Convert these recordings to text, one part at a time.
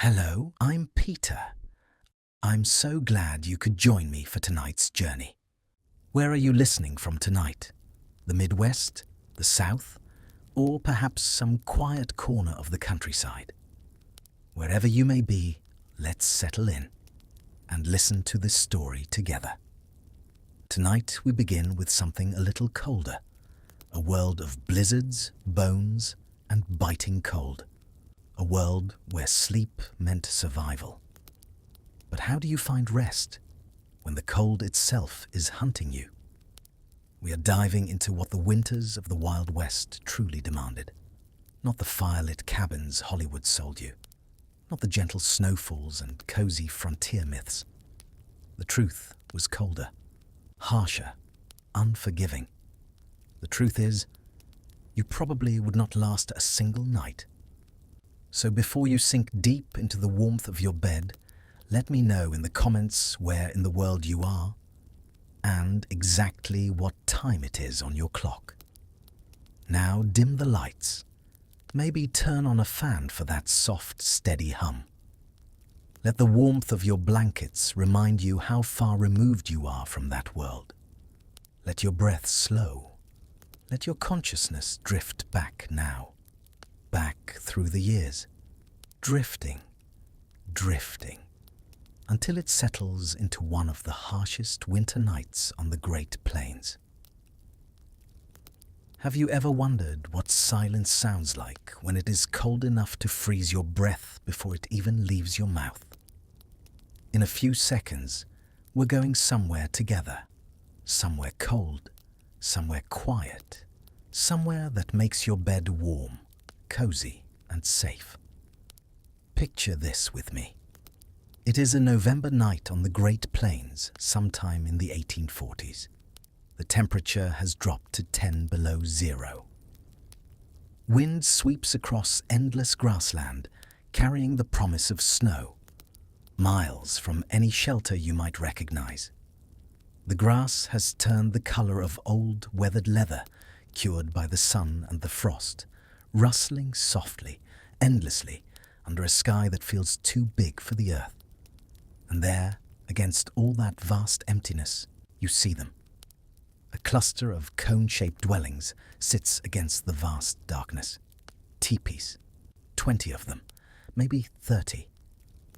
Hello, I'm Peter. I'm so glad you could join me for tonight's journey. Where are you listening from tonight? The Midwest, the South, or perhaps some quiet corner of the countryside? Wherever you may be, let's settle in and listen to this story together. Tonight we begin with something a little colder, a world of blizzards, bones, and biting cold. A world where sleep meant survival. But how do you find rest when the cold itself is hunting you? We are diving into what the winters of the Wild West truly demanded. Not the firelit cabins Hollywood sold you. Not the gentle snowfalls and cozy frontier myths. The truth was colder, harsher, unforgiving. The truth is, you probably would not last a single night. So before you sink deep into the warmth of your bed, let me know in the comments where in the world you are and exactly what time it is on your clock. Now dim the lights. Maybe turn on a fan for that soft, steady hum. Let the warmth of your blankets remind you how far removed you are from that world. Let your breath slow. Let your consciousness drift back now. Back through the years, drifting, until it settles into one of the harshest winter nights on the Great Plains. Have you ever wondered what silence sounds like when it is cold enough to freeze your breath before it even leaves your mouth? In a few seconds, we're going somewhere together, somewhere cold, somewhere quiet, somewhere that makes your bed warm, cozy and safe. Picture this with me. It is a November night on the Great Plains sometime in the 1840s. The temperature has dropped to 10 below zero. Wind sweeps across endless grassland, carrying the promise of snow, miles from any shelter you might recognize. The grass has turned the color of old weathered leather, cured by the sun and the frost, rustling softly, endlessly, under a sky that feels too big for the earth. And there, against all that vast emptiness, you see them. A cluster of cone-shaped dwellings sits against the vast darkness. Tipis, 20 of them, maybe 30.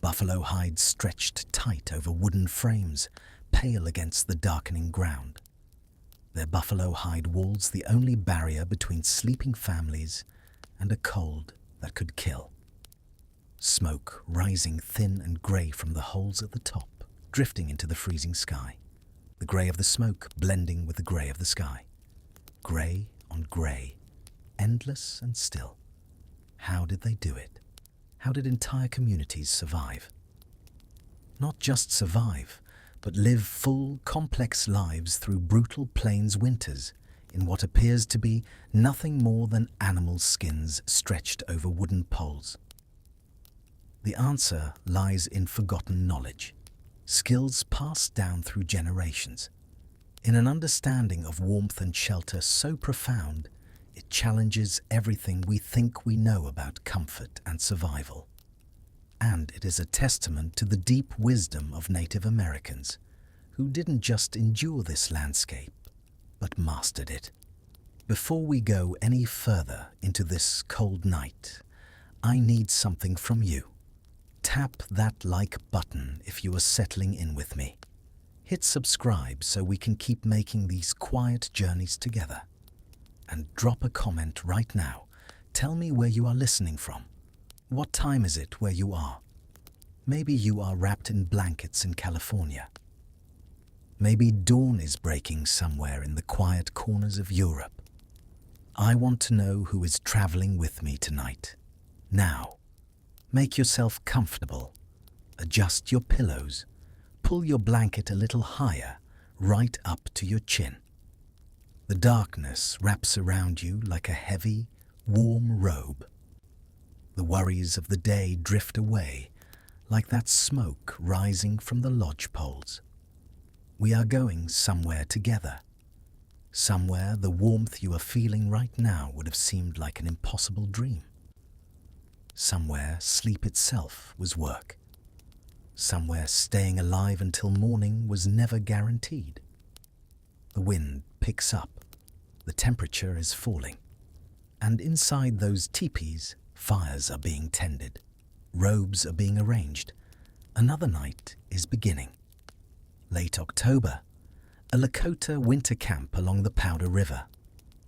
Buffalo hides stretched tight over wooden frames, pale against the darkening ground. Their buffalo hide walls the only barrier between sleeping families and a cold that could kill. Smoke rising thin and grey from the holes at the top, drifting into the freezing sky. The grey of the smoke blending with the grey of the sky. Grey on grey, endless and still. How did they do it? How did entire communities survive? Not just survive, but live full, complex lives through brutal plains winters in what appears to be nothing more than animal skins stretched over wooden poles. The answer lies in forgotten knowledge, skills passed down through generations, in an understanding of warmth and shelter so profound it challenges everything we think we know about comfort and survival. And it is a testament to the deep wisdom of Native Americans, who didn't just endure this landscape, but mastered it. Before we go any further into this cold night, I need something from you. Tap that like button if you are settling in with me. Hit subscribe so we can keep making these quiet journeys together. And drop a comment right now. Tell me where you are listening from. What time is it where you are? Maybe you are wrapped in blankets in California. Maybe dawn is breaking somewhere in the quiet corners of Europe. I want to know who is traveling with me tonight. Now, make yourself comfortable. Adjust your pillows. Pull your blanket a little higher, right up to your chin. The darkness wraps around you like a heavy, warm robe. The worries of the day drift away, like that smoke rising from the lodge poles. We are going somewhere together. Somewhere the warmth you are feeling right now would have seemed like an impossible dream. Somewhere sleep itself was work. Somewhere staying alive until morning was never guaranteed. The wind picks up, the temperature is falling, and inside those teepees, fires are being tended, robes are being arranged. Another night is beginning. Late October, a Lakota winter camp along the Powder River.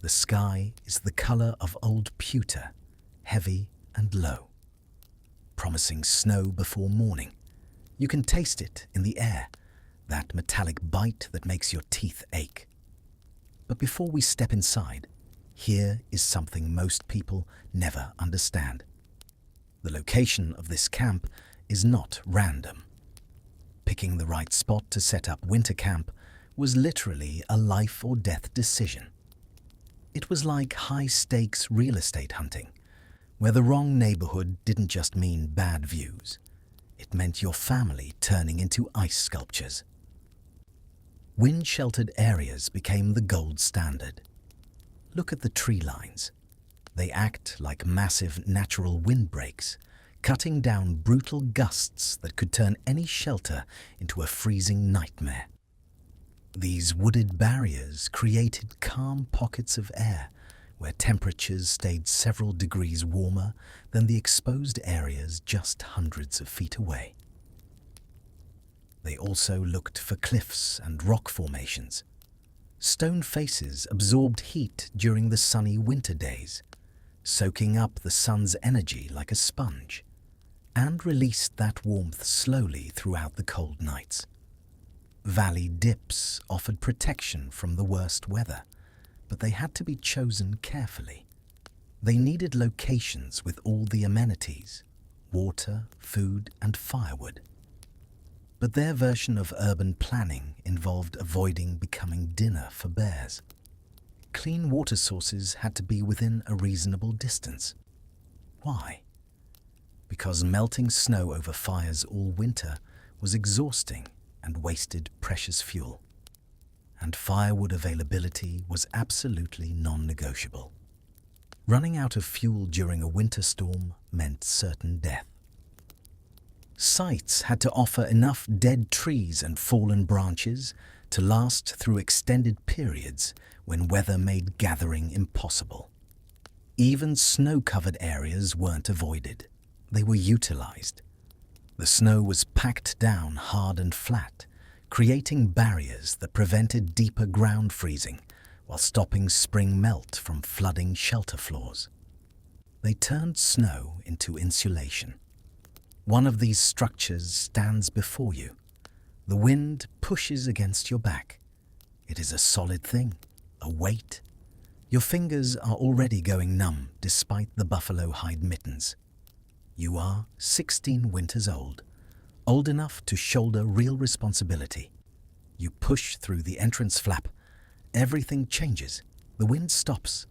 The sky is the color of old pewter, heavy and low, promising snow before morning. You can taste it in the air, that metallic bite that makes your teeth ache. But before we step inside, here is something most people never understand. The location of this camp is not random. Picking the right spot to set up winter camp was literally a life or death decision. It was like high-stakes real estate hunting, where the wrong neighborhood didn't just mean bad views. It meant your family turning into ice sculptures. Wind-sheltered areas became the gold standard. Look at the tree lines. They act like massive natural windbreaks, cutting down brutal gusts that could turn any shelter into a freezing nightmare. These wooded barriers created calm pockets of air where temperatures stayed several degrees warmer than the exposed areas just hundreds of feet away. They also looked for cliffs and rock formations. Stone faces absorbed heat during the sunny winter days, soaking up the sun's energy like a sponge, and released that warmth slowly throughout the cold nights. Valley dips offered protection from the worst weather, but they had to be chosen carefully. They needed locations with all the amenities: water, food, and firewood. But their version of urban planning involved avoiding becoming dinner for bears. Clean water sources had to be within a reasonable distance. Why? Because melting snow over fires all winter was exhausting and wasted precious fuel. And firewood availability was absolutely non-negotiable. Running out of fuel during a winter storm meant certain death. Sites had to offer enough dead trees and fallen branches to last through extended periods when weather made gathering impossible. Even snow-covered areas weren't avoided. They were utilized. The snow was packed down hard and flat, creating barriers that prevented deeper ground freezing while stopping spring melt from flooding shelter floors. They turned snow into insulation. One of these structures stands before you. The wind pushes against your back. It is a solid thing, a weight. Your fingers are already going numb despite the buffalo hide mittens. You are 16 winters old enough to shoulder real responsibility. You push through the entrance flap. Everything changes. The wind stops.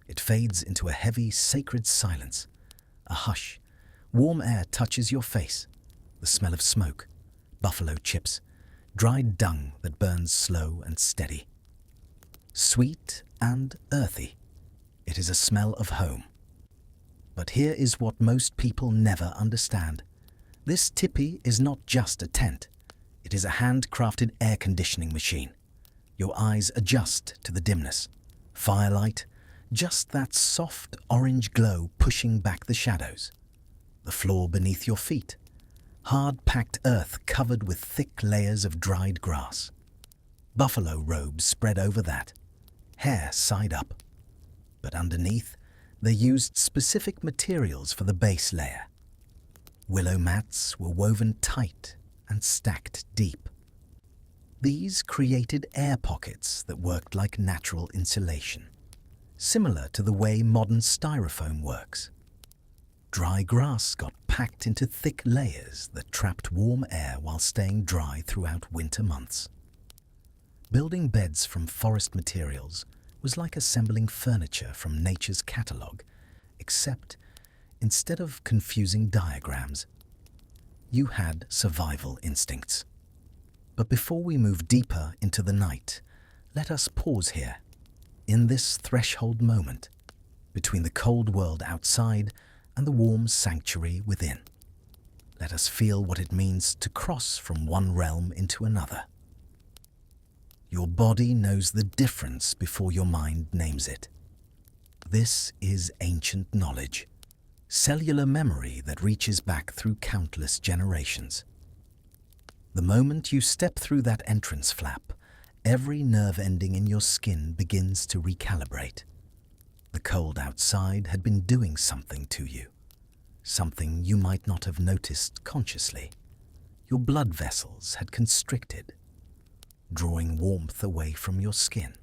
It fades into a heavy, sacred silence. A hush. Warm air touches your face. The smell of smoke, buffalo chips, dried dung that burns slow and steady. Sweet and earthy. It is a smell of home. But here is what most people never understand. This tipi is not just a tent. It is a handcrafted air conditioning machine. Your eyes adjust to the dimness. Firelight, just that soft orange glow pushing back the shadows. The floor beneath your feet. Hard-packed earth covered with thick layers of dried grass. Buffalo robes spread over that. Hair side up. But underneath, they used specific materials for the base layer. Willow mats were woven tight and stacked deep. These created air pockets that worked like natural insulation, similar to the way modern styrofoam works. Dry grass got packed into thick layers that trapped warm air while staying dry throughout winter months. Building beds from forest materials was like assembling furniture from nature's catalogue, except instead of confusing diagrams, you had survival instincts. But before we move deeper into the night, let us pause here, in this threshold moment, between the cold world outside and the warm sanctuary within. Let us feel what it means to cross from one realm into another. Your body knows the difference before your mind names it. This is ancient knowledge, cellular memory that reaches back through countless generations. The moment you step through that entrance flap, every nerve ending in your skin begins to recalibrate. The cold outside had been doing something to you, something you might not have noticed consciously. Your blood vessels had constricted, drawing warmth away from your skin,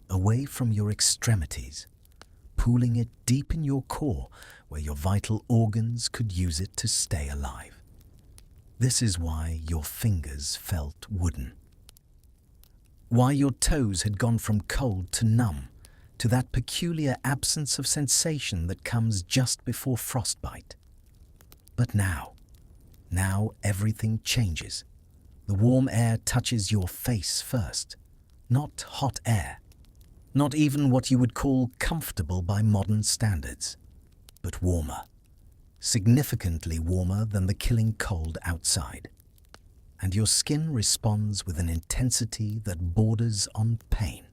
away from your extremities, pooling it deep in your core where your vital organs could use it to stay alive. This is why your fingers felt wooden. Why your toes had gone from cold to numb, to that peculiar absence of sensation that comes just before frostbite. But now everything changes. The warm air touches your face first, not hot air, not even what you would call comfortable by modern standards, but warmer, significantly warmer than the killing cold outside. And your skin responds with an intensity that borders on pain.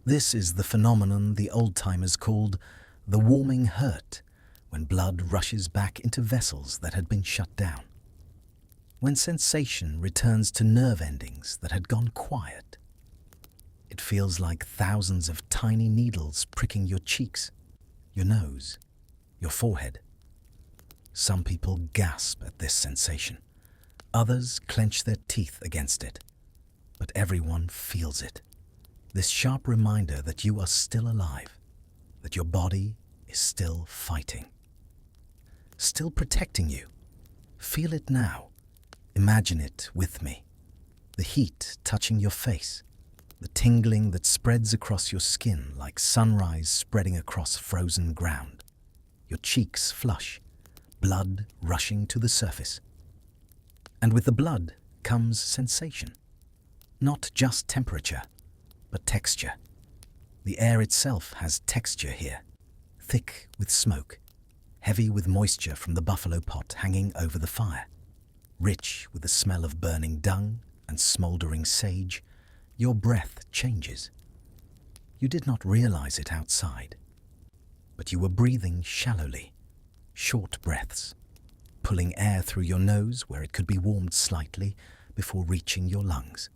This is the phenomenon the old-timers called the warming hurt, when blood rushes back into vessels that had been shut down. When sensation returns to nerve endings that had gone quiet. It feels like thousands of tiny needles pricking your cheeks, your nose, your forehead. Some people gasp at this sensation. Others clench their teeth against it. But everyone feels it. This sharp reminder that you are still alive, that your body is still fighting, still protecting you. Feel it now. Imagine it with me. The heat touching your face, the tingling that spreads across your skin like sunrise spreading across frozen ground. Your cheeks flush, blood rushing to the surface. And with the blood comes sensation. Not just temperature, but texture. The air itself has texture here, thick with smoke, heavy with moisture from the buffalo pot hanging over the fire, rich with the smell of burning dung and smouldering sage. Your breath changes. You did not realize it outside, but you were breathing shallowly, short breaths, pulling air through your nose where it could be warmed slightly before reaching your lungs.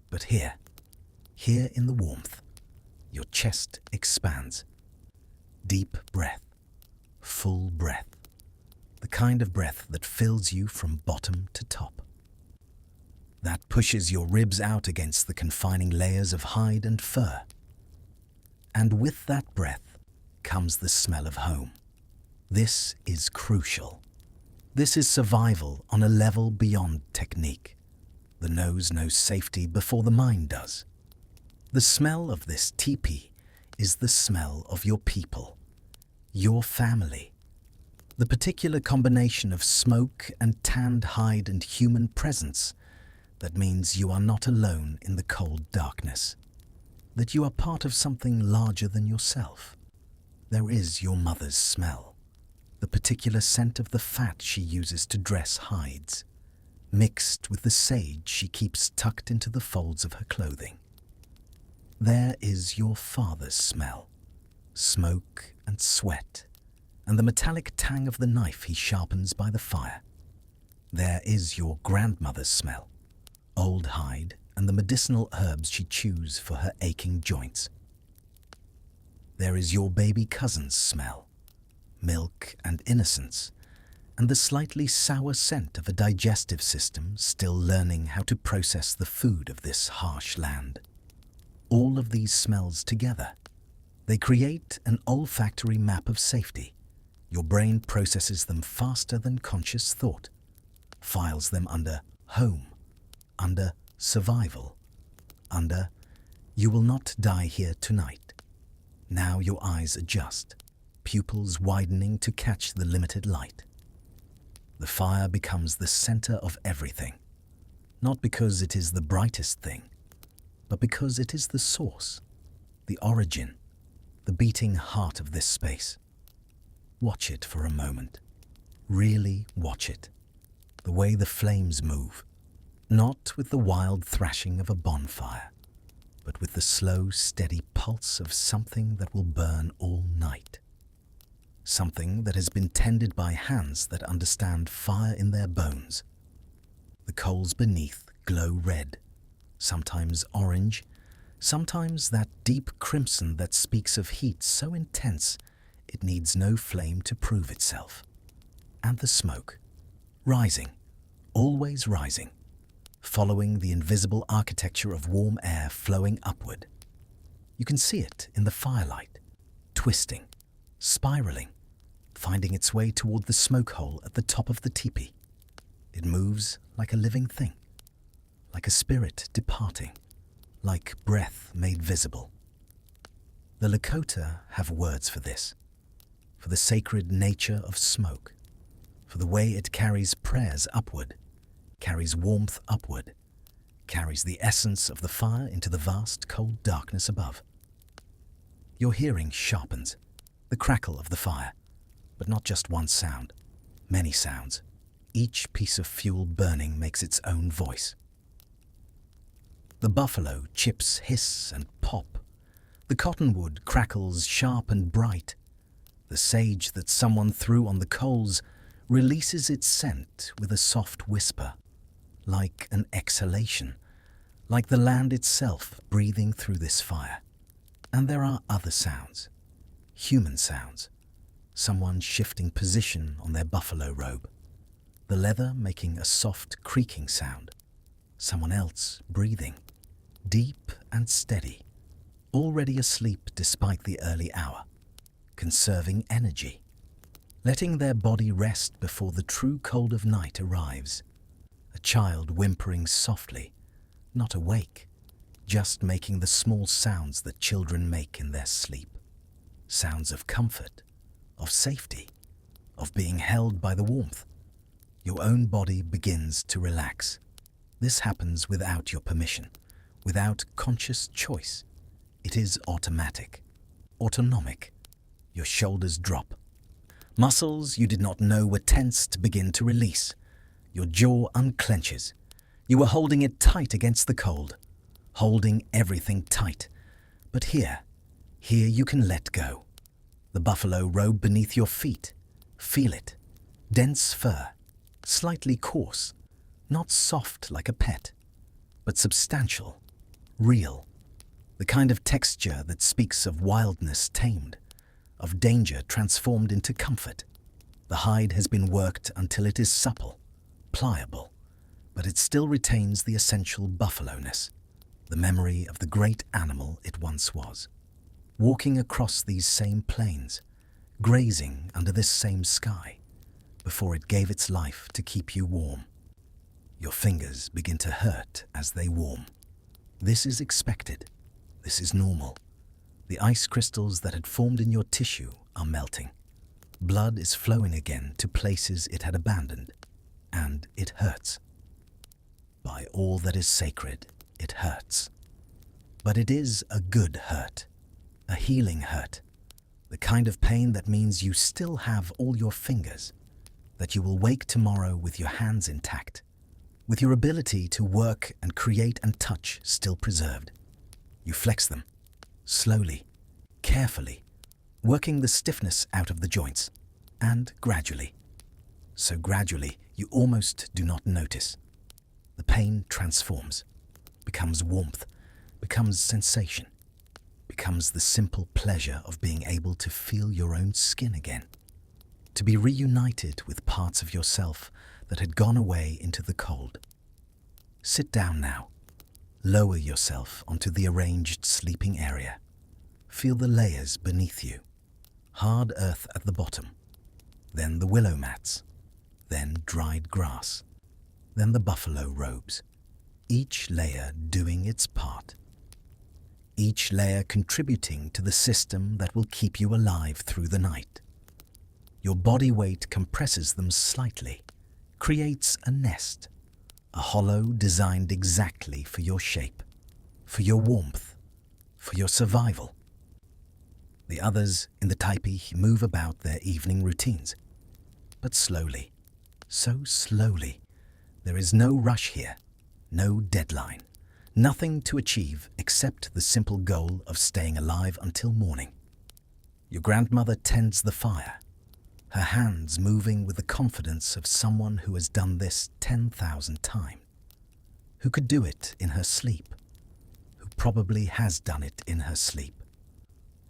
But here in the warmth, your chest expands. Deep breath, full breath, the kind of breath that fills you from bottom to top. That pushes your ribs out against the confining layers of hide and fur. And with that breath comes the smell of home. This is crucial. This is survival on a level beyond technique. The nose knows safety before the mind does. The smell of this teepee is the smell of your people, your family. The particular combination of smoke and tanned hide and human presence that means you are not alone in the cold darkness, that you are part of something larger than yourself. There is your mother's smell, the particular scent of the fat she uses to dress hides, mixed with the sage she keeps tucked into the folds of her clothing. There is your father's smell, smoke and sweat, and the metallic tang of the knife he sharpens by the fire. There is your grandmother's smell, old hide and the medicinal herbs she chews for her aching joints. There is your baby cousin's smell, milk and innocence, and the slightly sour scent of a digestive system still learning how to process the food of this harsh land. All of these smells together, they create an olfactory map of safety. Your brain processes them faster than conscious thought, files them under home, under survival, under you will not die here tonight. Now your eyes adjust, pupils widening to catch the limited light. The fire becomes the center of everything, not because it is the brightest thing, but because it is the source, the origin, the beating heart of this space. Watch it for a moment. Really watch it. The way the flames move. Not with the wild thrashing of a bonfire, but with the slow, steady pulse of something that will burn all night. Something that has been tended by hands that understand fire in their bones. The coals beneath glow red, sometimes orange, sometimes that deep crimson that speaks of heat so intense it needs no flame to prove itself. And the smoke, rising, always rising, following the invisible architecture of warm air flowing upward. You can see it in the firelight, twisting, spiraling, finding its way toward the smoke hole at the top of the teepee. It moves like a living thing, like a spirit departing, like breath made visible. The Lakota have words for this, for the sacred nature of smoke, for the way it carries prayers upward, carries warmth upward, carries the essence of the fire into the vast cold darkness above. Your hearing sharpens, the crackle of the fire, but not just one sound, many sounds. Each piece of fuel burning makes its own voice. The buffalo chips hiss and pop. The cottonwood crackles sharp and bright. The sage that someone threw on the coals releases its scent with a soft whisper, like an exhalation, like the land itself breathing through this fire. And there are other sounds, human sounds, someone shifting position on their buffalo robe, the leather making a soft creaking sound, someone else breathing, deep and steady, already asleep despite the early hour, conserving energy, letting their body rest before the true cold of night arrives. A child whimpering softly, not awake, just making the small sounds that children make in their sleep. Sounds of comfort, of safety, of being held by the warmth. Your own body begins to relax. This happens without your permission, without conscious choice. It is automatic, autonomic. Your shoulders drop. Muscles you did not know were tensed begin to release. Your jaw unclenches. You were holding it tight against the cold, holding everything tight. But here you can let go. The buffalo robe beneath your feet. Feel it. Dense fur, slightly coarse, not soft like a pet, but substantial, real. The kind of texture that speaks of wildness tamed, of danger transformed into comfort. The hide has been worked until it is supple, pliable, but it still retains the essential buffalo-ness, the memory of the great animal it once was. Walking across these same plains, grazing under this same sky, before it gave its life to keep you warm. Your fingers begin to hurt as they warm. This is expected. This is normal. The ice crystals that had formed in your tissue are melting. Blood is flowing again to places it had abandoned, and it hurts. By all that is sacred, it hurts. But it is a good hurt, a healing hurt, the kind of pain that means you still have all your fingers, that you will wake tomorrow with your hands intact, with your ability to work and create and touch still preserved. You flex them, slowly, carefully, working the stiffness out of the joints, and gradually. So gradually, you almost do not notice. The pain transforms, becomes warmth, becomes sensation, becomes the simple pleasure of being able to feel your own skin again, to be reunited with parts of yourself that had gone away into the cold. Sit down now. Lower yourself onto the arranged sleeping area. Feel the layers beneath you. Hard earth at the bottom, then the willow mats, then dried grass, then the buffalo robes, each layer doing its part. Each layer contributing to the system that will keep you alive through the night. Your body weight compresses them slightly, creates a nest, a hollow designed exactly for your shape, for your warmth, for your survival. The others in the tipi move about their evening routines. But slowly, so slowly. There is no rush here, no deadline, nothing to achieve except the simple goal of staying alive until morning. Your grandmother tends the fire, her hands moving with the confidence of someone who has done this 10,000 times, who could do it in her sleep, who probably has done it in her sleep,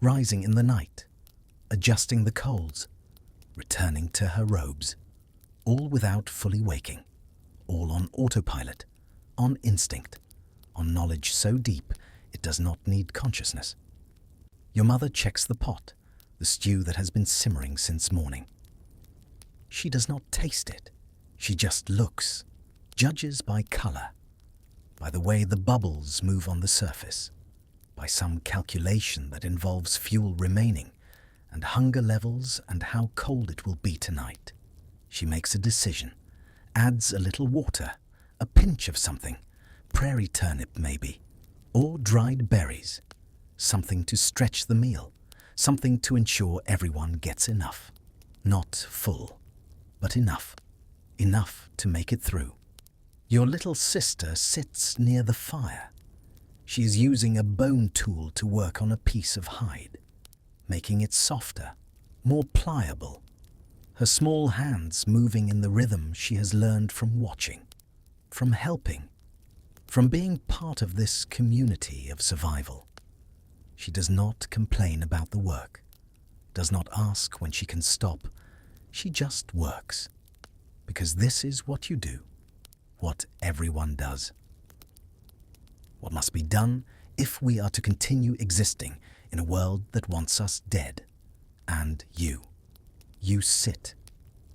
rising in the night, adjusting the coals, returning to her robes, all without fully waking, all on autopilot, on instinct, on knowledge so deep it does not need consciousness. Your mother checks the pot, the stew that has been simmering since morning. She does not taste it. She just looks, judges by color, by the way the bubbles move on the surface, by some calculation that involves fuel remaining and hunger levels and how cold it will be tonight. She makes a decision, adds a little water, a pinch of something, prairie turnip maybe, or dried berries, something to stretch the meal, something to ensure everyone gets enough. Not full, but enough. Enough to make it through. Your little sister sits near the fire. She is using a bone tool to work on a piece of hide, making it softer, more pliable. Her small hands moving in the rhythm she has learned from watching, from helping, from being part of this community of survival. She does not complain about the work, does not ask when she can stop. She just works, because this is what you do, what everyone does. What must be done if we are to continue existing in a world that wants us dead. And you sit,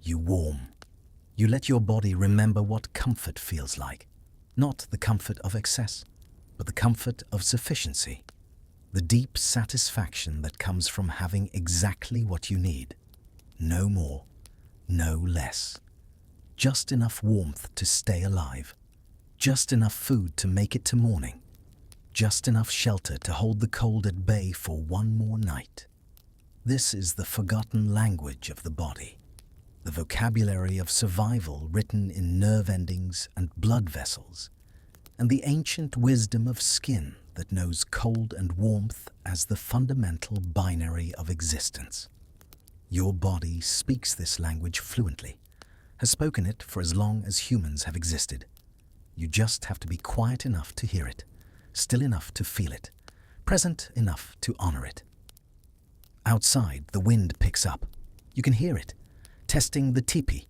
you warm, you let your body remember what comfort feels like, not the comfort of excess, but the comfort of sufficiency. The deep satisfaction that comes from having exactly what you need. No more, no less. Just enough warmth to stay alive. Just enough food to make it to morning. Just enough shelter to hold the cold at bay for one more night. This is the forgotten language of the body. The vocabulary of survival written in nerve endings and blood vessels. And the ancient wisdom of skin that knows cold and warmth as the fundamental binary of existence. Your body speaks this language fluently, has spoken it for as long as humans have existed. You just have to be quiet enough to hear it, still enough to feel it, present enough to honor it. Outside, the wind picks up. You can hear it, testing the tipi,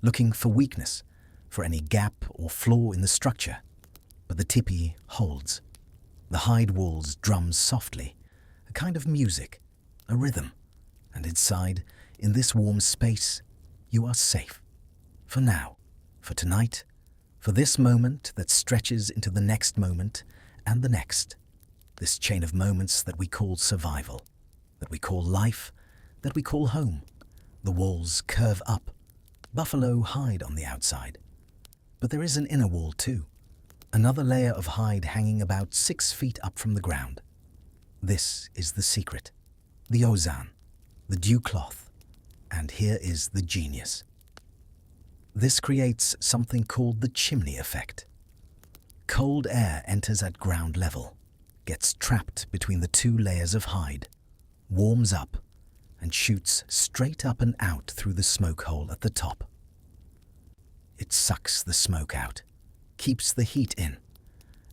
looking for weakness, for any gap or flaw in the structure. But the tipi holds. The hide walls drum softly, a kind of music, a rhythm. And inside, in this warm space, you are safe. For now, for tonight, for this moment that stretches into the next moment and the next. This chain of moments that we call survival, that we call life, that we call home. The walls curve up. Buffalo hide on the outside. But there is an inner wall too. Another layer of hide hanging about 6 feet up from the ground. This is the secret, the ozan, the dew cloth, and here is the genius. This creates something called the chimney effect. Cold air enters at ground level, gets trapped between the 2 layers of hide, warms up, and shoots straight up and out through the smoke hole at the top. It sucks the smoke out, keeps the heat in.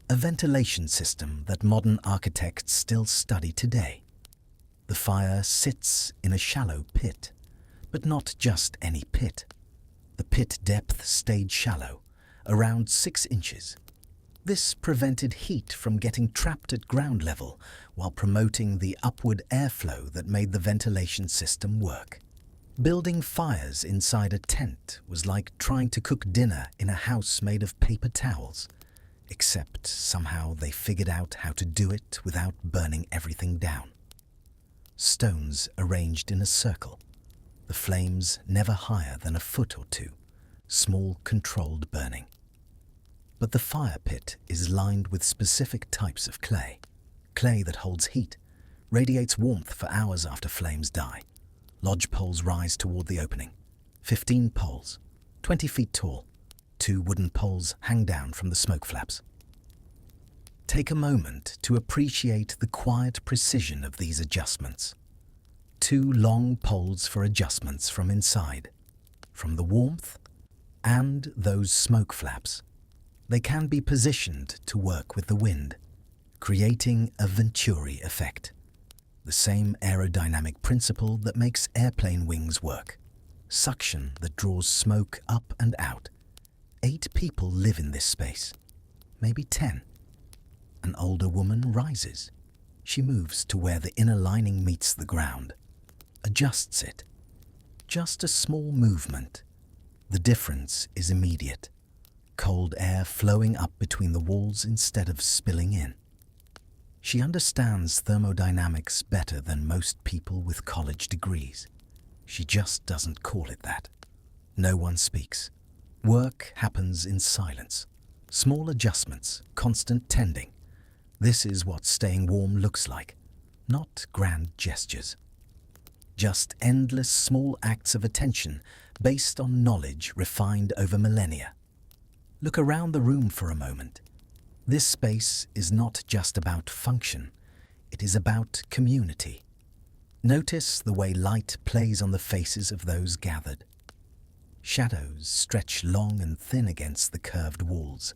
A ventilation system that modern architects still study today. The fire sits in a shallow pit, but not just any pit. The pit depth stayed shallow, around 6 inches. This prevented heat from getting trapped at ground level while promoting the upward airflow that made the ventilation system work. Building fires inside a tent was like trying to cook dinner in a house made of paper towels, except somehow they figured out how to do it without burning everything down. Stones arranged in a circle, the flames never higher than a foot or 2, small controlled burning. But the fire pit is lined with specific types of clay that holds heat, radiates warmth for hours after flames die. Lodge poles rise toward the opening. 15 poles, 20 feet tall. 2 wooden poles hang down from the smoke flaps. Take a moment to appreciate the quiet precision of these adjustments. 2 long poles for adjustments from inside, from the warmth and those smoke flaps. They can be positioned to work with the wind, creating a Venturi effect, the same aerodynamic principle that makes airplane wings work. Suction that draws smoke up and out. 8 people live in this space, maybe 10. An older woman rises. She moves to where the inner lining meets the ground, adjusts it. Just a small movement. The difference is immediate. Cold air flowing up between the walls instead of spilling in. She understands thermodynamics better than most people with college degrees. She just doesn't call it that. No one speaks. Work happens in silence. Small adjustments, constant tending. This is what staying warm looks like, not grand gestures. Just endless small acts of attention based on knowledge refined over millennia. Look around the room for a moment. This space is not just about function, it is about community. Notice the way light plays on the faces of those gathered. Shadows stretch long and thin against the curved walls,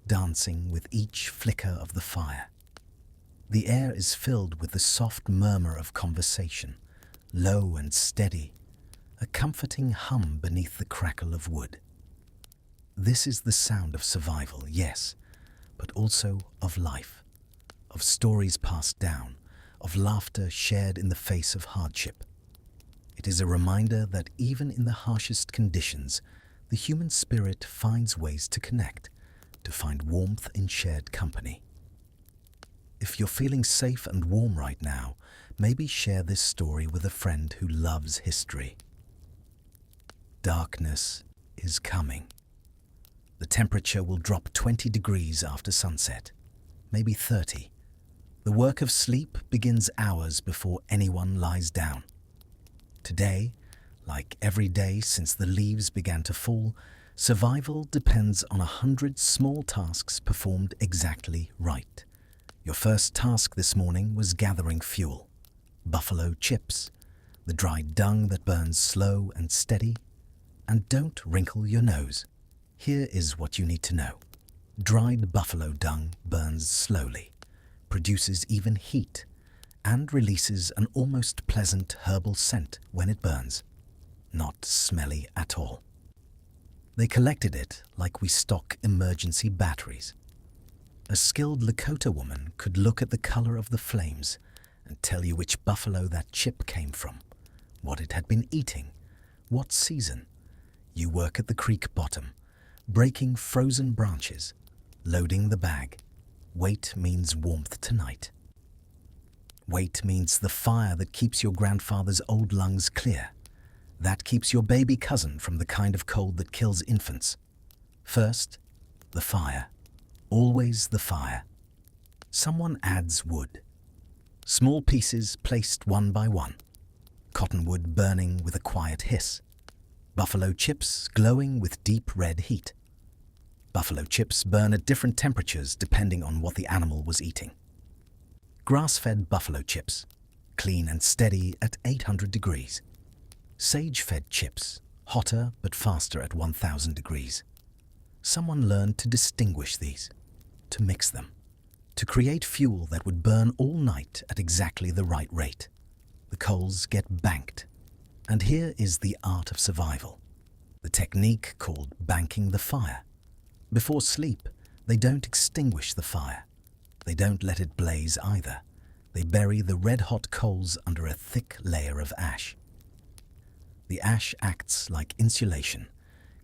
dancing with each flicker of the fire. The air is filled with the soft murmur of conversation, low and steady, a comforting hum beneath the crackle of wood. This is the sound of survival, yes, but also of life, of stories passed down, of laughter shared in the face of hardship. It is a reminder that even in the harshest conditions, the human spirit finds ways to connect, to find warmth in shared company. If you're feeling safe and warm right now, maybe share this story with a friend who loves history. Darkness is coming. The temperature will drop 20 degrees after sunset, maybe 30. The work of sleep begins hours before anyone lies down. Today, like every day since the leaves began to fall, survival depends on 100 small tasks performed exactly right. Your first task this morning was gathering fuel. Buffalo chips, the dried dung that burns slow and steady. And don't wrinkle your nose. Here is what you need to know. Dried buffalo dung burns slowly, produces even heat, and releases an almost pleasant herbal scent when it burns. Not smelly at all. They collected it like we stock emergency batteries. A skilled Lakota woman could look at the color of the flames and tell you which buffalo that chip came from, what it had been eating, what season. You work at the creek bottom, breaking frozen branches, loading the bag. Weight means warmth tonight. Weight means the fire that keeps your grandfather's old lungs clear, that keeps your baby cousin from the kind of cold that kills infants. First, the fire. Always the fire. Someone adds wood. Small pieces placed one by one. Cottonwood burning with a quiet hiss. Buffalo chips glowing with deep red heat. Buffalo chips burn at different temperatures depending on what the animal was eating. Grass-fed buffalo chips, clean and steady at 800 degrees. Sage-fed chips, hotter but faster at 1000 degrees. Someone learned to distinguish these, to mix them, to create fuel that would burn all night at exactly the right rate. The coals get banked. And here is the art of survival, the technique called banking the fire. Before sleep, they don't extinguish the fire. They don't let it blaze either. They bury the red-hot coals under a thick layer of ash. The ash acts like insulation,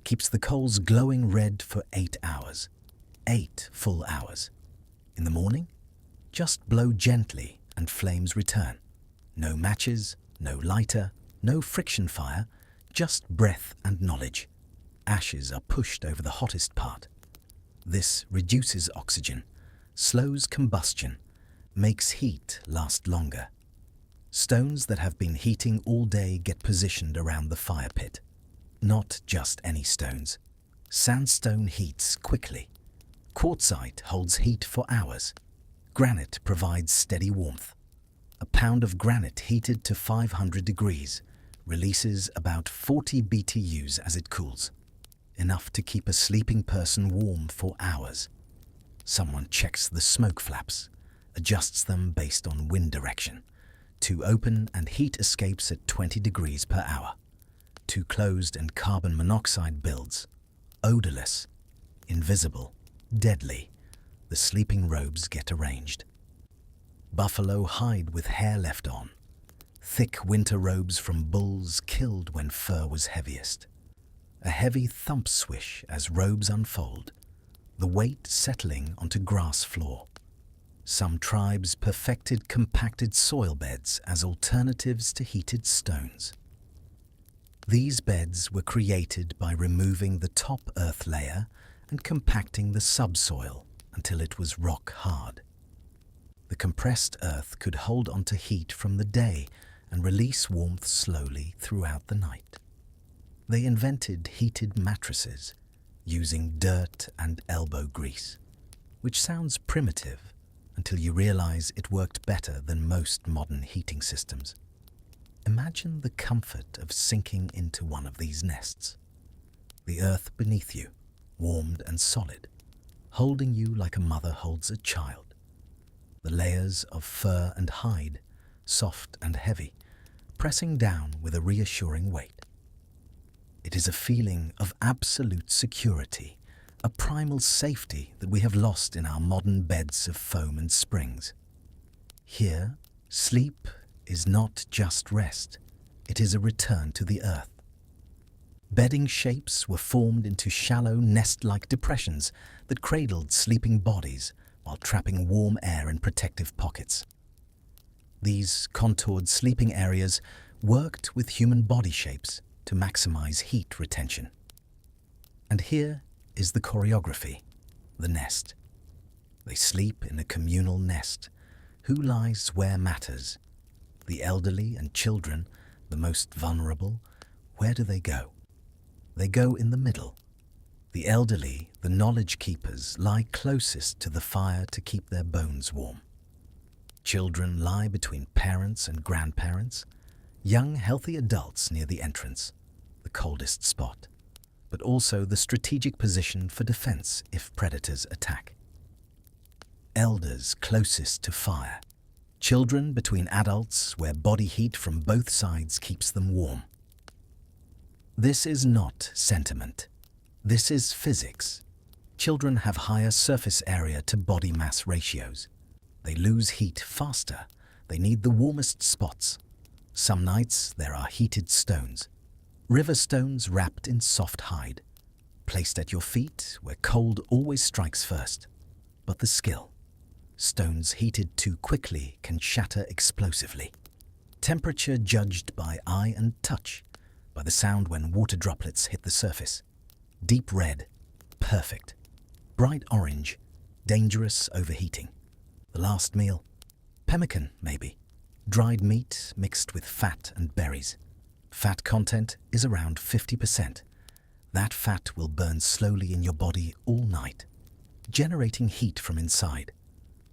keeps the coals glowing red for 8 hours. 8 full hours. In the morning, just blow gently and flames return. No matches, no lighter, no friction fire, just breath and knowledge. Ashes are pushed over the hottest part. This reduces oxygen, slows combustion, makes heat last longer. Stones that have been heating all day get positioned around the fire pit. Not just any stones. Sandstone heats quickly. Quartzite holds heat for hours. Granite provides steady warmth. A pound of granite heated to 500 degrees releases about 40 BTUs as it cools, enough to keep a sleeping person warm for hours. Someone checks the smoke flaps, adjusts them based on wind direction. Too open and heat escapes at 20 degrees per hour. Too closed and carbon monoxide builds. Odorless, invisible, deadly. The sleeping robes get arranged. Buffalo hide with hair left on. Thick winter robes from bulls killed when fur was heaviest. A heavy thump swish as robes unfold, the weight settling onto grass floor. Some tribes perfected compacted soil beds as alternatives to heated stones. These beds were created by removing the top earth layer and compacting the subsoil until it was rock hard. The compressed earth could hold onto heat from the day and release warmth slowly throughout the night. They invented heated mattresses using dirt and elbow grease, which sounds primitive until you realize it worked better than most modern heating systems. Imagine the comfort of sinking into one of these nests. The earth beneath you, warmed and solid, holding you like a mother holds a child. The layers of fur and hide, soft and heavy, pressing down with a reassuring weight. It is a feeling of absolute security, a primal safety that we have lost in our modern beds of foam and springs. Here, sleep is not just rest, it is a return to the earth. Bedding shapes were formed into shallow nest-like depressions that cradled sleeping bodies while trapping warm air in protective pockets. These contoured sleeping areas worked with human body shapes to maximize heat retention. And here is the choreography, the nest. They sleep in a communal nest. Who lies where matters. The elderly and children, the most vulnerable, where do they go? They go in the middle. The elderly, the knowledge keepers, lie closest to the fire to keep their bones warm. Children lie between parents and grandparents. Young, healthy adults near the entrance, the coldest spot, but also the strategic position for defense if predators attack. Elders closest to fire. Children between adults where body heat from both sides keeps them warm. This is not sentiment. This is physics. Children have higher surface area to body mass ratios. They lose heat faster. They need the warmest spots. Some nights there are heated stones. River stones wrapped in soft hide, placed at your feet where cold always strikes first. But the skill. Stones heated too quickly can shatter explosively. Temperature judged by eye and touch, by the sound when water droplets hit the surface. Deep red, perfect. Bright orange, dangerous overheating. The last meal, pemmican maybe. Dried meat mixed with fat and berries. Fat content is around 50%. That fat will burn slowly in your body all night, generating heat from inside.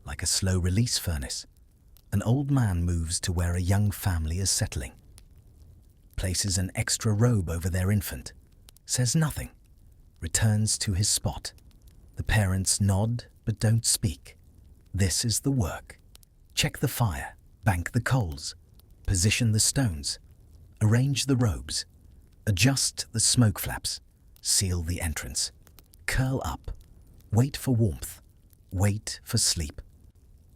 Like a slow-release furnace, an old man moves to where a young family is settling. Places an extra robe over their infant. Says nothing. Returns to his spot. The parents nod but don't speak. This is the work. Check the fire. Bank the coals. Position the stones. Arrange the robes. Adjust the smoke flaps. Seal the entrance. Curl up. Wait for warmth. Wait for sleep.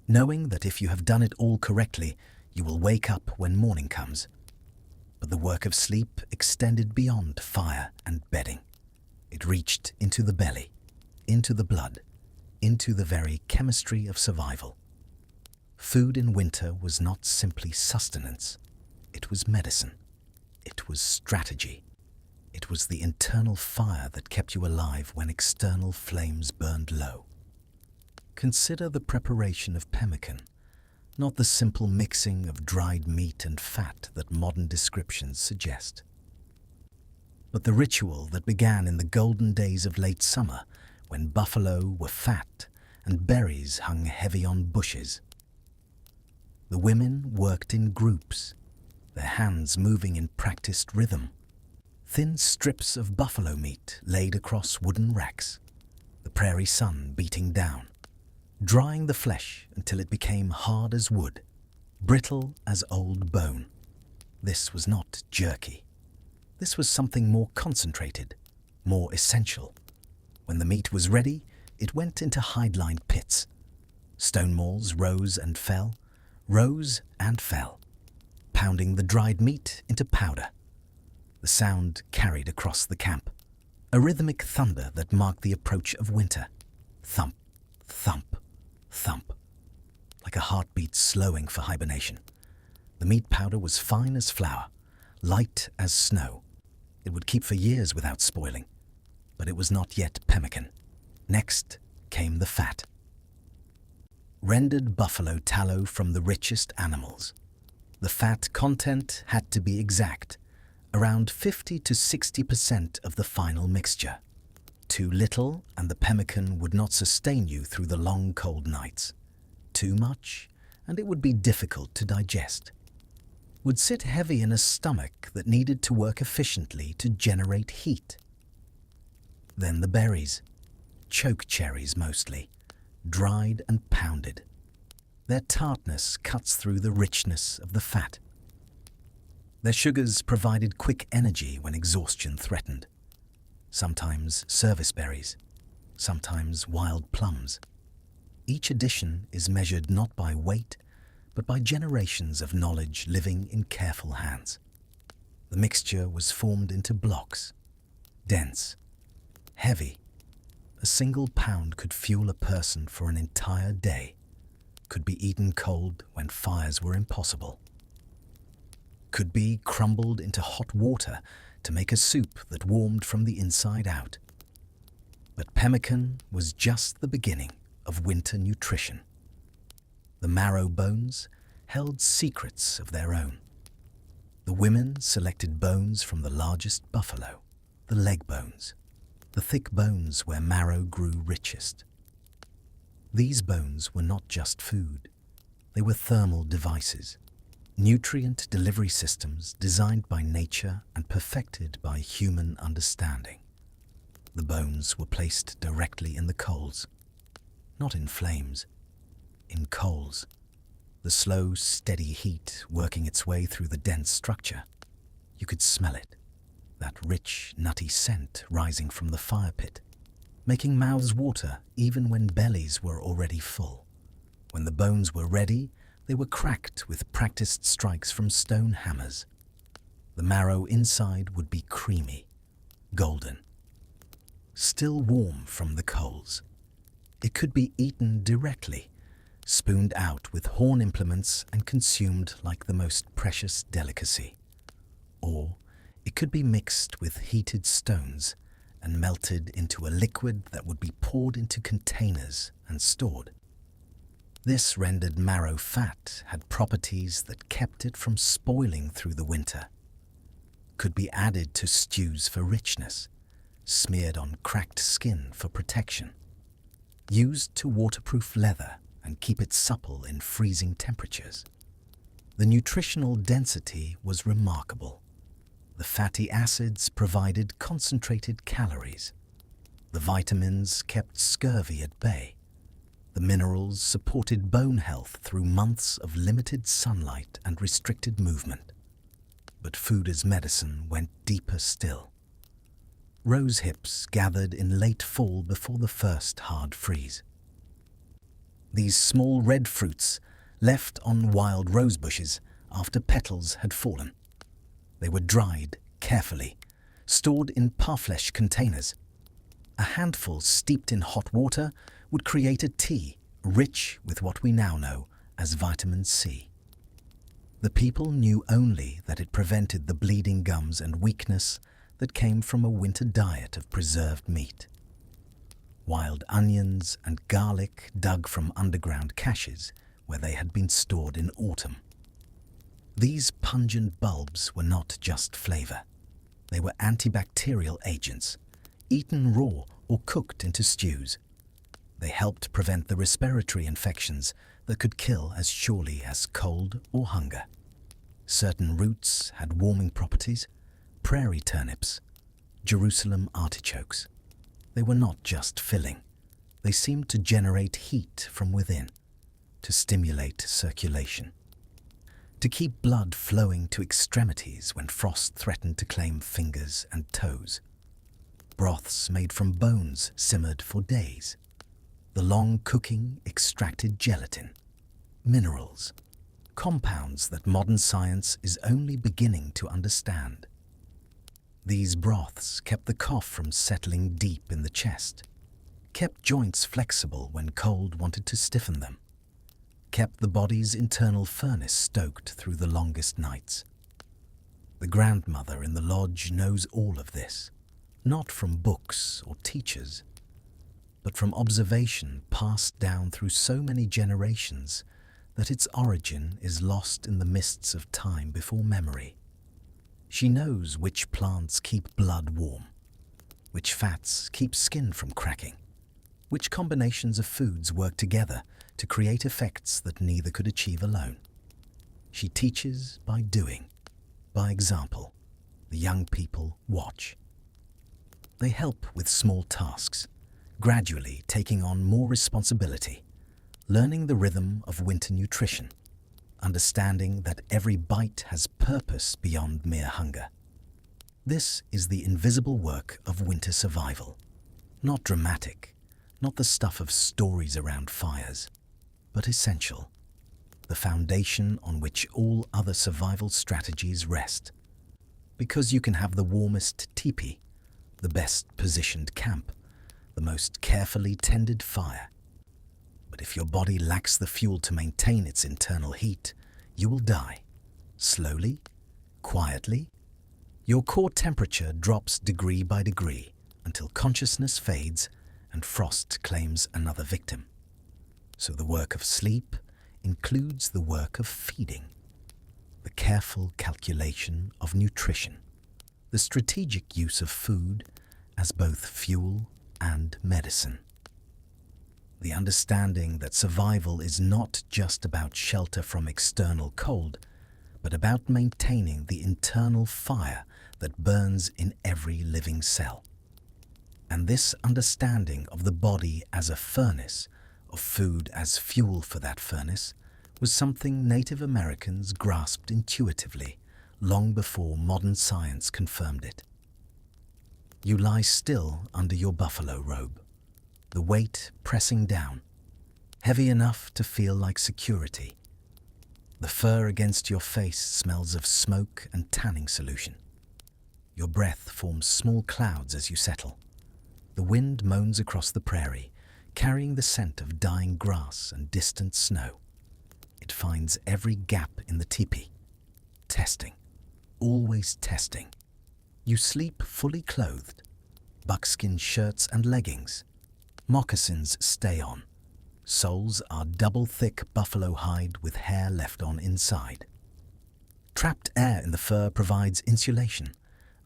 Knowing that if you have done it all correctly, you will wake up when morning comes. But the work of sleep extended beyond fire and bedding. It reached into the belly, into the blood, into the very chemistry of survival. Food in winter was not simply sustenance. It was medicine. It was strategy. It was the internal fire that kept you alive when external flames burned low. Consider the preparation of pemmican, not the simple mixing of dried meat and fat that modern descriptions suggest, but the ritual that began in the golden days of late summer when buffalo were fat and berries hung heavy on bushes. The women worked in groups, their hands moving in practiced rhythm. Thin strips of buffalo meat laid across wooden racks, the prairie sun beating down, drying the flesh until it became hard as wood, brittle as old bone. This was not jerky. This was something more concentrated, more essential. When the meat was ready, it went into hide-lined pits. Stone walls rose and fell, pounding the dried meat into powder. The sound carried across the camp, a rhythmic thunder that marked the approach of winter. Thump, thump, thump, like a heartbeat slowing for hibernation. The meat powder was fine as flour, light as snow. It would keep for years without spoiling, but it was not yet pemmican. Next came the fat. Rendered buffalo tallow from the richest animals. The fat content had to be exact, around 50 to 60% of the final mixture. Too little and the pemmican would not sustain you through the long cold nights. Too much and it would be difficult to digest. Would sit heavy in a stomach that needed to work efficiently to generate heat. Then the berries, choke cherries mostly, dried and pounded. Their tartness cuts through the richness of the fat. Their sugars provided quick energy when exhaustion threatened. Sometimes service berries, sometimes wild plums. Each addition is measured not by weight, but by generations of knowledge living in careful hands. The mixture was formed into blocks, dense, heavy. A single pound could fuel a person for an entire day, could be eaten cold when fires were impossible, could be crumbled into hot water to make a soup that warmed from the inside out. But pemmican was just the beginning of winter nutrition. The marrow bones held secrets of their own. The women selected bones from the largest buffalo, the leg bones, the thick bones where marrow grew richest. These bones were not just food. They were thermal devices, nutrient delivery systems designed by nature and perfected by human understanding. The bones were placed directly in the coals, not in flames, in coals, the slow, steady heat working its way through the dense structure. You could smell it, that rich, nutty scent rising from the fire pit, making mouths water even when bellies were already full. When the bones were ready, they were cracked with practiced strikes from stone hammers. The marrow inside would be creamy, golden, still warm from the coals. It could be eaten directly, spooned out with horn implements and consumed like the most precious delicacy. Or it could be mixed with heated stones and melted into a liquid that would be poured into containers and stored. This rendered marrow fat had properties that kept it from spoiling through the winter. Could be added to stews for richness, smeared on cracked skin for protection, used to waterproof leather and keep it supple in freezing temperatures. The nutritional density was remarkable. The fatty acids provided concentrated calories. The vitamins kept scurvy at bay. The minerals supported bone health through months of limited sunlight and restricted movement. But food as medicine went deeper still. Rose hips gathered in late fall before the first hard freeze. These small red fruits left on wild rose bushes after petals had fallen. They were dried carefully, stored in parfleche containers. A handful steeped in hot water would create a tea rich with what we now know as vitamin C. The people knew only that it prevented the bleeding gums and weakness that came from a winter diet of preserved meat. Wild onions and garlic dug from underground caches where they had been stored in autumn. These pungent bulbs were not just flavor. They were antibacterial agents, eaten raw or cooked into stews. They helped prevent the respiratory infections that could kill as surely as cold or hunger. Certain roots had warming properties: prairie turnips, Jerusalem artichokes. They were not just filling. They seemed to generate heat from within, to stimulate circulation, to keep blood flowing to extremities when frost threatened to claim fingers and toes. Broths made from bones simmered for days. The long cooking extracted gelatin, minerals, compounds that modern science is only beginning to understand. These broths kept the cough from settling deep in the chest, kept joints flexible when cold wanted to stiffen them, kept the body's internal furnace stoked through the longest nights. The grandmother in the lodge knows all of this, not from books or teachers, but from observation passed down through so many generations that its origin is lost in the mists of time before memory. She knows which plants keep blood warm, which fats keep skin from cracking, which combinations of foods work together to create effects that neither could achieve alone. She teaches by doing, by example. The young people watch. They help with small tasks, gradually taking on more responsibility, learning the rhythm of winter nutrition, understanding that every bite has purpose beyond mere hunger. This is the invisible work of winter survival. Not dramatic, not the stuff of stories around fires, but essential. The foundation on which all other survival strategies rest. Because you can have the warmest teepee, the best positioned camp, the most carefully tended fire. But if your body lacks the fuel to maintain its internal heat, you will die. Slowly, quietly. Your core temperature drops degree by degree until consciousness fades and frost claims another victim. So the work of sleep includes the work of feeding, the careful calculation of nutrition, the strategic use of food as both fuel and medicine. The understanding that survival is not just about shelter from external cold, but about maintaining the internal fire that burns in every living cell. And this understanding of the body as a furnace, of food as fuel for that furnace, was something Native Americans grasped intuitively long before modern science confirmed it. You lie still under your buffalo robe, the weight pressing down, heavy enough to feel like security. The fur against your face smells of smoke and tanning solution. Your breath forms small clouds as you settle. The wind moans across the prairie, carrying the scent of dying grass and distant snow. It finds every gap in the teepee. Testing. Always testing. You sleep fully clothed. Buckskin shirts and leggings. Moccasins stay on. Soles are double-thick buffalo hide with hair left on inside. Trapped air in the fur provides insulation,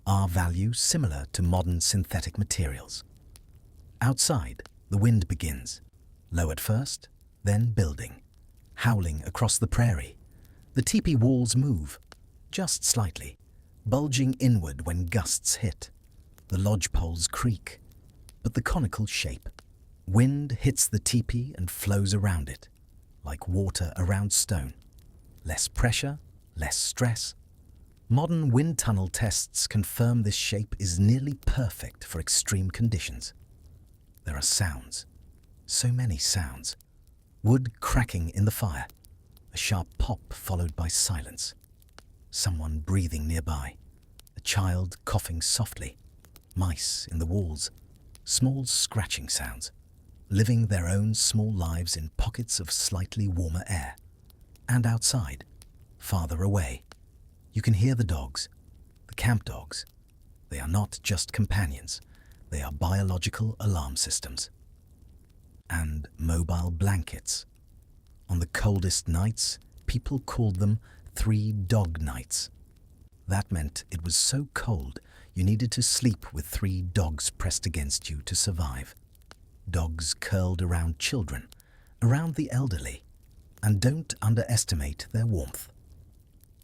R-value similar to modern synthetic materials. Outside, the wind begins, low at first, then building, howling across the prairie. The teepee walls move, just slightly, bulging inward when gusts hit. The lodge poles creak, but the conical shape. Wind hits the teepee and flows around it, like water around stone. Less pressure, less stress. Modern wind tunnel tests confirm this shape is nearly perfect for extreme conditions. There are sounds, so many sounds. Wood cracking in the fire, a sharp pop followed by silence. Someone breathing nearby, a child coughing softly, mice in the walls, small scratching sounds, living their own small lives in pockets of slightly warmer air. And outside, farther away, you can hear the dogs, the camp dogs. They are not just companions, they are biological alarm systems. And mobile blankets. On the coldest nights, people called them 3-dog nights. That meant it was so cold you needed to sleep with 3 dogs pressed against you to survive. Dogs curled around children, around the elderly, and don't underestimate their warmth.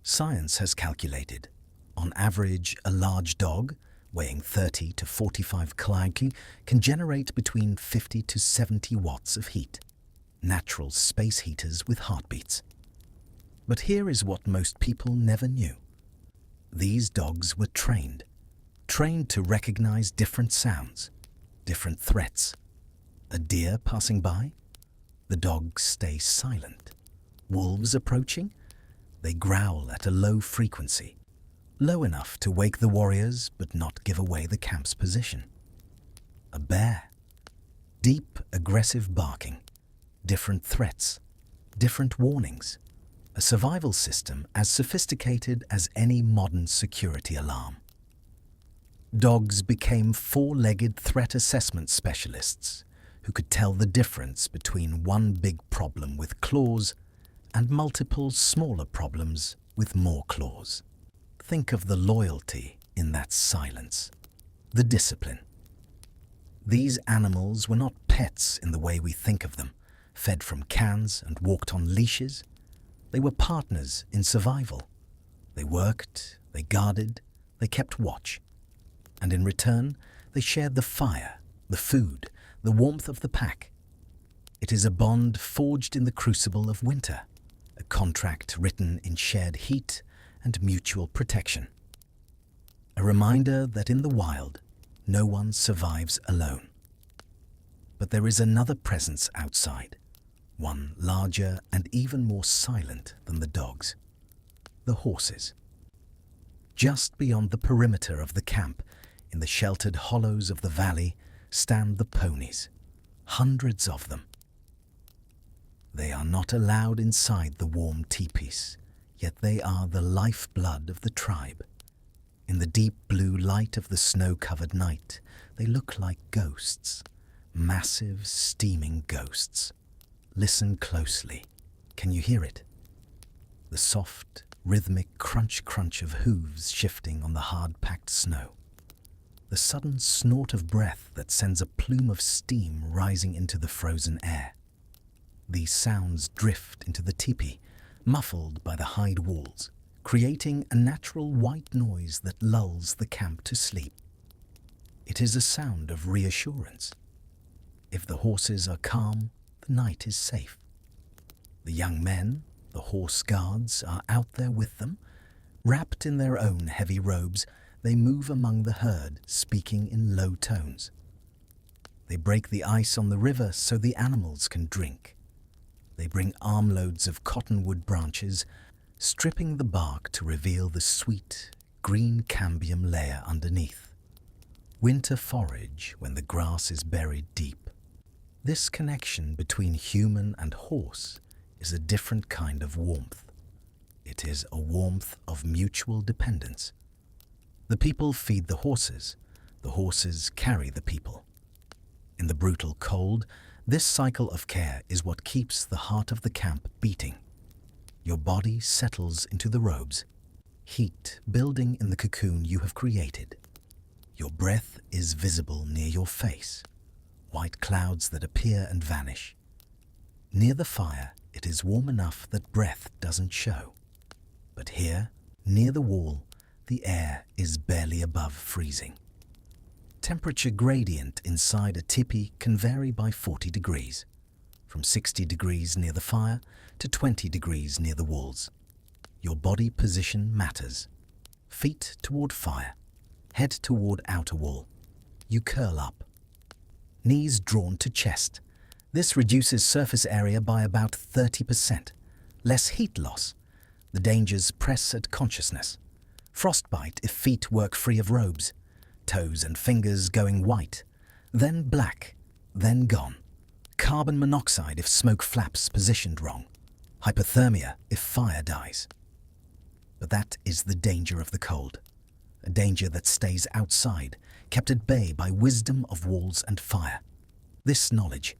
Science has calculated, on average, a large dog, weighing 30 to 45 kg, can generate between 50 to 70 watts of heat. Natural space heaters with heartbeats. But here is what most people never knew. These dogs were trained to recognize different sounds, different threats. A deer passing by? The dogs stay silent. Wolves approaching? They growl at a low frequency, low enough to wake the warriors but not give away the camp's position. A bear? Deep, aggressive barking, different threats, different warnings. A survival system as sophisticated as any modern security alarm. Dogs became 4-legged threat assessment specialists who could tell the difference between one big problem with claws and multiple smaller problems with more claws. Think of the loyalty in that silence, the discipline. These animals were not pets in the way we think of them, fed from cans and walked on leashes. They were partners in survival. They worked, they guarded, they kept watch. And in return, they shared the fire, the food, the warmth of the pack. It is a bond forged in the crucible of winter, a contract written in shared heat and mutual protection. A reminder that in the wild, no one survives alone. But there is another presence outside, one larger and even more silent than the dogs, the horses. Just beyond the perimeter of the camp, in the sheltered hollows of the valley, stand the ponies, hundreds of them. They are not allowed inside the warm tipis, yet they are the lifeblood of the tribe. In the deep blue light of the snow-covered night, they look like ghosts, massive, steaming ghosts. Listen closely. Can you hear it? The soft, rhythmic crunch-crunch of hooves shifting on the hard-packed snow. The sudden snort of breath that sends a plume of steam rising into the frozen air. These sounds drift into the teepee, muffled by the hide walls, creating a natural white noise that lulls the camp to sleep. It is a sound of reassurance. If the horses are calm, the night is safe. The young men, the horse guards, are out there with them. Wrapped in their own heavy robes, they move among the herd, speaking in low tones. They break the ice on the river so the animals can drink. They bring armloads of cottonwood branches, stripping the bark to reveal the sweet, green cambium layer underneath. Winter forage when the grass is buried deep. This connection between human and horse is a different kind of warmth. It is a warmth of mutual dependence. The people feed the horses carry the people. In the brutal cold, this cycle of care is what keeps the heart of the camp beating. Your body settles into the robes, heat building in the cocoon you have created. Your breath is visible near your face, white clouds that appear and vanish. Near the fire, it is warm enough that breath doesn't show. But here, near the wall, the air is barely above freezing. Temperature gradient inside a tipi can vary by 40 degrees, from 60 degrees near the fire to 20 degrees near the walls. Your body position matters. Feet toward fire, head toward outer wall. You curl up. Knees drawn to chest. This reduces surface area by about 30%. Less heat loss. The dangers press at consciousness. Frostbite if feet work free of robes. Toes and fingers going white, then black, then gone. Carbon monoxide if smoke flaps positioned wrong. Hypothermia if fire dies. But that is the danger of the cold. A danger that stays outside, kept at bay by wisdom of walls and fire. This knowledge,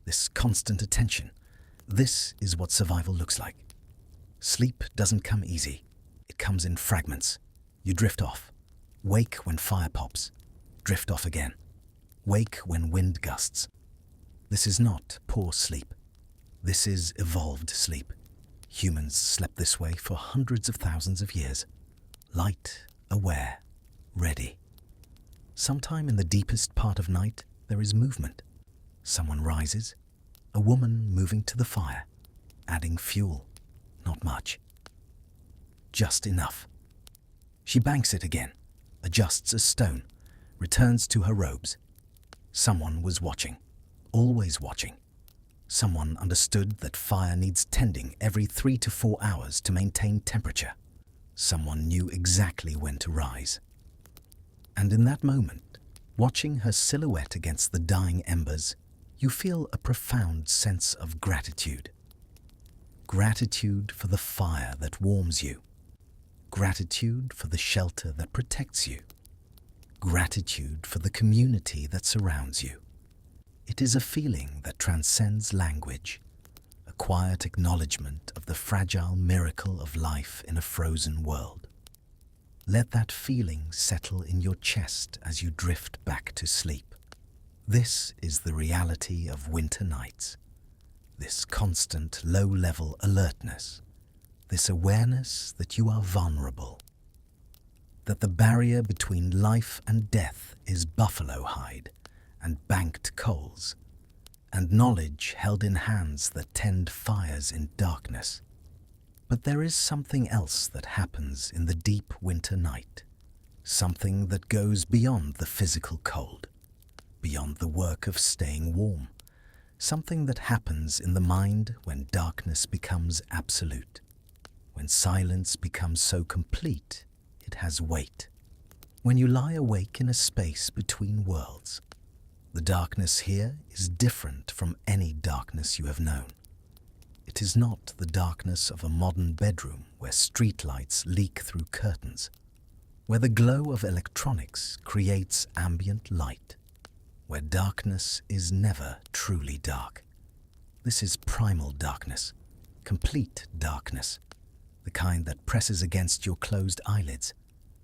this constant attention, This is what survival looks like. Sleep doesn't come easy. It comes in fragments. You drift off. Wake when fire pops. Drift off again. Wake when wind gusts. This is not poor sleep. This is evolved sleep. Humans slept this way for hundreds of thousands of years. Light, aware, ready. Sometime in the deepest part of night, there is movement. Someone rises, a woman moving to the fire, adding fuel. Not much. Just enough. She banks it again, adjusts a stone, returns to her robes. Someone was watching, always watching. Someone understood that fire needs tending every 3 to 4 hours to maintain temperature. Someone knew exactly when to rise. And in that moment, watching her silhouette against the dying embers, you feel a profound sense of gratitude. Gratitude for the fire that warms you. Gratitude for the shelter that protects you. Gratitude for the community that surrounds you. It is a feeling that transcends language, a quiet acknowledgement of the fragile miracle of life in a frozen world. Let that feeling settle in your chest as you drift back to sleep. This is the reality of winter nights. This constant low-level alertness. This awareness that you are vulnerable. That the barrier between life and death is buffalo hide and banked coals, and knowledge held in hands that tend fires in darkness. But there is something else that happens in the deep winter night, something that goes beyond the physical cold, beyond the work of staying warm, something that happens in the mind when darkness becomes absolute, when silence becomes so complete it has weight, when you lie awake in a space between worlds. The darkness here is different from any darkness you have known. It is not the darkness of a modern bedroom where streetlights leak through curtains, where the glow of electronics creates ambient light, where darkness is never truly dark. This is primal darkness, complete darkness, the kind that presses against your closed eyelids,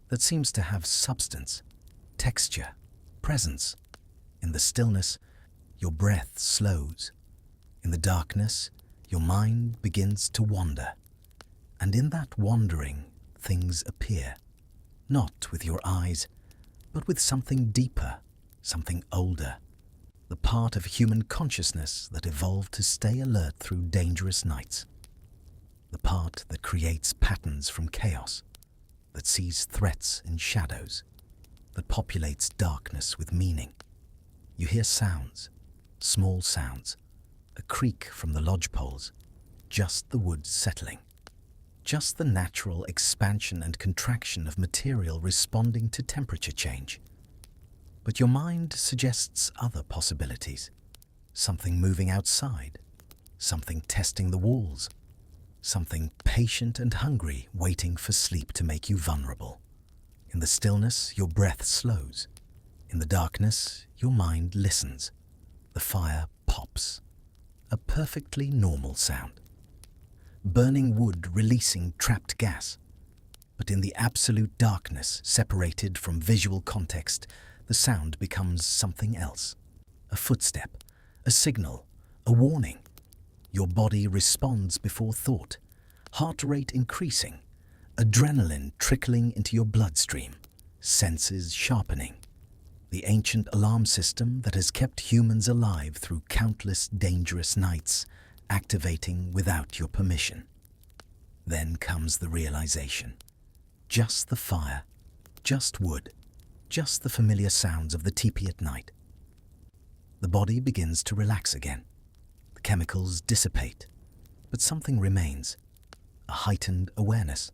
that seems to have substance, texture, presence. In the stillness, your breath slows. In the darkness, your mind begins to wander. And in that wandering, things appear, not with your eyes, but with something deeper, something older, the part of human consciousness that evolved to stay alert through dangerous nights, the part that creates patterns from chaos, that sees threats in shadows, that populates darkness with meaning. You hear sounds, small sounds, a creak from the lodgepoles, just the wood settling, just the natural expansion and contraction of material responding to temperature change. But your mind suggests other possibilities, something moving outside, something testing the walls, something patient and hungry waiting for sleep to make you vulnerable. In the stillness, your breath slows. In the darkness, your mind listens. The fire pops. A perfectly normal sound. Burning wood releasing trapped gas. But in the absolute darkness, separated from visual context, the sound becomes something else. A footstep, a signal, a warning. Your body responds before thought, heart rate increasing, adrenaline trickling into your bloodstream, senses sharpening. The ancient alarm system that has kept humans alive through countless dangerous nights, activating without your permission. Then comes the realization. Just the fire, just wood, just the familiar sounds of the teepee at night. The body begins to relax again. The chemicals dissipate, but something remains. A heightened awareness,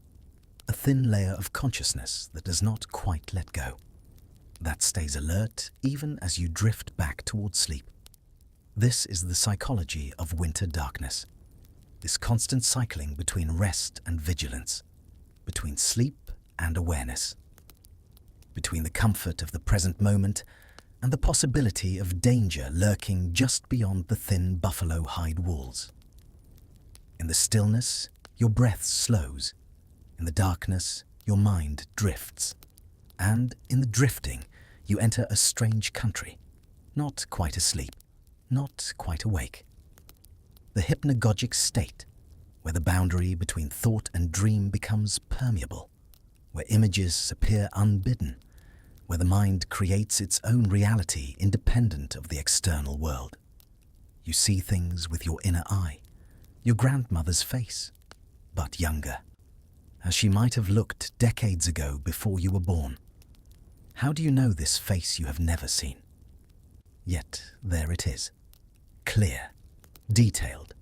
a thin layer of consciousness that does not quite let go. That stays alert even as you drift back towards sleep. This is the psychology of winter darkness. This constant cycling between rest and vigilance, between sleep and awareness, between the comfort of the present moment and the possibility of danger lurking just beyond the thin buffalo hide walls. In the stillness, your breath slows. In the darkness, your mind drifts. And in the drifting, you enter a strange country, not quite asleep, not quite awake. The hypnagogic state, where the boundary between thought and dream becomes permeable, where images appear unbidden, where the mind creates its own reality independent of the external world. You see things with your inner eye, your grandmother's face, but younger, as she might have looked decades ago before you were born. How do you know this face you have never seen? Yet there it is, clear, detailed,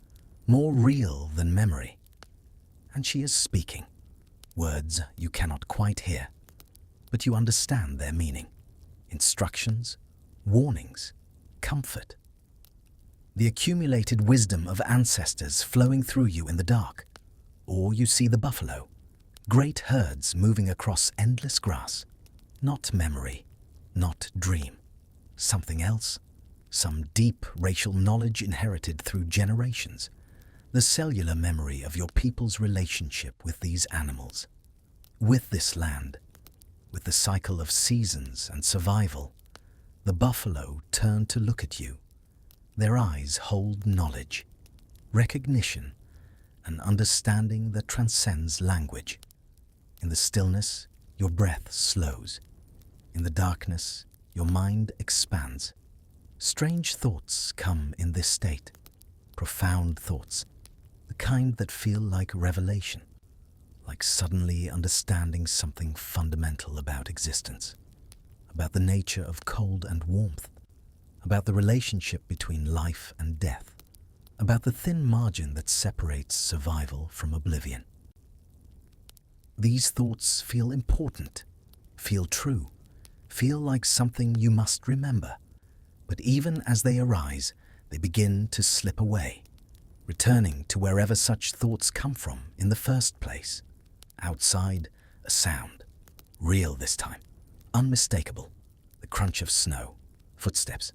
more real than memory. And she is speaking, words you cannot quite hear, but you understand their meaning, instructions, warnings, comfort. The accumulated wisdom of ancestors flowing through you in the dark. Or you see the buffalo, great herds moving across endless grass. Not memory, not dream. Something else, some deep racial knowledge inherited through generations. The cellular memory of your people's relationship with these animals, with this land, with the cycle of seasons and survival. The buffalo turn to look at you. Their eyes hold knowledge, recognition, an understanding that transcends language. In the stillness, your breath slows. In the darkness, your mind expands. Strange thoughts come in this state, profound thoughts, the kind that feel like revelation, like suddenly understanding something fundamental about existence, about the nature of cold and warmth, about the relationship between life and death, about the thin margin that separates survival from oblivion. These thoughts feel important, feel true, feel like something you must remember. But even as they arise, they begin to slip away, returning to wherever such thoughts come from in the first place. Outside, a sound, real this time, unmistakable, the crunch of snow, footsteps.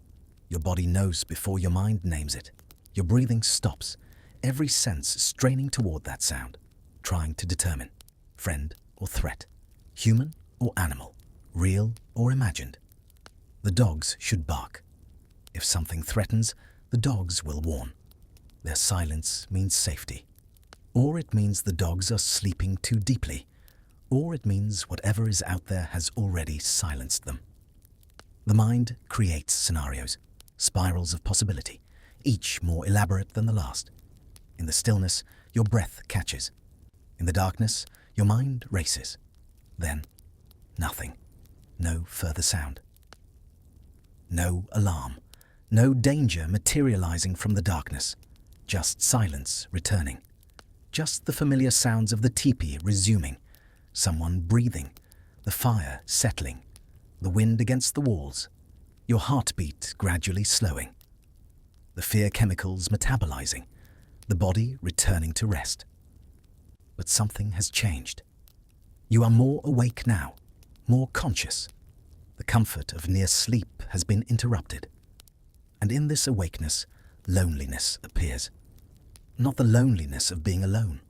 Your body knows before your mind names it. Your breathing stops, every sense straining toward that sound, trying to determine friend or threat, human or animal, real or imagined. The dogs should bark. If something threatens, the dogs will warn. Their silence means safety. Or it means the dogs are sleeping too deeply. Or it means whatever is out there has already silenced them. The mind creates scenarios, spirals of possibility, each more elaborate than the last. In the stillness, your breath catches. In the darkness, your mind races. Then, nothing. No further sound. No alarm. No danger materializing from the darkness. Just silence returning. Just the familiar sounds of the teepee resuming. Someone breathing. The fire settling. The wind against the walls. Your heartbeat gradually slowing. The fear chemicals metabolizing. The body returning to rest. But something has changed. You are more awake now, more conscious. The comfort of near sleep has been interrupted. And in this awakeness, loneliness appears. Not the loneliness of being alone,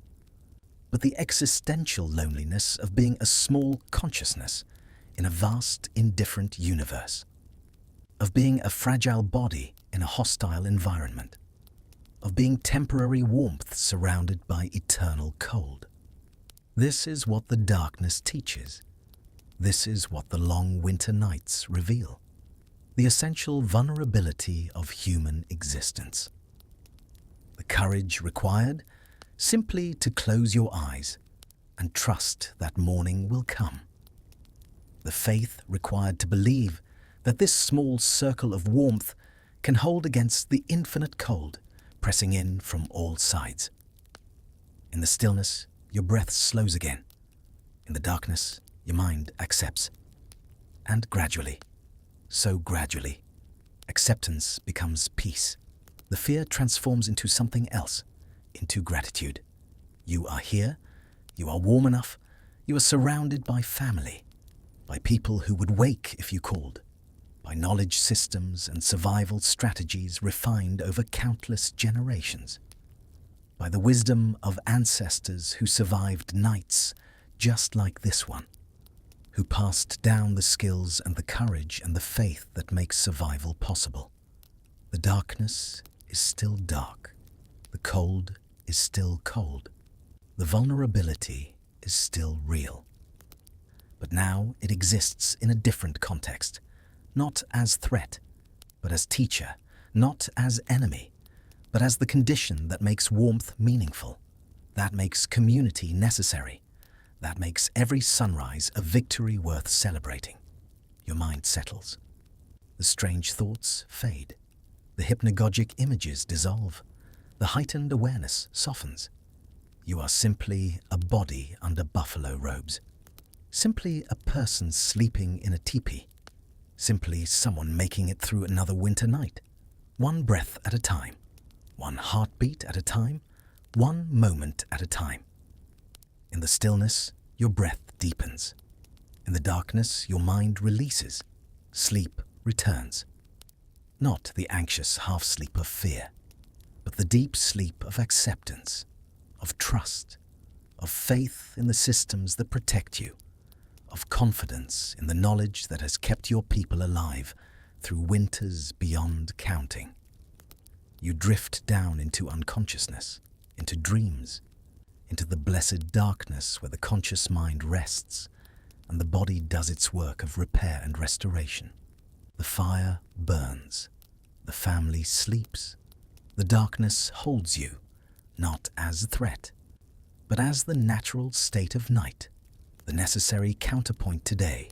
but the existential loneliness of being a small consciousness in a vast, indifferent universe, of being a fragile body in a hostile environment, of being temporary warmth surrounded by eternal cold. This is what the darkness teaches. This is what the long winter nights reveal. The essential vulnerability of human existence. The courage required simply to close your eyes and trust that morning will come. The faith required to believe that this small circle of warmth can hold against the infinite cold pressing in from all sides. In the stillness, your breath slows again. In the darkness, your mind accepts. And gradually, so gradually, acceptance becomes peace. The fear transforms into something else, into gratitude. You are here, you are warm enough, you are surrounded by family, by people who would wake if you called, by knowledge systems and survival strategies refined over countless generations. by the wisdom of ancestors who survived nights just like this one, who passed down the skills and the courage and the faith that makes survival possible. The darkness is still dark. The cold is still cold. The vulnerability is still real. But now it exists in a different context, not as threat, but as teacher, not as enemy, but as the condition that makes warmth meaningful, that makes community necessary, that makes every sunrise a victory worth celebrating. Your mind settles. The strange thoughts fade. The hypnagogic images dissolve. The heightened awareness softens. You are simply a body under buffalo robes. Simply a person sleeping in a teepee. Simply someone making it through another winter night. One breath at a time. One heartbeat at a time. One moment at a time. In the stillness, your breath deepens. In the darkness, your mind releases. Sleep returns. Not the anxious half-sleep of fear, but the deep sleep of acceptance, of trust, of faith in the systems that protect you, of confidence in the knowledge that has kept your people alive through winters beyond counting. You drift down into unconsciousness, into dreams, into the blessed darkness where the conscious mind rests and the body does its work of repair and restoration. The fire burns. The family sleeps. The darkness holds you, not as a threat, but as the natural state of night, the necessary counterpoint to day,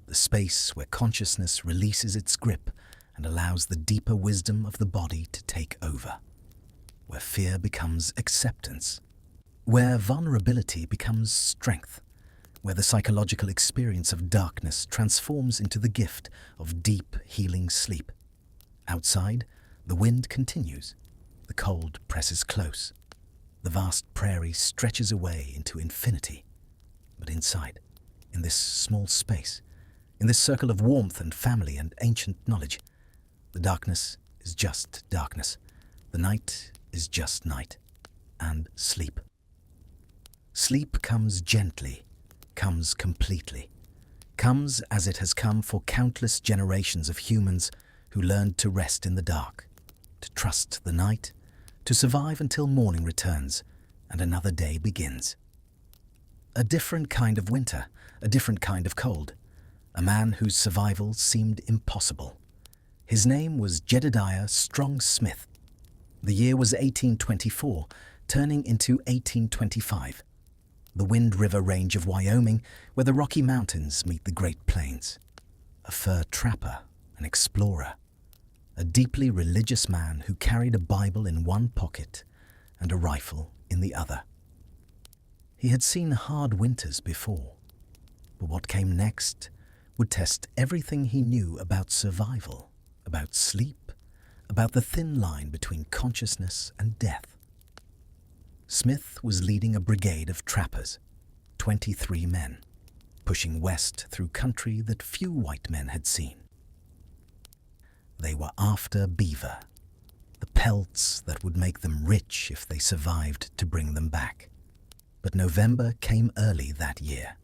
the space where consciousness releases its grip and allows the deeper wisdom of the body to take over, where fear becomes acceptance, where vulnerability becomes strength, where the psychological experience of darkness transforms into the gift of deep, healing sleep. Outside, the wind continues. The cold presses close. The vast prairie stretches away into infinity. But inside, in this small space, in this circle of warmth and family and ancient knowledge, the darkness is just darkness. The night is just night. And sleep. Sleep comes gently, comes completely, comes as it has come for countless generations of humans who learned to rest in the dark, to trust the night, to survive until morning returns and another day begins. A different kind of winter, a different kind of cold, a man whose survival seemed impossible. His name was Jedediah Strong Smith. The year was 1824, turning into 1825. The Wind River Range of Wyoming, where the Rocky Mountains meet the Great Plains. A fur trapper, an explorer, a deeply religious man who carried a Bible in one pocket and a rifle in the other. He had seen hard winters before, but what came next would test everything he knew about survival, about sleep, about the thin line between consciousness and death. Smith was leading a brigade of trappers, 23 men, pushing west through country that few white men had seen. They were after beaver, the pelts that would make them rich if they survived to bring them back. But November came early that year,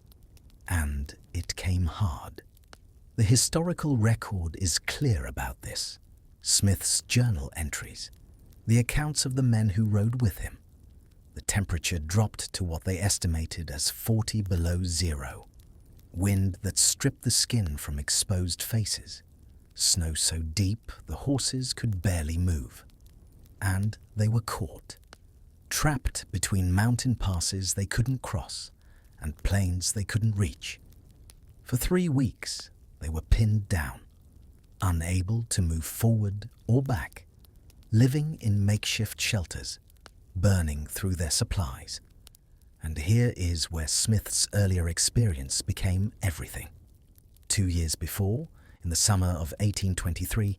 and it came hard. The historical record is clear about this. Smith's journal entries, the accounts of the men who rode with him. The temperature dropped to what they estimated as 40 below zero. Wind that stripped the skin from exposed faces. Snow so deep the horses could barely move. And they were caught, trapped between mountain passes they couldn't cross and plains they couldn't reach. For 3 weeks, they were pinned down, unable to move forward or back, living in makeshift shelters, burning through their supplies. And here is where Smith's earlier experience became everything. 2 years before, in the summer of 1823,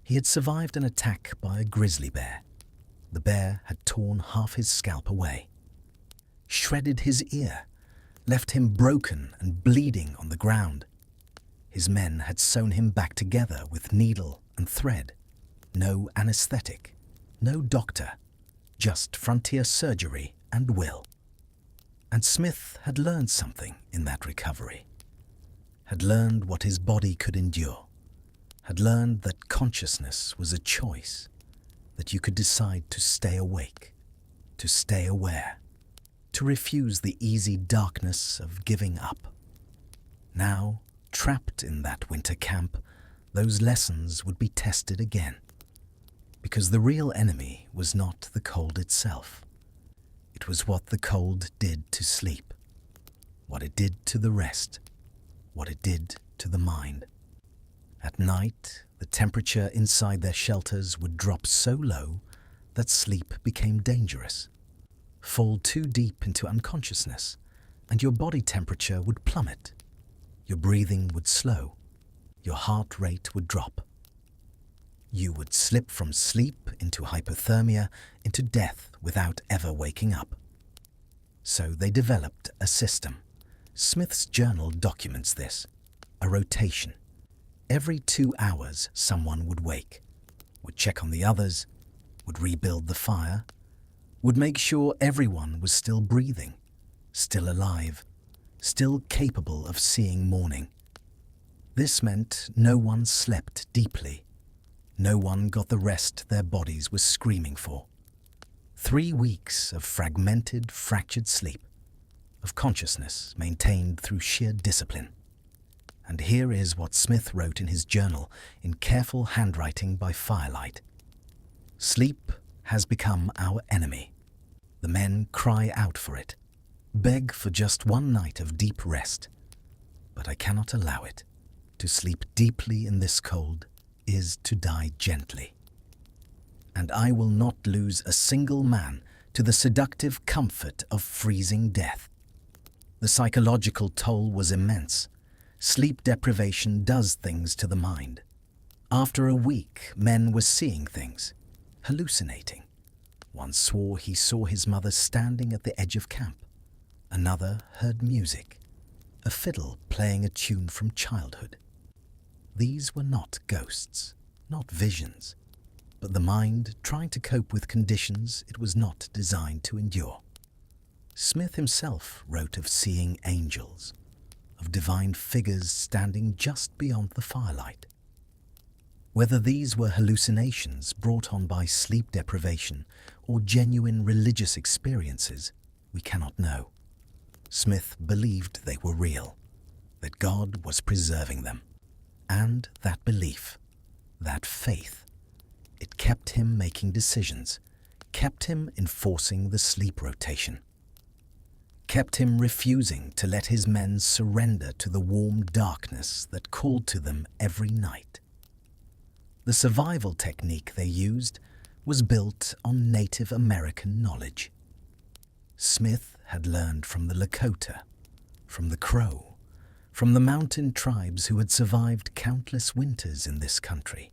he had survived an attack by a grizzly bear. The bear had torn half his scalp away, shredded his ear, left him broken and bleeding on the ground. His men had sewn him back together with needle and thread. No anesthetic, no doctor, just frontier surgery and will. And Smith had learned something in that recovery, had learned what his body could endure, had learned that consciousness was a choice, that you could decide to stay awake, to stay aware, to refuse the easy darkness of giving up. Now, trapped in that winter camp, those lessons would be tested again, because the real enemy was not the cold itself. It was what the cold did to sleep, what it did to the rest, what it did to the mind. At night, the temperature inside their shelters would drop so low that sleep became dangerous. Fall too deep into unconsciousness, and your body temperature would plummet. Your breathing would slow. Your heart rate would drop. You would slip from sleep into hypothermia, into death without ever waking up. So they developed a system. Smith's journal documents this. A rotation. Every 2 hours someone would wake, would check on the others, would rebuild the fire, would make sure everyone was still breathing, still alive, still capable of seeing morning. This meant no one slept deeply. No one got the rest their bodies were screaming for. 3 weeks of fragmented, fractured sleep, of consciousness maintained through sheer discipline. And here is what Smith wrote in his journal in careful handwriting by firelight. Sleep has become our enemy. The men cry out for it, beg for just one night of deep rest. But I cannot allow it. To sleep deeply in this cold is to die gently. And I will not lose a single man to the seductive comfort of freezing death. The psychological toll was immense. Sleep deprivation does things to the mind. After a week, men were seeing things, hallucinating. One swore he saw his mother standing at the edge of camp. Another heard music, a fiddle playing a tune from childhood. These were not ghosts, not visions, but the mind trying to cope with conditions it was not designed to endure. Smith himself wrote of seeing angels, of divine figures standing just beyond the firelight. Whether these were hallucinations brought on by sleep deprivation or genuine religious experiences, we cannot know. Smith believed they were real, that God was preserving them. And that belief, that faith, it kept him making decisions, kept him enforcing the sleep rotation, kept him refusing to let his men surrender to the warm darkness that called to them every night. The survival technique they used was built on Native American knowledge. Smith had learned from the Lakota, from the Crow, from the mountain tribes who had survived countless winters in this country.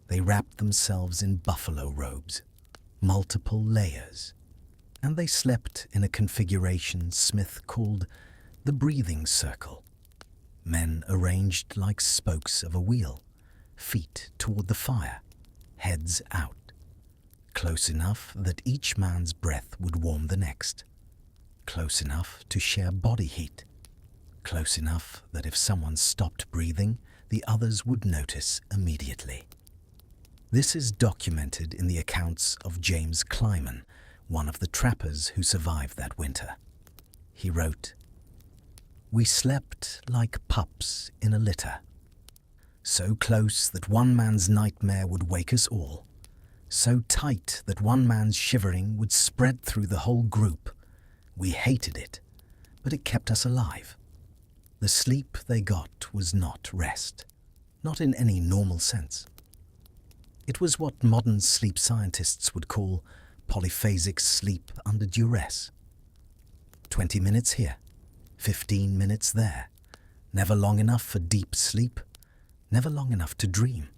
They wrapped themselves in buffalo robes, multiple layers, and they slept in a configuration Smith called the breathing circle. Men arranged like spokes of a wheel, feet toward the fire, heads out, close enough that each man's breath would warm the next, close enough to share body heat, close enough that if someone stopped breathing, the others would notice immediately. This is documented in the accounts of James Clyman, one of the trappers who survived that winter. He wrote, "We slept like pups in a litter, so close that one man's nightmare would wake us all, so tight that one man's shivering would spread through the whole group. We hated it, but it kept us alive. The sleep they got was not rest, not in any normal sense. It was what modern sleep scientists would call polyphasic sleep under duress. 20 minutes here, 15 minutes there, never long enough for deep sleep, never long enough to dream,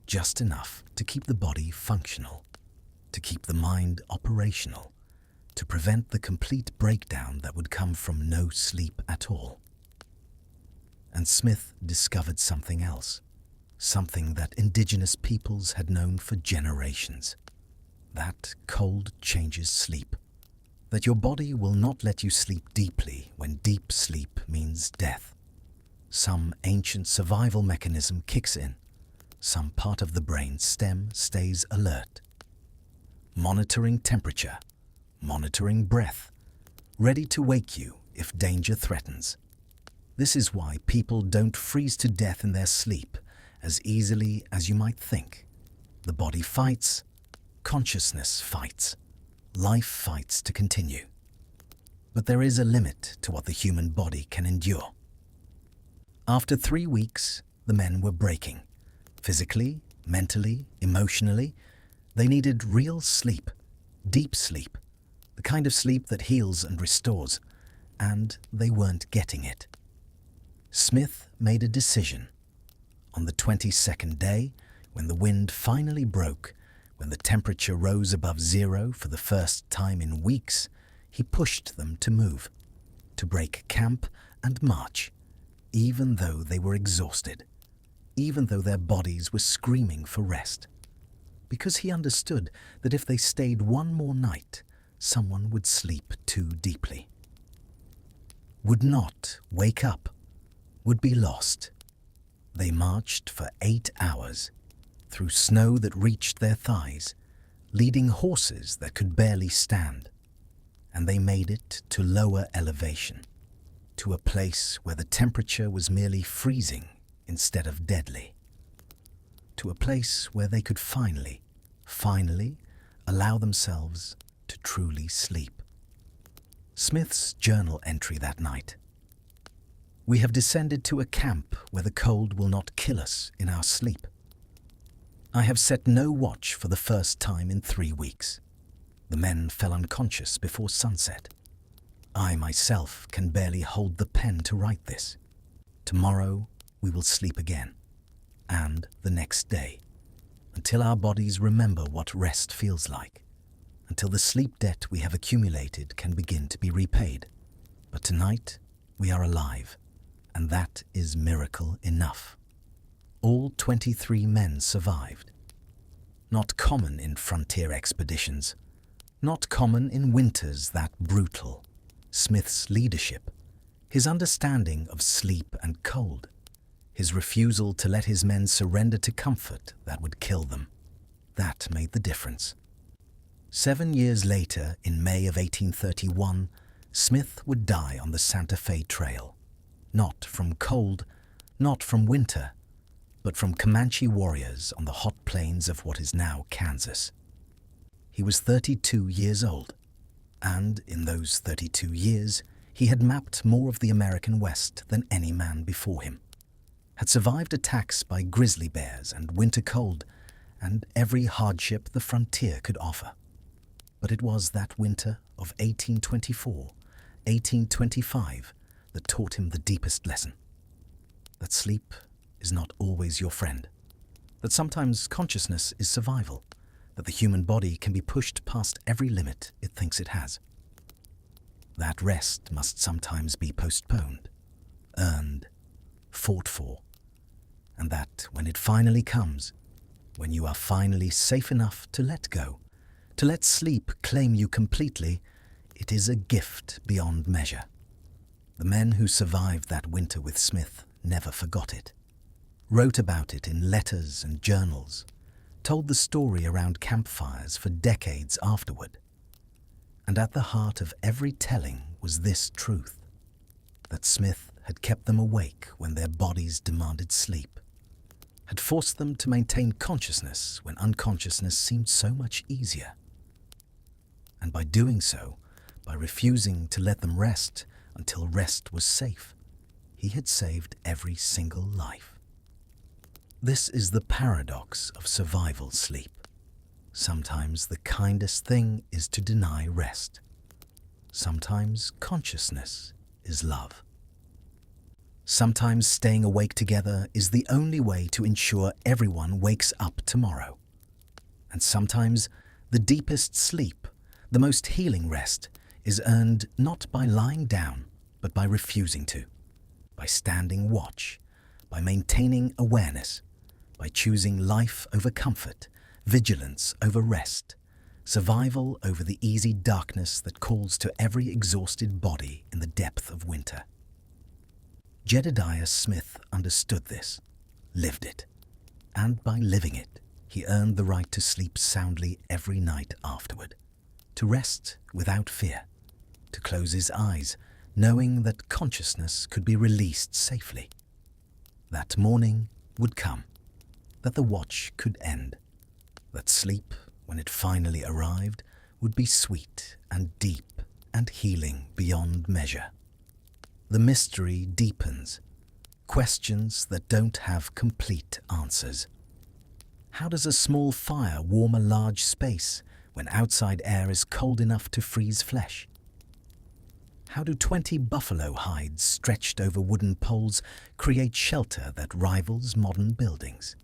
just enough to keep the body functional, to keep the mind operational, to prevent the complete breakdown that would come from no sleep at all." And Smith discovered something else, something that indigenous peoples had known for generations. that cold changes sleep, that your body will not let you sleep deeply when deep sleep means death. Some ancient survival mechanism kicks in. Some part of the brain stem stays alert. Monitoring temperature, monitoring breath, ready to wake you if danger threatens. This is why people don't freeze to death in their sleep as easily as you might think. The body fights, consciousness fights, life fights to continue. But there is a limit to what the human body can endure. After 3 weeks, the men were breaking. Physically, mentally, emotionally, they needed real sleep, deep sleep, the kind of sleep that heals and restores, and they weren't getting it. Smith made a decision. On the 22nd day, when the wind finally broke, when the temperature rose above zero for the first time in weeks, he pushed them to move, to break camp and march, even though they were exhausted, even though their bodies were screaming for rest. Because he understood that if they stayed one more night, someone would sleep too deeply, would not wake up, would be lost. They marched for 8 hours, through snow that reached their thighs, leading horses that could barely stand. And they made it to lower elevation, to a place where the temperature was merely freezing instead of deadly, to a place where they could finally allow themselves to truly sleep. Smith's journal entry that night: "We have descended to a camp where the cold will not kill us in our sleep. I have set no watch for the first time in 3 weeks. The men fell unconscious before sunset. I myself can barely hold the pen to write this. Tomorrow we will sleep again, and the next day, until our bodies remember what rest feels like, until the sleep debt we have accumulated can begin to be repaid. But tonight we are alive, and that is miracle enough." All 23 men survived. Not common in frontier expeditions, not common in winters that brutal. Smith's leadership, his understanding of sleep and cold, his refusal to let his men surrender to comfort that would kill them, that made the difference. 7 years later, in May of 1831, Smith would die on the Santa Fe Trail, not from cold, not from winter, but from Comanche warriors on the hot plains of what is now Kansas. He was 32 years old, and in those 32 years, he had mapped more of the American West than any man before him, had survived attacks by grizzly bears and winter cold, and every hardship the frontier could offer. But it was that winter of 1824, 1825 that taught him the deepest lesson: that sleep is not always your friend, that sometimes consciousness is survival, that the human body can be pushed past every limit it thinks it has. That rest must sometimes be postponed, earned, fought for, and that when it finally comes, when you are finally safe enough to let go, to let sleep claim you completely, it is a gift beyond measure. The men who survived that winter with Smith never forgot it, wrote about it in letters and journals, told the story around campfires for decades afterward. And at the heart of every telling was this truth: that Smith had kept them awake when their bodies demanded sleep, had forced them to maintain consciousness when unconsciousness seemed so much easier. And by doing so, by refusing to let them rest until rest was safe, he had saved every single life. This is the paradox of survival sleep. Sometimes the kindest thing is to deny rest. Sometimes consciousness is love. Sometimes staying awake together is the only way to ensure everyone wakes up tomorrow. And sometimes the deepest sleep, the most healing rest, is earned not by lying down, but by refusing to, by standing watch, by maintaining awareness, by choosing life over comfort, vigilance over rest, survival over the easy darkness that calls to every exhausted body in the depth of winter. Jedediah Smith understood this, lived it, and by living it, he earned the right to sleep soundly every night afterward, to rest without fear, to close his eyes, knowing that consciousness could be released safely. That morning would come, that the watch could end, that sleep, when it finally arrived, would be sweet and deep and healing beyond measure. The mystery deepens, questions that don't have complete answers. How does a small fire warm a large space when outside air is cold enough to freeze flesh? How do 20 buffalo hides stretched over wooden poles create shelter that rivals modern buildings?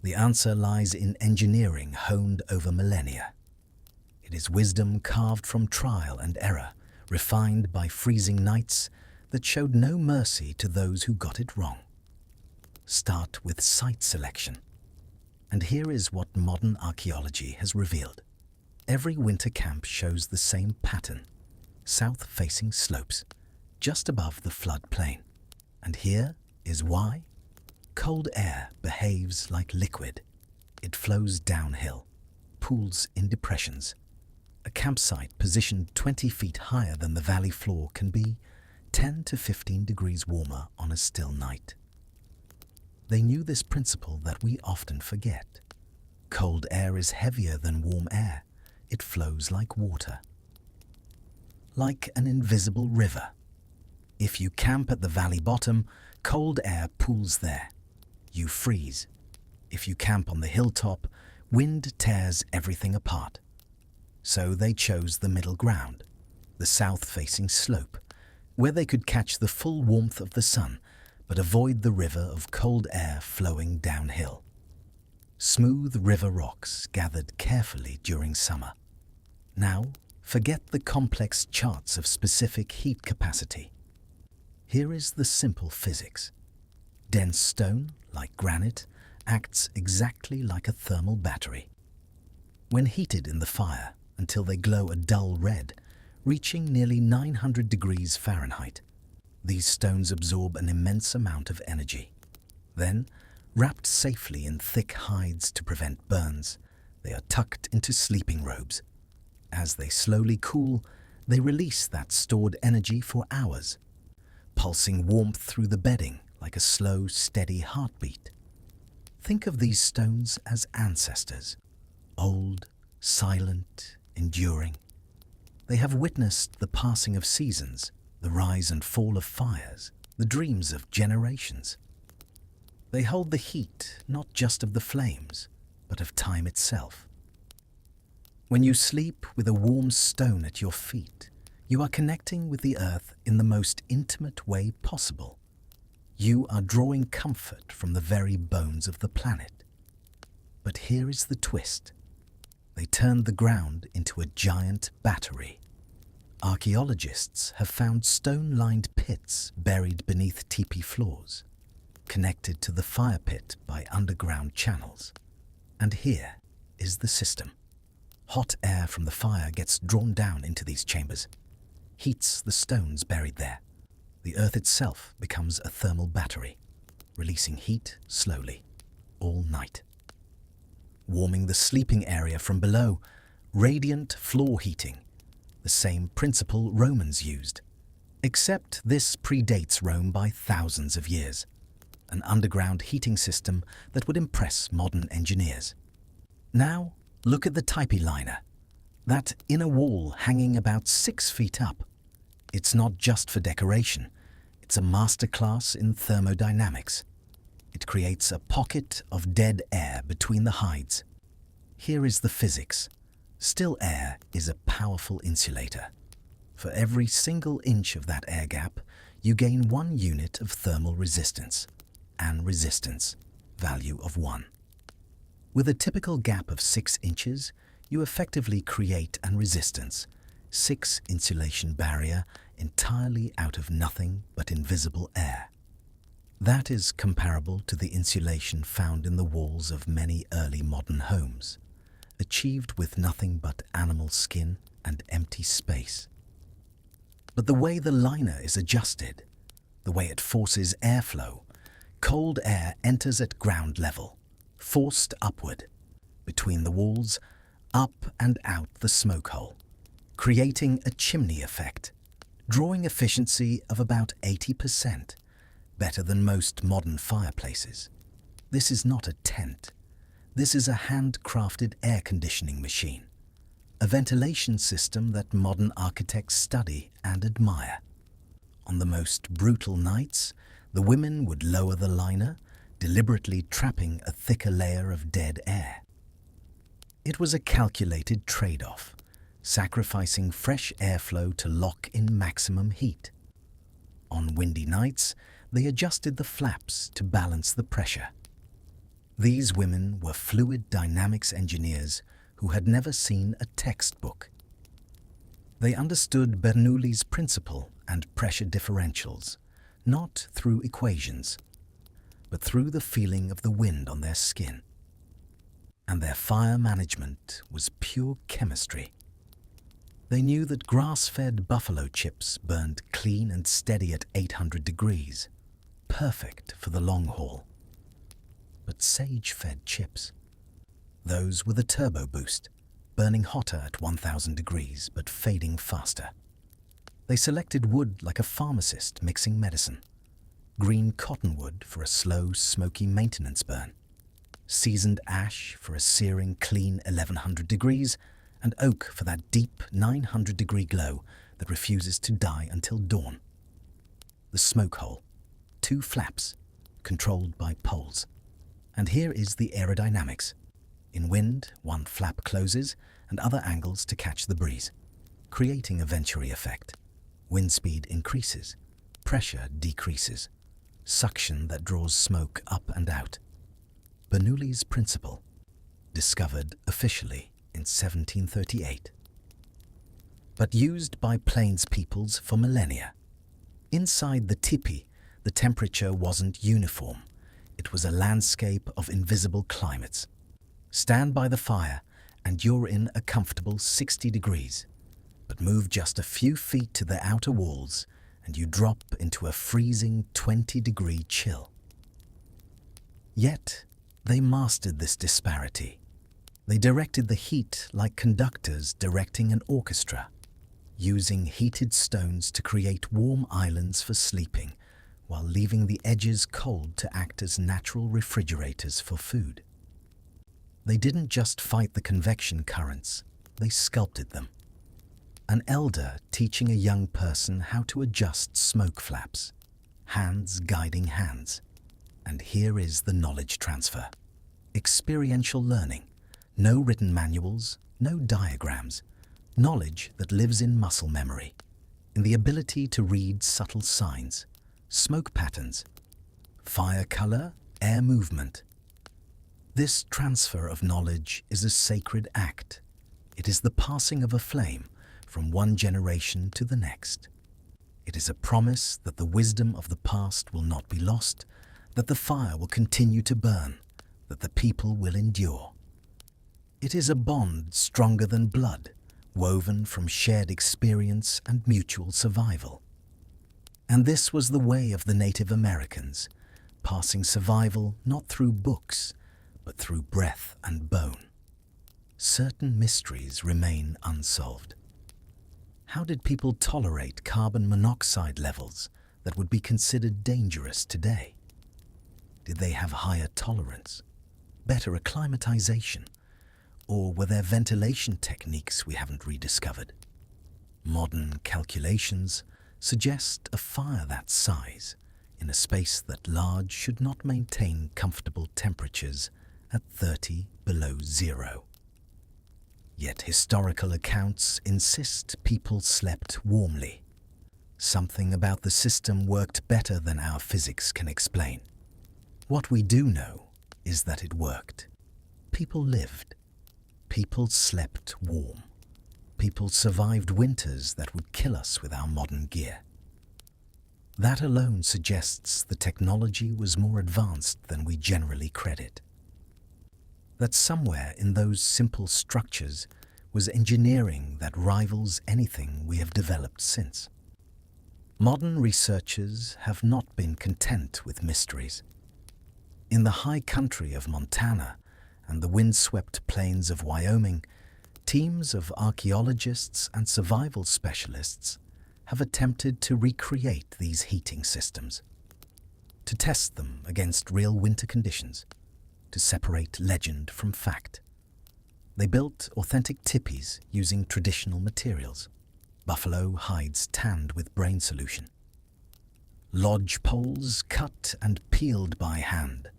The answer lies in engineering honed over millennia. It is wisdom carved from trial and error, refined by freezing nights that showed no mercy to those who got it wrong. Start with site selection. And here is what modern archaeology has revealed. Every winter camp shows the same pattern, south-facing slopes, just above the floodplain. And here is why. Cold air behaves like liquid. It flows downhill, pools in depressions. A campsite positioned 20 feet higher than the valley floor can be 10 to 15 degrees warmer on a still night. They knew this principle that we often forget. Cold air is heavier than warm air. It flows like water. Like an invisible river. If you camp at the valley bottom, cold air pools there. You freeze. If you camp on the hilltop, wind tears everything apart. So they chose the middle ground, the south-facing slope, where they could catch the full warmth of the sun, but avoid the river of cold air flowing downhill. Smooth river rocks gathered carefully during summer. Now, forget the complex charts of specific heat capacity. Here is the simple physics. Dense stone, like granite, acts exactly like a thermal battery. When heated in the fire until they glow a dull red, reaching nearly 900 degrees Fahrenheit, these stones absorb an immense amount of energy. Then, wrapped safely in thick hides to prevent burns, they are tucked into sleeping robes. As they slowly cool, they release that stored energy for hours, pulsing warmth through the bedding like a slow, steady heartbeat. Think of these stones as ancestors, old, silent, enduring. They have witnessed the passing of seasons, the rise and fall of fires, the dreams of generations. They hold the heat not just of the flames, but of time itself. When you sleep with a warm stone at your feet, you are connecting with the earth in the most intimate way possible. You are drawing comfort from the very bones of the planet. But here is the twist. They turned the ground into a giant battery. Archaeologists have found stone-lined pits buried beneath teepee floors, connected to the fire pit by underground channels. And here is the system. Hot air from the fire gets drawn down into these chambers, heats the stones buried there. The earth itself becomes a thermal battery, releasing heat slowly, all night. Warming the sleeping area from below, radiant floor heating, the same principle Romans used. Except this predates Rome by thousands of years, an underground heating system that would impress modern engineers. Now, look at the Tipis liner, that inner wall hanging about 6 feet up. It's not just for decoration, it's a masterclass in thermodynamics. It creates a pocket of dead air between the hides. Here is the physics. Still air is a powerful insulator. For every single inch of that air gap, you gain 1 unit of thermal resistance, and resistance, value of 1. With a typical gap of 6 inches, you effectively create an resistance, 6 insulation barrier entirely out of nothing but invisible air. That is comparable to the insulation found in the walls of many early modern homes, achieved with nothing but animal skin and empty space. But the way the liner is adjusted, the way it forces airflow, cold air enters at ground level, forced upward, between the walls, up and out the smoke hole, creating a chimney effect, drawing efficiency of about 80%, better than most modern fireplaces. This is not a tent. This is a handcrafted air conditioning machine, a ventilation system that modern architects study and admire. On the most brutal nights, the women would lower the liner, deliberately trapping a thicker layer of dead air. It was a calculated trade-off, sacrificing fresh airflow to lock in maximum heat. On windy nights, they adjusted the flaps to balance the pressure. These women were fluid dynamics engineers who had never seen a textbook. They understood Bernoulli's principle and pressure differentials, not through equations, but through the feeling of the wind on their skin. And their fire management was pure chemistry. They knew that grass-fed buffalo chips burned clean and steady at 800 degrees, perfect for the long haul. But sage-fed chips, those with a turbo boost, burning hotter at 1000 degrees but fading faster. They selected wood like a pharmacist mixing medicine. Green cottonwood for a slow, smoky maintenance burn. Seasoned ash for a searing, clean 1100 degrees, and oak for that deep 900-degree glow that refuses to die until dawn. The smoke hole, 2 flaps, controlled by poles. And here is the aerodynamics. In wind, 1 flap closes and other angles to catch the breeze, creating a venturi effect. Wind speed increases, pressure decreases, suction that draws smoke up and out. Bernoulli's principle, discovered officially in 1738, but used by plains peoples for millennia. Inside the tipi, the temperature wasn't uniform. It was a landscape of invisible climates. Stand by the fire and you're in a comfortable 60 degrees, but move just a few feet to the outer walls and you drop into a freezing 20-degree chill. Yet, they mastered this disparity. They directed the heat like conductors directing an orchestra, using heated stones to create warm islands for sleeping, while leaving the edges cold to act as natural refrigerators for food. They didn't just fight the convection currents, they sculpted them. An elder teaching a young person how to adjust smoke flaps, hands guiding hands. And here is the knowledge transfer. Experiential learning. No written manuals, no diagrams. Knowledge that lives in muscle memory, in the ability to read subtle signs, smoke patterns, fire color, air movement. This transfer of knowledge is a sacred act. It is the passing of a flame from one generation to the next. It is a promise that the wisdom of the past will not be lost, that the fire will continue to burn, that the people will endure. It is a bond stronger than blood, woven from shared experience and mutual survival. And this was the way of the Native Americans, passing survival not through books, but through breath and bone. Certain mysteries remain unsolved. How did people tolerate carbon monoxide levels that would be considered dangerous today? Did they have higher tolerance, better acclimatization, or were there ventilation techniques we haven't rediscovered? Modern calculations suggest a fire that size in a space that large should not maintain comfortable temperatures at 30 below zero. Yet historical accounts insist people slept warmly. Something about the system worked better than our physics can explain. What we do know is that it worked. People lived. People slept warm. People survived winters that would kill us with our modern gear. That alone suggests the technology was more advanced than we generally credit. that somewhere in those simple structures was engineering that rivals anything we have developed since. Modern researchers have not been content with mysteries. In the high country of Montana and the windswept plains of Wyoming, teams of archaeologists and survival specialists have attempted to recreate these heating systems, to test them against real winter conditions, to separate legend from fact. They built authentic tipis using traditional materials, buffalo hides tanned with brain solution, lodge poles cut and peeled by hand,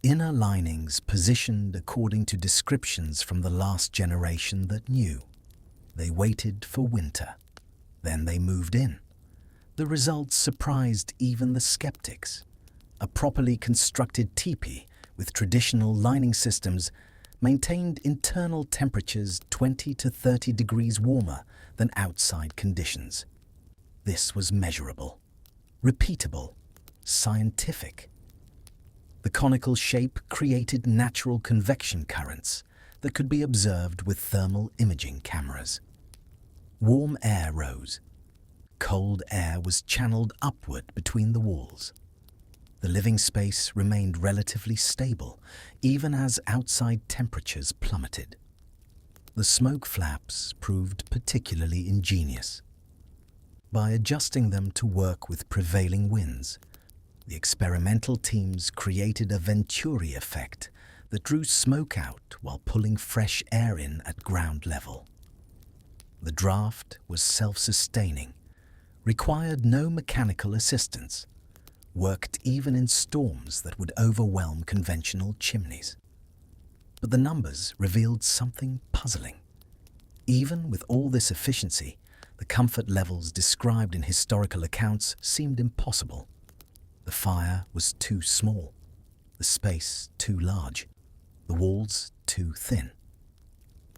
inner linings positioned according to descriptions from the last generation that knew. They waited for winter. Then they moved in. The results surprised even the skeptics. A properly constructed teepee with traditional lining systems maintained internal temperatures 20 to 30 degrees warmer than outside conditions. This was measurable, repeatable, scientific. The conical shape created natural convection currents that could be observed with thermal imaging cameras. Warm air rose. Cold air was channeled upward between the walls. The living space remained relatively stable, even as outside temperatures plummeted. The smoke flaps proved particularly ingenious. By adjusting them to work with prevailing winds, the experimental teams created a Venturi effect that drew smoke out while pulling fresh air in at ground level. The draft was self-sustaining, required no mechanical assistance, worked even in storms that would overwhelm conventional chimneys. But the numbers revealed something puzzling. Even with all this efficiency, the comfort levels described in historical accounts seemed impossible. The fire was too small, the space too large, the walls too thin.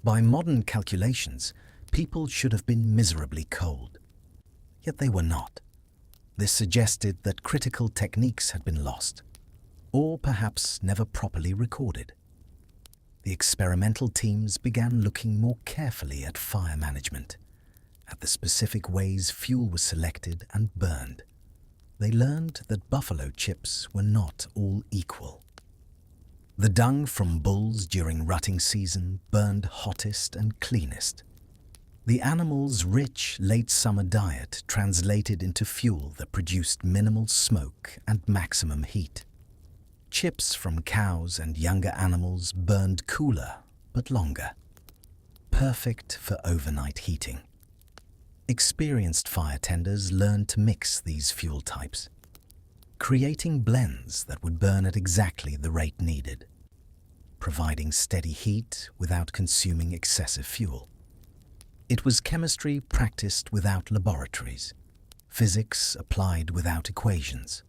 By modern calculations, people should have been miserably cold. Yet they were not. This suggested that critical techniques had been lost, or perhaps never properly recorded. The experimental teams began looking more carefully at fire management, at the specific ways fuel was selected and burned. They learned that buffalo chips were not all equal. The dung from bulls during rutting season burned hottest and cleanest. The animal's rich late summer diet translated into fuel that produced minimal smoke and maximum heat. Chips from cows and younger animals burned cooler but longer, perfect for overnight heating. Experienced fire tenders learned to mix these fuel types, creating blends that would burn at exactly the rate needed, providing steady heat without consuming excessive fuel. It was chemistry practiced without laboratories, physics applied without equations.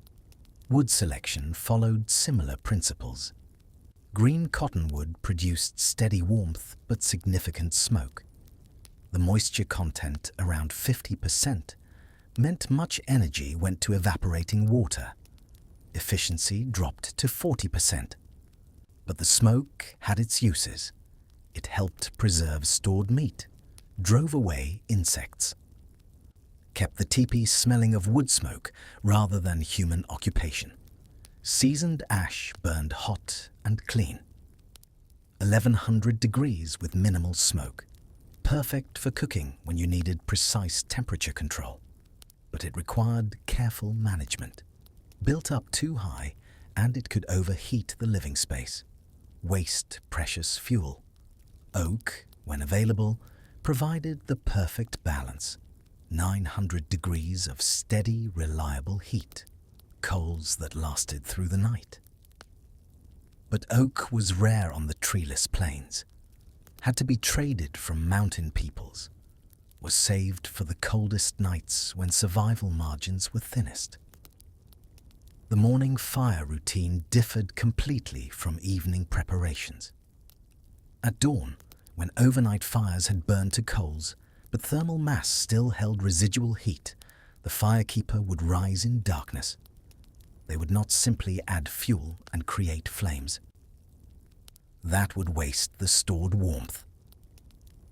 Wood selection followed similar principles. Green cottonwood produced steady warmth but significant smoke. The moisture content, around 50%, meant much energy went to evaporating water. Efficiency dropped to 40%. But the smoke had its uses. It helped preserve stored meat, drove away insects, kept the teepee smelling of wood smoke rather than human occupation. Seasoned ash burned hot and clean. 1100 degrees with minimal smoke. Perfect for cooking when you needed precise temperature control. But it required careful management. Built up too high, and it could overheat the living space, waste precious fuel. Oak, when available, provided the perfect balance. 900 degrees of steady, reliable heat. Coals that lasted through the night. But oak was rare on the treeless plains, had to be traded from mountain peoples, was saved for the coldest nights when survival margins were thinnest. The morning fire routine differed completely from evening preparations. At dawn, when overnight fires had burned to coals, but thermal mass still held residual heat, the firekeeper would rise in darkness. They would not simply add fuel and create flames. That would waste the stored warmth.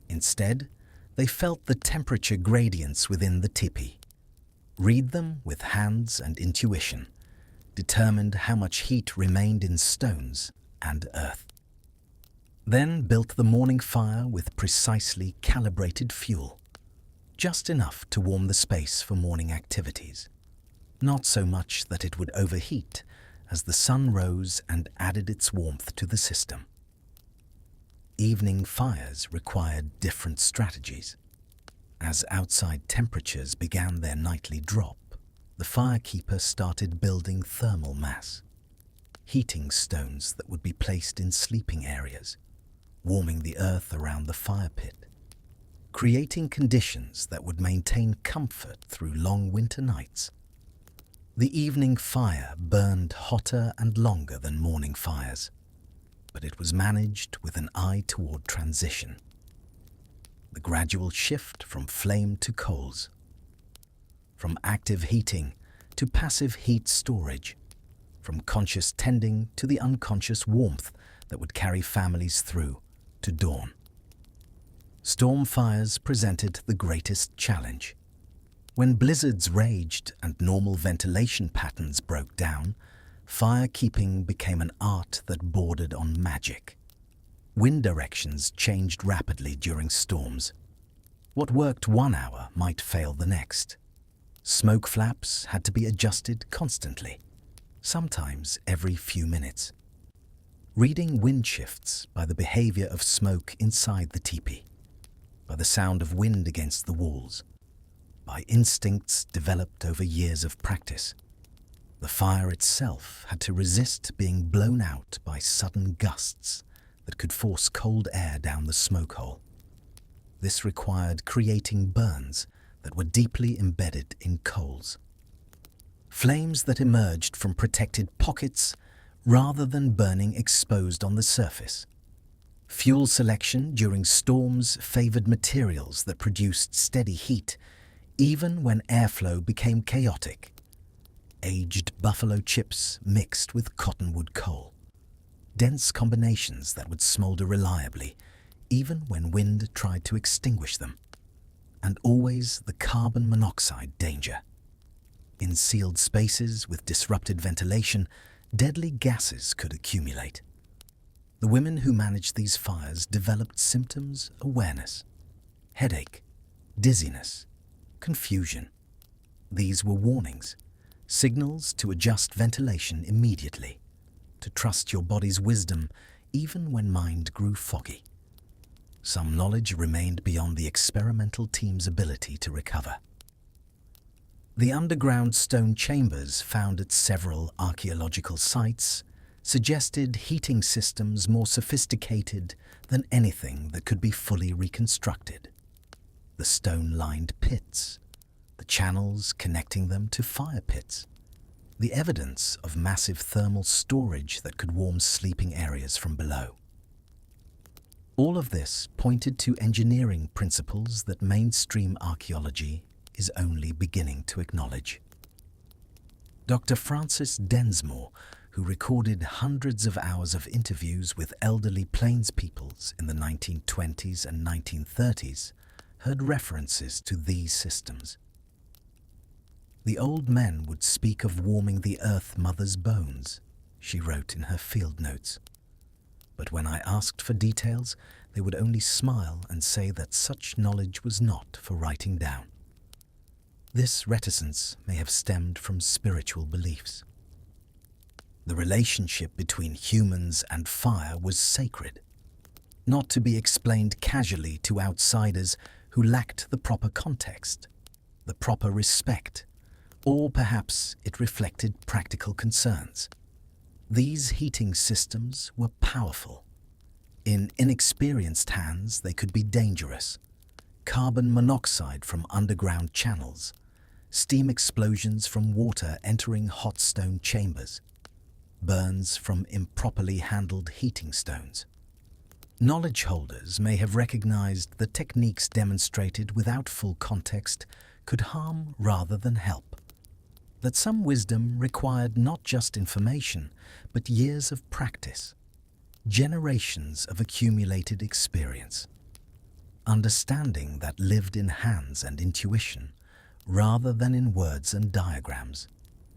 Instead, they felt the temperature gradients within the tipi, read them with hands and intuition, determined how much heat remained in stones and earth. Then built the morning fire with precisely calibrated fuel, just enough to warm the space for morning activities, not so much that it would overheat as the sun rose and added its warmth to the system. Evening fires required different strategies. As outside temperatures began their nightly drop, the firekeeper started building thermal mass, heating stones that would be placed in sleeping areas, warming the earth around the fire pit, creating conditions that would maintain comfort through long winter nights. The evening fire burned hotter and longer than morning fires, but it was managed with an eye toward transition. The gradual shift from flame to coals, from active heating to passive heat storage, from conscious tending to the unconscious warmth that would carry families through to dawn. Storm fires presented the greatest challenge. When blizzards raged and normal ventilation patterns broke down, firekeeping became an art that bordered on magic. Wind directions changed rapidly during storms. What worked 1 hour might fail the next. Smoke flaps had to be adjusted constantly, sometimes every few minutes. Reading wind shifts by the behavior of smoke inside the teepee, by the sound of wind against the walls, by instincts developed over years of practice. The fire itself had to resist being blown out by sudden gusts that could force cold air down the smoke hole. This required creating burns that were deeply embedded in coals. Flames that emerged from protected pockets rather than burning exposed on the surface. Fuel selection during storms favored materials that produced steady heat even when airflow became chaotic. Aged buffalo chips mixed with cottonwood coal. Dense combinations that would smolder reliably even when wind tried to extinguish them. And always the carbon monoxide danger. In sealed spaces with disrupted ventilation, deadly gases could accumulate. The women who managed these fires developed symptoms awareness, headache, dizziness, confusion. These were warnings, signals to adjust ventilation immediately, to trust your body's wisdom even when mind grew foggy. Some knowledge remained beyond the experimental team's ability to recover. The underground stone chambers found at several archaeological sites suggested heating systems more sophisticated than anything that could be fully reconstructed. The stone-lined pits, the channels connecting them to fire pits, the evidence of massive thermal storage that could warm sleeping areas from below. All of this pointed to engineering principles that mainstream archaeology is only beginning to acknowledge. Dr. Francis Densmore, who recorded hundreds of hours of interviews with elderly plains peoples in the 1920s and 1930s, heard references to these systems. The old men would speak of warming the Earth Mother's bones, she wrote in her field notes. But when I asked for details, they would only smile and say that such knowledge was not for writing down. This reticence may have stemmed from spiritual beliefs. The relationship between humans and fire was sacred, not to be explained casually to outsiders who lacked the proper context, the proper respect, or perhaps it reflected practical concerns. These heating systems were powerful. In inexperienced hands, they could be dangerous. Carbon monoxide from underground channels, steam explosions from water entering hot stone chambers, burns from improperly handled heating stones. Knowledge holders may have recognized the techniques demonstrated without full context could harm rather than help. That some wisdom required not just information, but years of practice, generations of accumulated experience, understanding that lived in hands and intuition rather than in words and diagrams.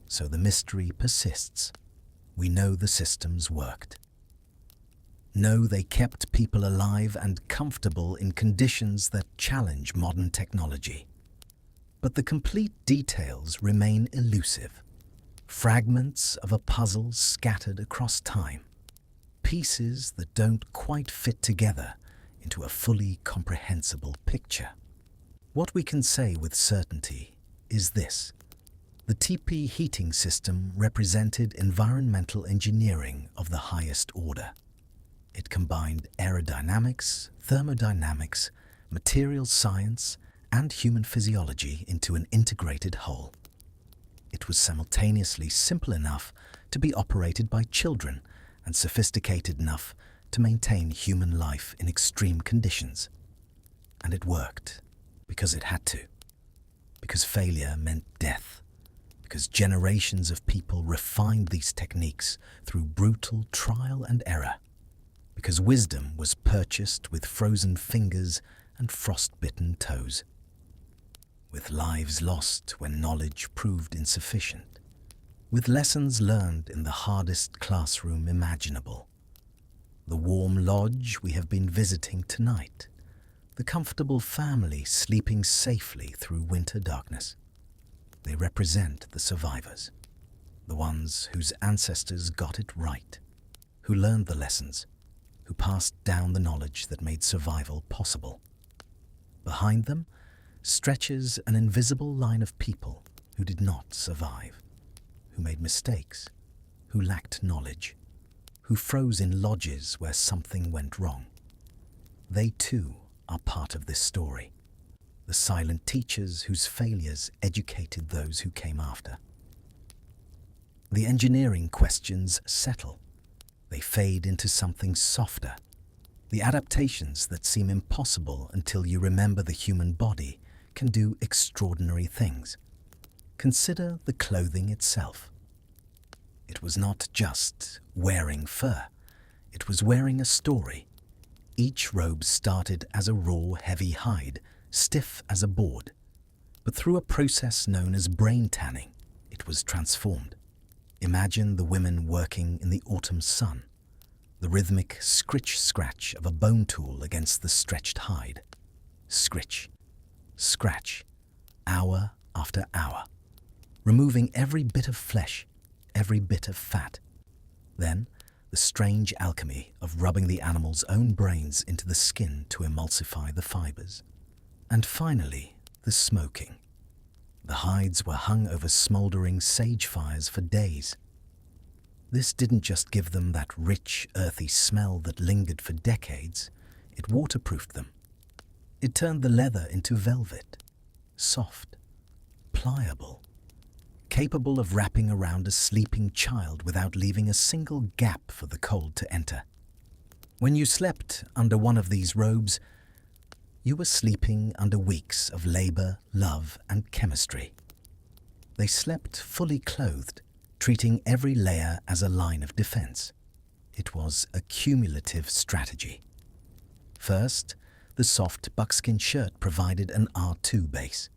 So the mystery persists. We know the systems worked. Know they kept people alive and comfortable in conditions that challenge modern technology. But the complete details remain elusive. Fragments of a puzzle scattered across time. Pieces that don't quite fit together into a fully comprehensible picture. What we can say with certainty is this. The teepee heating system represented environmental engineering of the highest order. It combined aerodynamics, thermodynamics, material science, and human physiology into an integrated whole. It was simultaneously simple enough to be operated by children and sophisticated enough to maintain human life in extreme conditions. And it worked because it had to. Because failure meant death. Because generations of people refined these techniques through brutal trial and error. Because wisdom was purchased with frozen fingers and frostbitten toes. With lives lost when knowledge proved insufficient. With lessons learned in the hardest classroom imaginable. The warm lodge we have been visiting tonight. The comfortable family sleeping safely through winter darkness. They represent the survivors. The ones whose ancestors got it right. Who learned the lessons. Who passed down the knowledge that made survival possible. Behind them stretches an invisible line of people who did not survive, who made mistakes, who lacked knowledge, who froze in lodges where something went wrong. They too are part of this story, the silent teachers whose failures educated those who came after. The engineering questions settle. They fade into something softer. The adaptations that seem impossible until you remember the human body can do extraordinary things. Consider the clothing itself. It was not just wearing fur. It was wearing a story. Each robe started as a raw, heavy hide, stiff as a board. But through a process known as brain tanning, it was transformed. Imagine the women working in the autumn sun. The rhythmic scritch-scratch of a bone tool against the stretched hide. Scritch. Scratch, hour after hour, removing every bit of flesh, every bit of fat. Then, the strange alchemy of rubbing the animal's own brains into the skin to emulsify the fibers. And finally, the smoking. The hides were hung over smouldering sage fires for days. This didn't just give them that rich, earthy smell that lingered for decades, it waterproofed them. It turned the leather into velvet, soft, pliable, capable of wrapping around a sleeping child without leaving a single gap for the cold to enter. When you slept under one of these robes, you were sleeping under weeks of labor, love, and chemistry. They slept fully clothed, treating every layer as a line of defense. It was a cumulative strategy. First, the soft buckskin shirt provided an R2 base.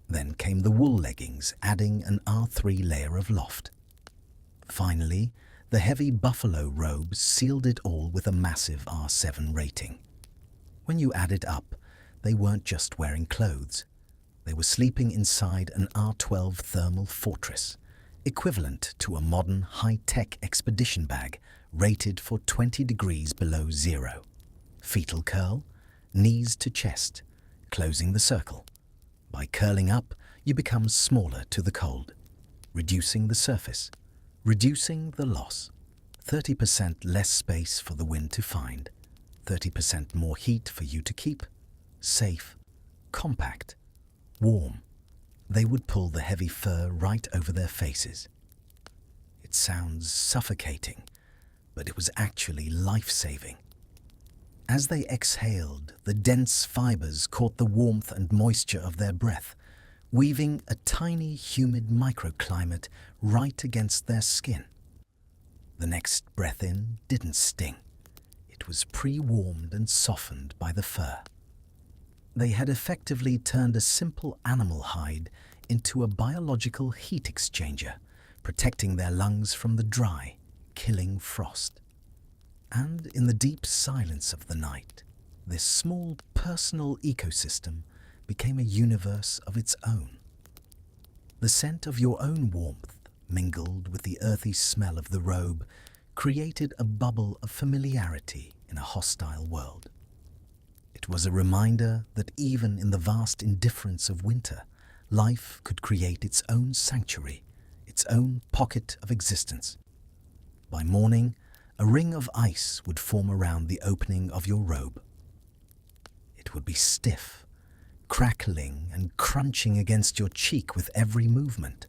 Then came the wool leggings, adding an R3 layer of loft. Finally, the heavy buffalo robes sealed it all with a massive R7 rating. When you add it up, they weren't just wearing clothes. They were sleeping inside an R12 thermal fortress, equivalent to a modern high-tech expedition bag rated for 20 degrees below zero. Fetal curl, knees to chest, closing the circle. By curling up, you become smaller to the cold, reducing the surface, reducing the loss. 30% less space for the wind to find, 30% more heat for you to keep. Safe, compact, warm. They would pull the heavy fur right over their faces. It sounds suffocating, but it was actually life-saving. As they exhaled, the dense fibers caught the warmth and moisture of their breath, weaving a tiny, humid microclimate right against their skin. The next breath in didn't sting. It was pre-warmed and softened by the fur. They had effectively turned a simple animal hide into a biological heat exchanger, protecting their lungs from the dry, killing frost. And in the deep silence of the night, this small personal ecosystem became a universe of its own. The scent of your own warmth, mingled with the earthy smell of the robe, created a bubble of familiarity in a hostile world. It was a reminder that even in the vast indifference of winter, life could create its own sanctuary, its own pocket of existence. By morning, a ring of ice would form around the opening of your robe. It would be stiff, crackling and crunching against your cheek with every movement.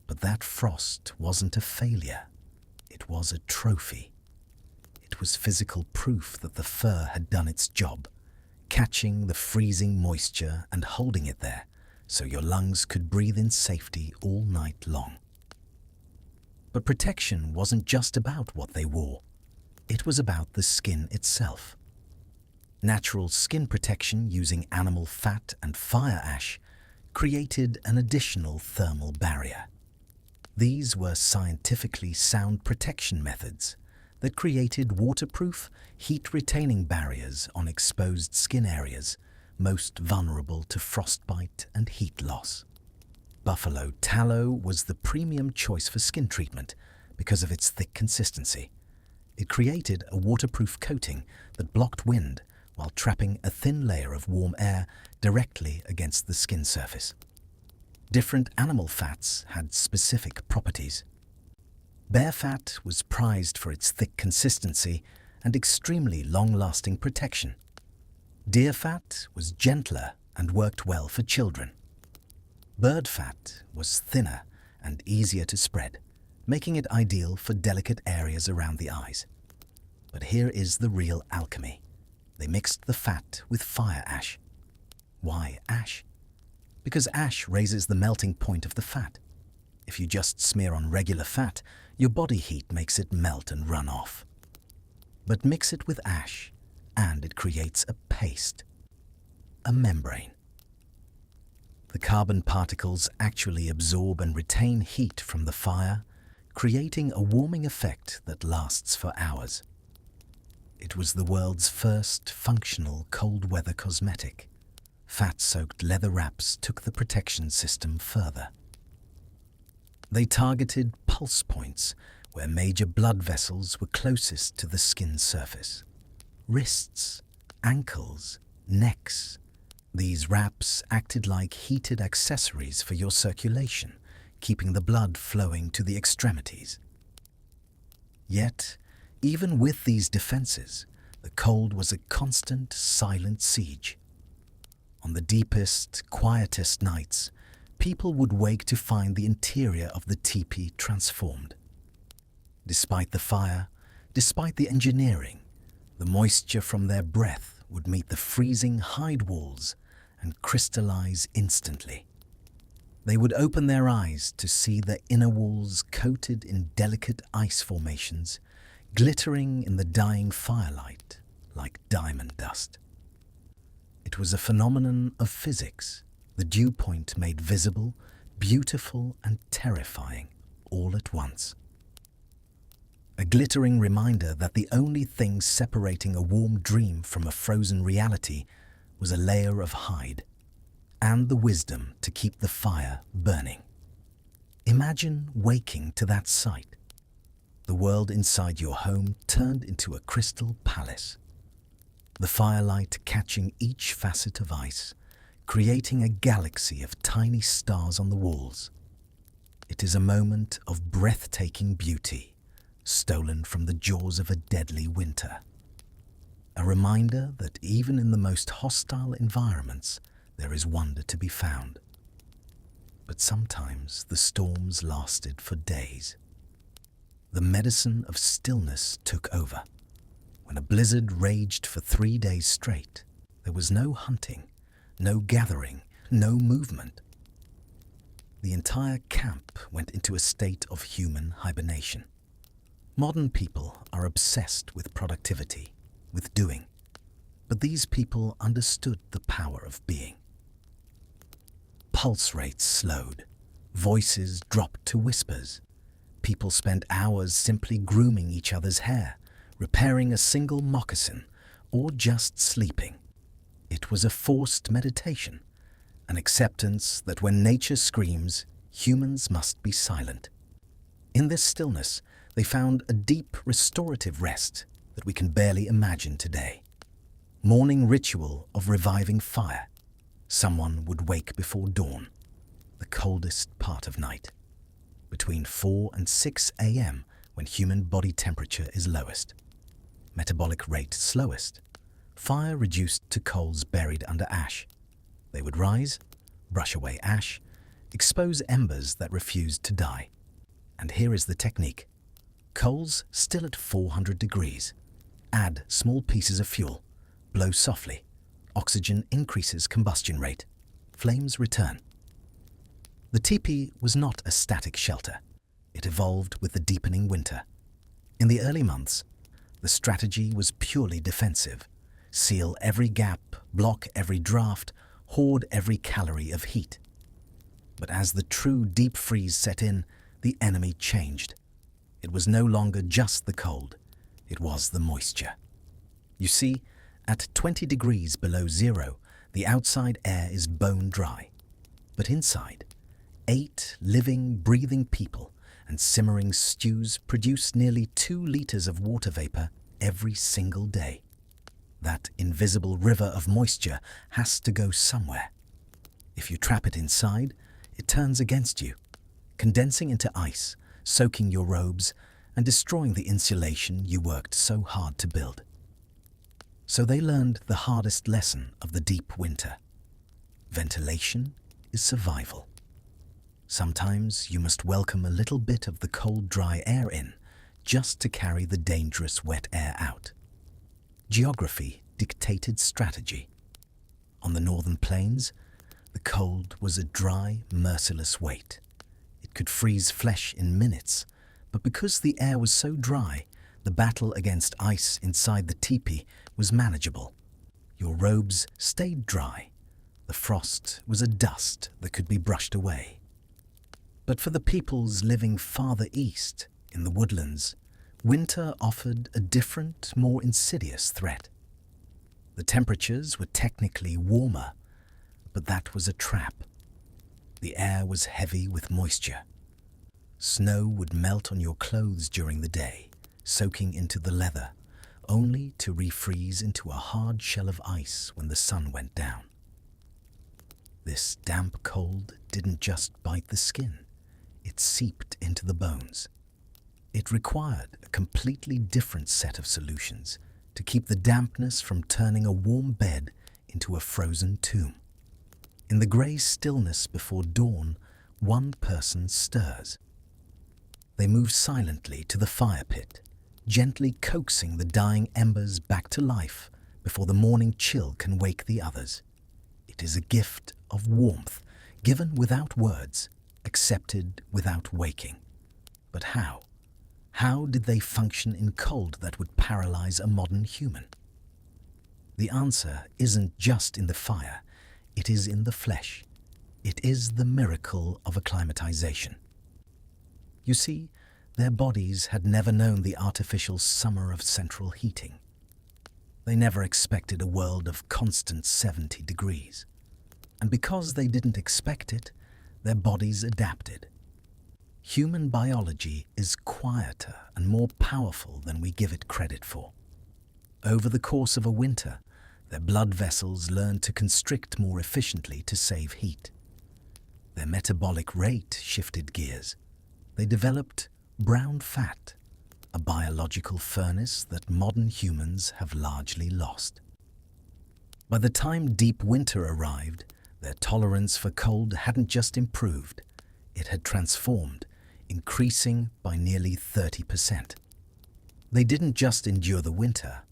But that frost wasn't a failure. It was a trophy. It was physical proof that the fur had done its job, catching the freezing moisture and holding it there so your lungs could breathe in safety all night long. But protection wasn't just about what they wore. It was about the skin itself. Natural skin protection using animal fat and fire ash created an additional thermal barrier. These were scientifically sound protection methods that created waterproof, heat-retaining barriers on exposed skin areas most vulnerable to frostbite and heat loss. Buffalo tallow was the premium choice for skin treatment because of its thick consistency. It created a waterproof coating that blocked wind while trapping a thin layer of warm air directly against the skin surface. Different animal fats had specific properties. Bear fat was prized for its thick consistency and extremely long-lasting protection. Deer fat was gentler and worked well for children. Bird fat was thinner and easier to spread, making it ideal for delicate areas around the eyes. But here is the real alchemy. They mixed the fat with fire ash. Why ash? Because ash raises the melting point of the fat. If you just smear on regular fat, your body heat makes it melt and run off. But mix it with ash, and it creates a paste, a membrane. The carbon particles actually absorb and retain heat from the fire, creating a warming effect that lasts for hours. It was the world's first functional cold-weather cosmetic. Fat-soaked leather wraps took the protection system further. They targeted pulse points where major blood vessels were closest to the skin surface. Wrists, ankles, necks. These wraps acted like heated accessories for your circulation, keeping the blood flowing to the extremities. Yet, even with these defenses, the cold was a constant, silent siege. On the deepest, quietest nights, people would wake to find the interior of the teepee transformed. Despite the fire, despite the engineering, the moisture from their breath would meet the freezing hide walls and crystallize instantly. They would open their eyes to see the inner walls coated in delicate ice formations, glittering in the dying firelight like diamond dust. It was a phenomenon of physics, the dew point made visible, beautiful and terrifying all at once. A glittering reminder that the only thing separating a warm dream from a frozen reality was a layer of hide, and the wisdom to keep the fire burning. Imagine waking to that sight. The world inside your home turned into a crystal palace. The firelight catching each facet of ice, creating a galaxy of tiny stars on the walls. It is a moment of breathtaking beauty, stolen from the jaws of a deadly winter. A reminder that even in the most hostile environments, there is wonder to be found. But sometimes the storms lasted for days. The medicine of stillness took over. When a blizzard raged for 3 days straight, there was no hunting, no gathering, no movement. The entire camp went into a state of human hibernation. Modern people are obsessed with productivity, with doing, but these people understood the power of being. Pulse rates slowed, voices dropped to whispers. People spent hours simply grooming each other's hair, repairing a single moccasin, or just sleeping. It was a forced meditation, an acceptance that when nature screams, humans must be silent. In this stillness, they found a deep restorative rest that we can barely imagine today. Morning ritual of reviving fire. Someone would wake before dawn, the coldest part of night, between 4 and 6 a.m. when human body temperature is lowest, metabolic rate slowest, fire reduced to coals buried under ash. They would rise, brush away ash, expose embers that refused to die. And here is the technique. Coals still at 400 degrees. Add small pieces of fuel. Blow softly. Oxygen increases combustion rate. Flames return. The teepee was not a static shelter. It evolved with the deepening winter. In the early months, the strategy was purely defensive. Seal every gap, block every draft, hoard every calorie of heat. But as the true deep freeze set in, the enemy changed. It was no longer just the cold, it was the moisture. You see, at 20 degrees below zero, the outside air is bone dry. But inside, 8 living, breathing people and simmering stews produce nearly 2 liters of water vapor every single day. That invisible river of moisture has to go somewhere. If you trap it inside, it turns against you, condensing into ice, soaking your robes, and destroying the insulation you worked so hard to build. So they learned the hardest lesson of the deep winter. Ventilation is survival. Sometimes you must welcome a little bit of the cold, dry air in, just to carry the dangerous wet air out. Geography dictated strategy. On the northern plains, the cold was a dry, merciless weight. It could freeze flesh in minutes, but because the air was so dry, the battle against ice inside the teepee was manageable. Your robes stayed dry. The frost was a dust that could be brushed away. But for the peoples living farther east, in the woodlands, winter offered a different, more insidious threat. The temperatures were technically warmer, but that was a trap. The air was heavy with moisture. Snow would melt on your clothes during the day, soaking into the leather, only to refreeze into a hard shell of ice when the sun went down. This damp cold didn't just bite the skin, it seeped into the bones. It required a completely different set of solutions to keep the dampness from turning a warm bed into a frozen tomb. In the grey stillness before dawn, one person stirs. They move silently to the fire pit, gently coaxing the dying embers back to life before the morning chill can wake the others. It is a gift of warmth, given without words, accepted without waking. But how? How did they function in cold that would paralyze a modern human? The answer isn't just in the fire, it is in the flesh. It is the miracle of acclimatization. You see, their bodies had never known the artificial summer of central heating. They never expected a world of constant 70 degrees. And because they didn't expect it, their bodies adapted. Human biology is quieter and more powerful than we give it credit for. Over the course of a winter, their blood vessels learned to constrict more efficiently to save heat. Their metabolic rate shifted gears. They developed brown fat, a biological furnace that modern humans have largely lost. By the time deep winter arrived, their tolerance for cold hadn't just improved, it had transformed, increasing by nearly 30%. They didn't just endure the winter,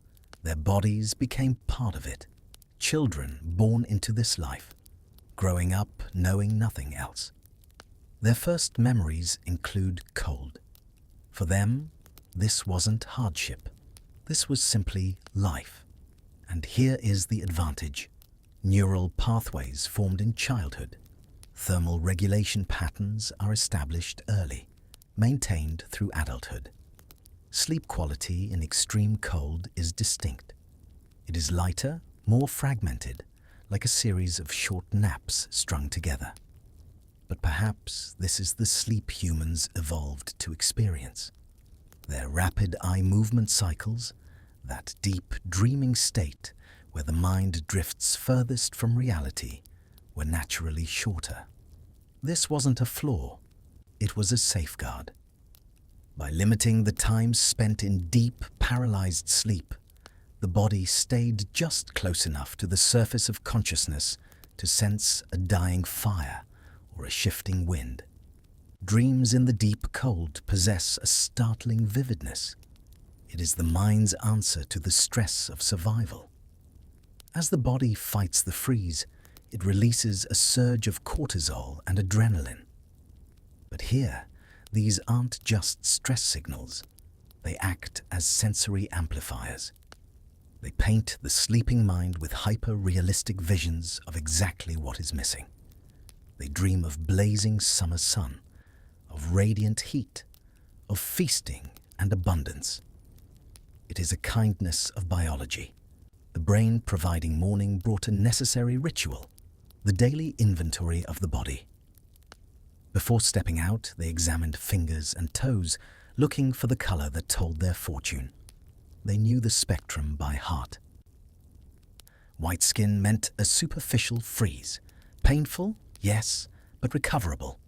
their bodies became part of it. Children born into this life, growing up knowing nothing else. Their first memories include cold. For them, This wasn't hardship. This was simply life. And here is the advantage. Neural pathways formed in childhood. Thermal regulation patterns are established early, maintained through adulthood. Sleep quality in extreme cold is distinct. It is lighter, more fragmented, like a series of short naps strung together. But perhaps this is the sleep humans evolved to experience. Their rapid eye movement cycles, that deep, dreaming state where the mind drifts furthest from reality, were naturally shorter. This wasn't a flaw, it was a safeguard. By limiting the time spent in deep, paralyzed sleep, the body stayed just close enough to the surface of consciousness to sense a dying fire or a shifting wind. Dreams in the deep cold possess a startling vividness. It is the mind's answer to the stress of survival. As the body fights the freeze, it releases a surge of cortisol and adrenaline. But here, these aren't just stress signals. They act as sensory amplifiers. They paint the sleeping mind with hyper-realistic visions of exactly what is missing. They dream of blazing summer sun, of radiant heat, of feasting and abundance. It is a kindness of biology. The brain providing morning brought a necessary ritual, the daily inventory of the body. Before stepping out, they examined fingers and toes, looking for the color that told their fortune. They knew the spectrum by heart. White skin meant a superficial freeze. Painful, yes, but recoverable.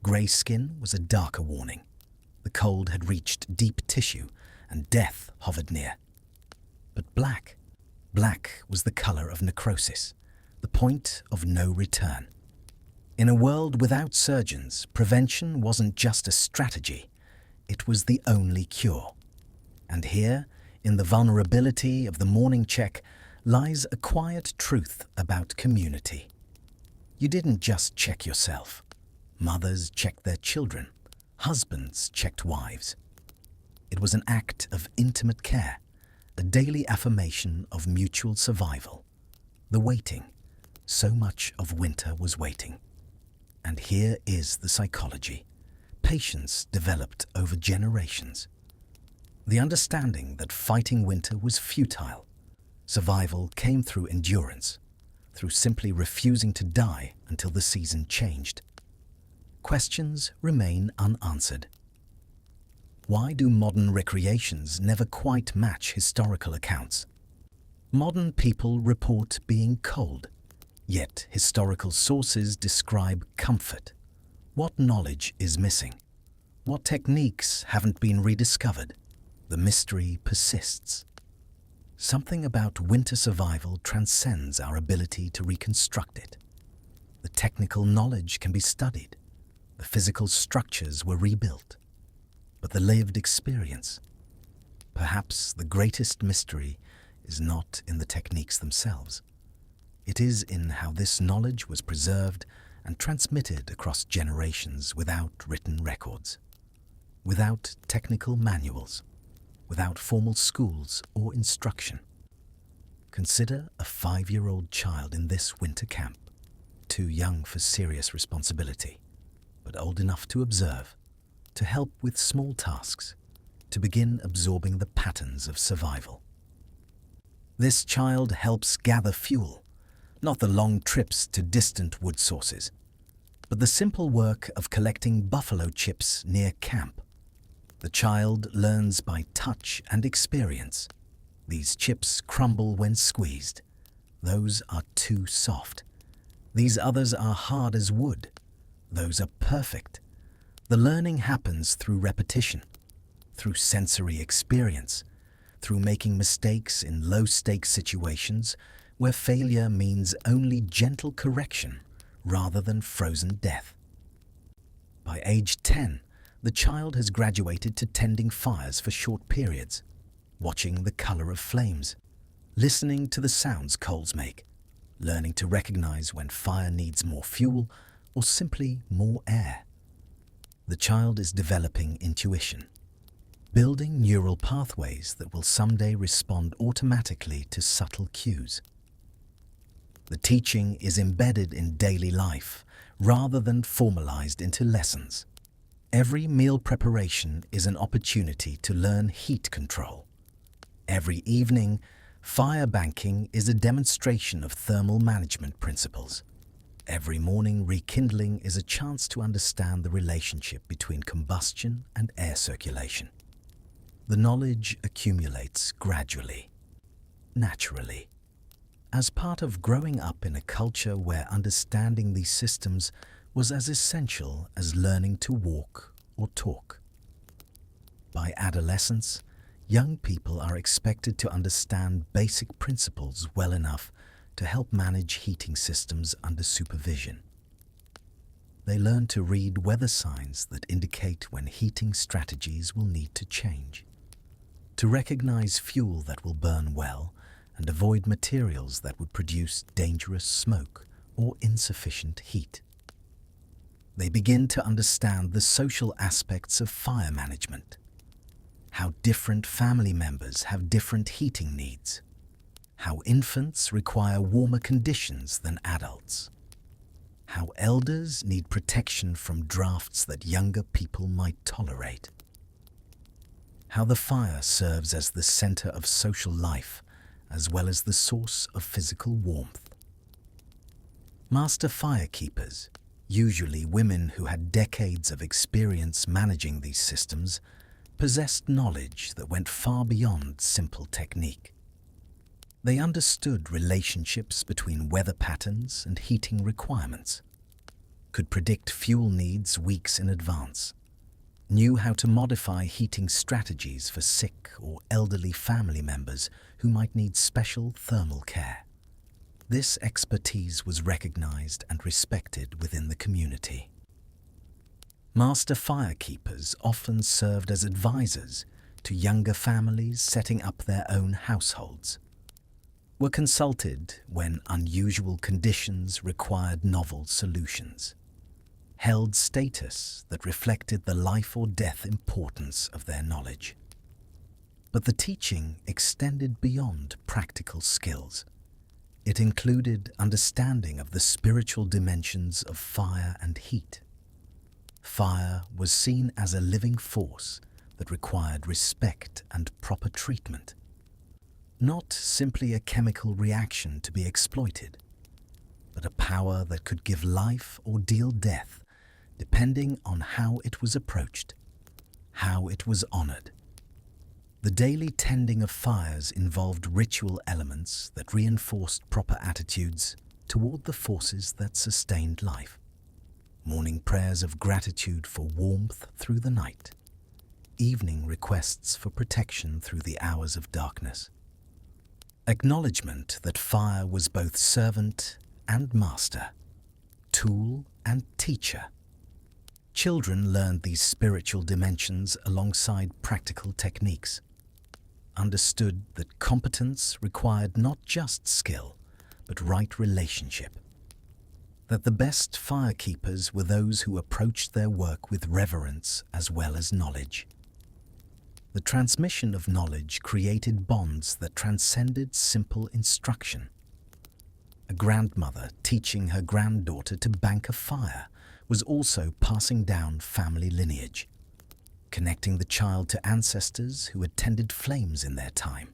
Grey skin was a darker warning. The cold had reached deep tissue, and death hovered near. But black was the color of necrosis, the point of no return. In a world without surgeons, prevention wasn't just a strategy, it was the only cure. And here, in the vulnerability of the morning check, lies a quiet truth about community. You didn't just check yourself. Mothers checked their children. Husbands checked wives. It was an act of intimate care, a daily affirmation of mutual survival. The waiting. So much of winter was waiting. And here is the psychology. Patience developed over generations. The understanding that fighting winter was futile. Survival came through endurance, through simply refusing to die until the season changed. Questions remain unanswered. Why do modern recreations never quite match historical accounts? Modern people report being cold, yet historical sources describe comfort. What knowledge is missing? What techniques haven't been rediscovered? The mystery persists. Something about winter survival transcends our ability to reconstruct it. The technical knowledge can be studied. The physical structures were rebuilt. But the lived experience, perhaps the greatest mystery, is not in the techniques themselves. It is in how this knowledge was preserved and transmitted across generations without written records, without technical manuals, without formal schools or instruction. Consider a 5-year-old child in this winter camp, too young for serious responsibility, but old enough to observe, to help with small tasks, to begin absorbing the patterns of survival. This child helps gather fuel, not the long trips to distant wood sources, but the simple work of collecting buffalo chips near camp. The child learns by touch and experience. These chips crumble when squeezed. Those are too soft. These others are hard as wood. Those are perfect. The learning happens through repetition, through sensory experience, through making mistakes in low-stakes situations where failure means only gentle correction rather than frozen death. By age 10, the child has graduated to tending fires for short periods, watching the color of flames, listening to the sounds coals make, learning to recognize when fire needs more fuel or simply more air. The child is developing intuition. building neural pathways that will someday respond automatically to subtle cues. The teaching is embedded in daily life rather than formalized into lessons. Every meal preparation is an opportunity to learn heat control. Every evening, fire banking is a demonstration of thermal management principles. Every morning, rekindling is a chance to understand the relationship between combustion and air circulation. The knowledge accumulates gradually, naturally. As part of growing up in a culture where understanding these systems was as essential as learning to walk or talk. By adolescence, young people are expected to understand basic principles well enough to help manage heating systems under supervision. They learn to read weather signs that indicate when heating strategies will need to change, to recognize fuel that will burn well, and avoid materials that would produce dangerous smoke or insufficient heat. They begin to understand the social aspects of fire management, how different family members have different heating needs, how infants require warmer conditions than adults, how elders need protection from drafts that younger people might tolerate, how the fire serves as the center of social life as well as the source of physical warmth. Master firekeepers, usually women who had decades of experience managing these systems, possessed knowledge that went far beyond simple technique. They understood relationships between weather patterns and heating requirements, could predict fuel needs weeks in advance, knew how to modify heating strategies for sick or elderly family members who might need special thermal care. This expertise was recognized and respected within the community. Master firekeepers often served as advisors to younger families setting up their own households, were consulted when unusual conditions required novel solutions, held status that reflected the life or death importance of their knowledge. But the teaching extended beyond practical skills. It included understanding of the spiritual dimensions of fire and heat. Fire was seen as a living force that required respect and proper treatment, not simply a chemical reaction to be exploited, but a power that could give life or deal death depending on how it was approached, how it was honored. The daily tending of fires involved ritual elements that reinforced proper attitudes toward the forces that sustained life. Morning prayers of gratitude for warmth through the night, evening requests for protection through the hours of darkness. Acknowledgement that fire was both servant and master, tool and teacher. Children learned these spiritual dimensions alongside practical techniques, understood that competence required not just skill, but right relationship, that the best firekeepers were those who approached their work with reverence as well as knowledge. The transmission of knowledge created bonds that transcended simple instruction. A grandmother teaching her granddaughter to bank a fire was also passing down family lineage, connecting the child to ancestors who had tended flames in their time,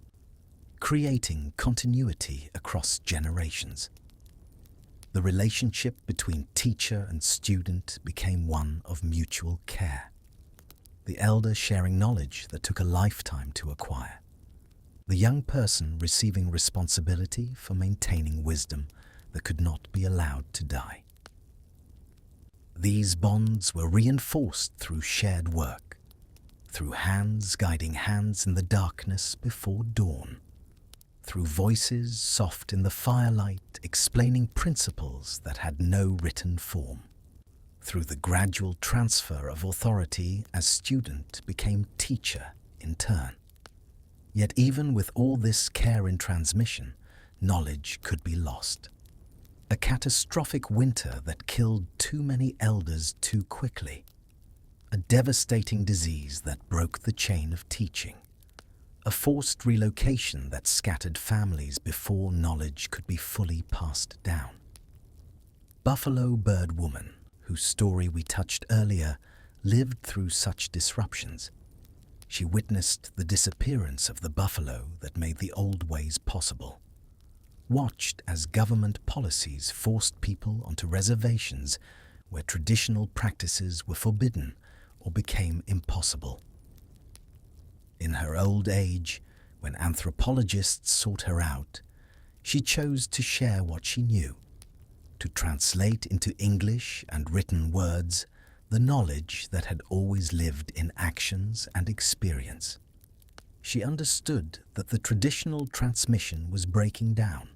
creating continuity across generations. The relationship between teacher and student became one of mutual care, the elder sharing knowledge that took a lifetime to acquire, the young person receiving responsibility for maintaining wisdom that could not be allowed to die. These bonds were reinforced through shared work, through hands guiding hands in the darkness before dawn, through voices soft in the firelight explaining principles that had no written form, through the gradual transfer of authority as student became teacher in turn. Yet even with all this care in transmission, knowledge could be lost. A catastrophic winter that killed too many elders too quickly. a devastating disease that broke the chain of teaching, a forced relocation that scattered families before knowledge could be fully passed down. Buffalo Bird Woman, whose story we touched earlier, lived through such disruptions. She witnessed the disappearance of the buffalo that made the old ways possible, watched as government policies forced people onto reservations where traditional practices were forbidden or became impossible. In her old age, when anthropologists sought her out, she chose to share what she knew, to translate into English and written words the knowledge that had always lived in actions and experience. She understood that the traditional transmission was breaking down,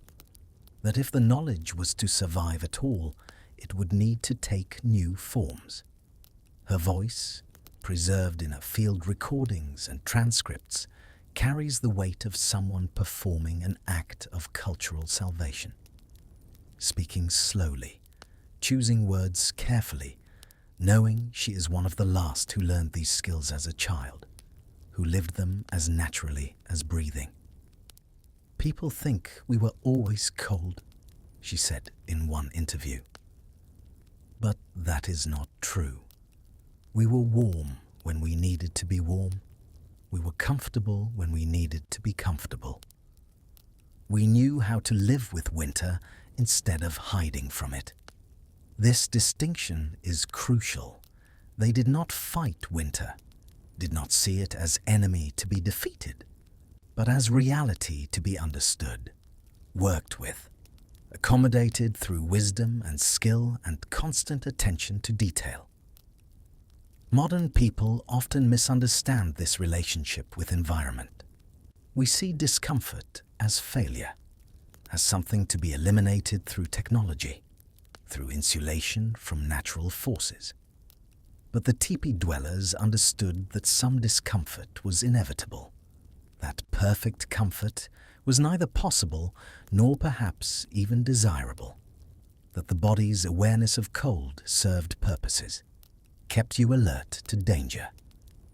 that if the knowledge was to survive at all, it would need to take new forms. Her voice, preserved in her field recordings and transcripts, carries the weight of someone performing an act of cultural salvation. Speaking slowly, choosing words carefully, knowing she is one of the last who learned these skills as a child, who lived them as naturally as breathing. "People think we were always cold," she said in one interview. But that is not true. We were warm when we needed to be warm. We were comfortable when we needed to be comfortable. We knew how to live with winter instead of hiding from it. This distinction is crucial. They did not fight winter, did not see it as enemy to be defeated, but as reality to be understood, worked with, accommodated through wisdom and skill and constant attention to detail. Modern people often misunderstand this relationship with environment. We see discomfort as failure, as something to be eliminated through technology, through insulation from natural forces. But the teepee dwellers understood that some discomfort was inevitable, that perfect comfort was neither possible nor perhaps even desirable, that the body's awareness of cold served purposes, kept you alert to danger,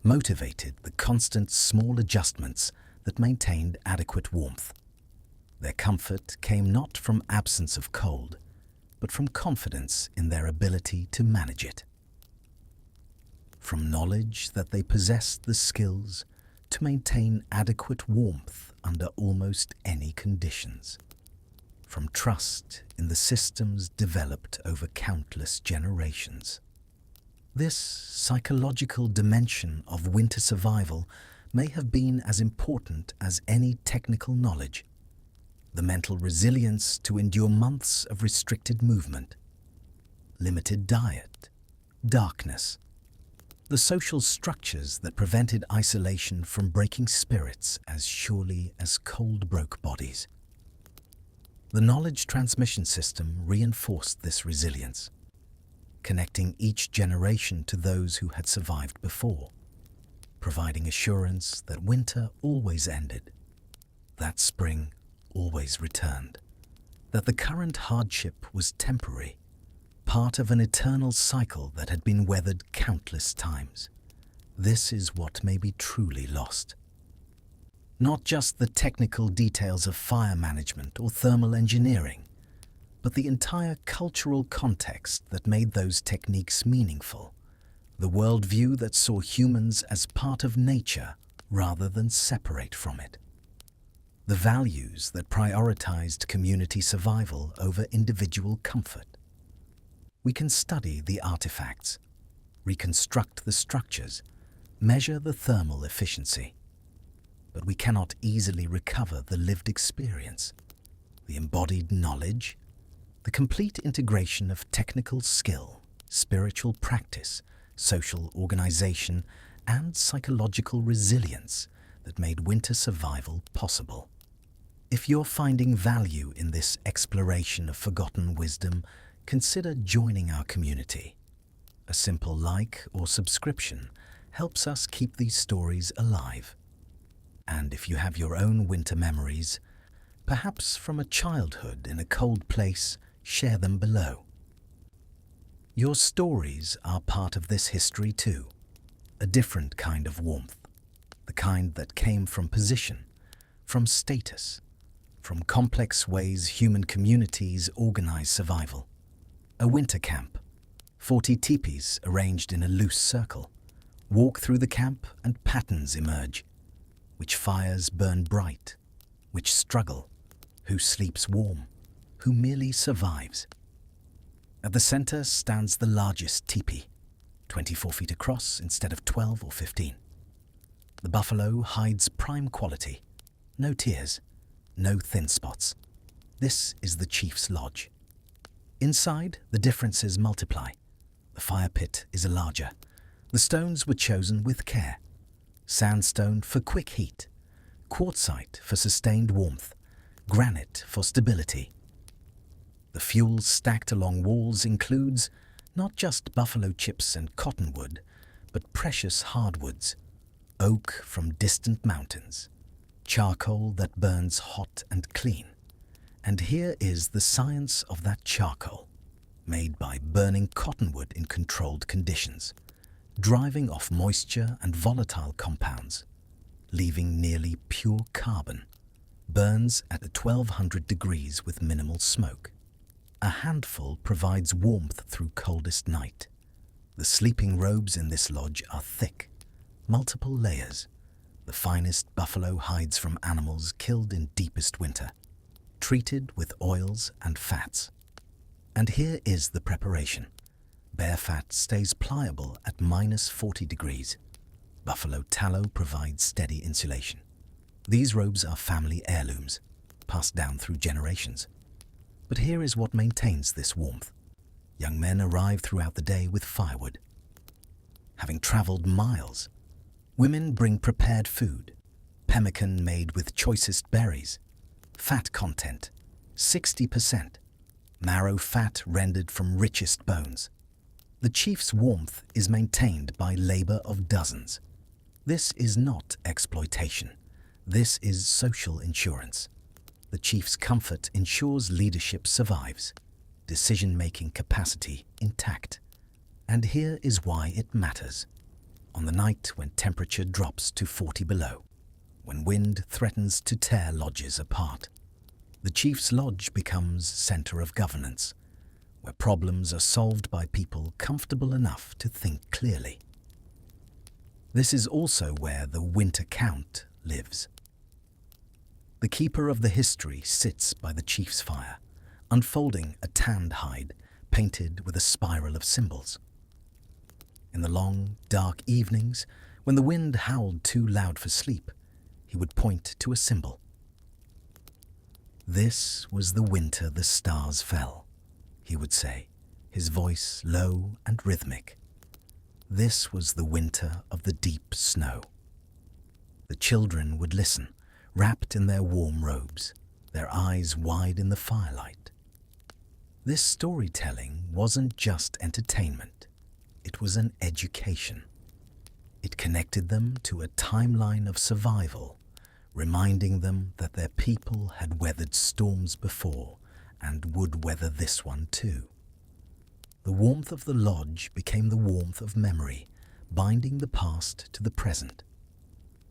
motivated the constant small adjustments that maintained adequate warmth. Their comfort came not from absence of cold, but from confidence in their ability to manage it. From knowledge that they possessed the skills to maintain adequate warmth under almost any conditions. From trust in the systems developed over countless generations. This psychological dimension of winter survival may have been as important as any technical knowledge. The mental resilience to endure months of restricted movement, limited diet, darkness, the social structures that prevented isolation from breaking spirits as surely as cold broke bodies. The knowledge transmission system reinforced this resilience, connecting each generation to those who had survived before, providing assurance that winter always ended, that spring always returned, that the current hardship was temporary, part of an eternal cycle that had been weathered countless times. This is what may be truly lost. Not just the technical details of fire management or thermal engineering, but the entire cultural context that made those techniques meaningful, the worldview that saw humans as part of nature rather than separate from it, the values that prioritized community survival over individual comfort. We can study the artifacts, reconstruct the structures, measure the thermal efficiency, but we cannot easily recover the lived experience, the embodied knowledge, the complete integration of technical skill, spiritual practice, social organization, and psychological resilience that made winter survival possible. If you're finding value in this exploration of forgotten wisdom, consider joining our community. A simple like or subscription helps us keep these stories alive. And if you have your own winter memories, perhaps from a childhood in a cold place, share them below. Your stories are part of this history too. a different kind of warmth, the kind that came from position, from status, from complex ways human communities organize survival. A winter camp, 40 tipis arranged in a loose circle. Walk through the camp and patterns emerge. Which fires burn bright, which struggle, who sleeps warm, who merely survives. At the center stands the largest tipi, 24 feet across instead of 12 or 15. The buffalo hides prime quality, no tears, no thin spots. This is the chief's lodge. Inside, the differences multiply. The fire pit is a larger. The stones were chosen with care. Sandstone for quick heat, quartzite for sustained warmth, granite for stability. The fuel stacked along walls includes not just buffalo chips and cottonwood, but precious hardwoods, oak from distant mountains, charcoal that burns hot and clean. And here is the science of that charcoal, made by burning cottonwood in controlled conditions, driving off moisture and volatile compounds, leaving nearly pure carbon, burns at 1200 degrees with minimal smoke. A handful provides warmth through coldest night. The sleeping robes in this lodge are thick, multiple layers, the finest buffalo hides from animals killed in deepest winter, treated with oils and fats. And here is the preparation. Bear fat stays pliable at -40 degrees. Buffalo tallow provides steady insulation. These robes are family heirlooms, passed down through generations. But here is what maintains this warmth. Young men arrive throughout the day with firewood. Having traveled miles, women bring prepared food, pemmican made with choicest berries, fat content, 60%, marrow fat rendered from richest bones. The chief's warmth is maintained by labor of dozens. This is not exploitation. This is social insurance. The chief's comfort ensures leadership survives, decision-making capacity intact. And here is why it matters. On the night when temperature drops to 40 below, when wind threatens to tear lodges apart, the chief's lodge becomes center of governance, where problems are solved by people comfortable enough to think clearly. This is also where the winter count lives. The keeper of the history sits by the chief's fire, unfolding a tanned hide painted with a spiral of symbols. In the long, dark evenings, when the wind howled too loud for sleep, he would point to a symbol. "This was the winter the stars fell," he would say, his voice low and rhythmic. "This was the winter of the deep snow." The children would listen, wrapped in their warm robes, their eyes wide in the firelight. This storytelling wasn't just entertainment. It was an education. It connected them to a timeline of survival, reminding them that their people had weathered storms before and would weather this one too. The warmth of the lodge became the warmth of memory, binding the past to the present.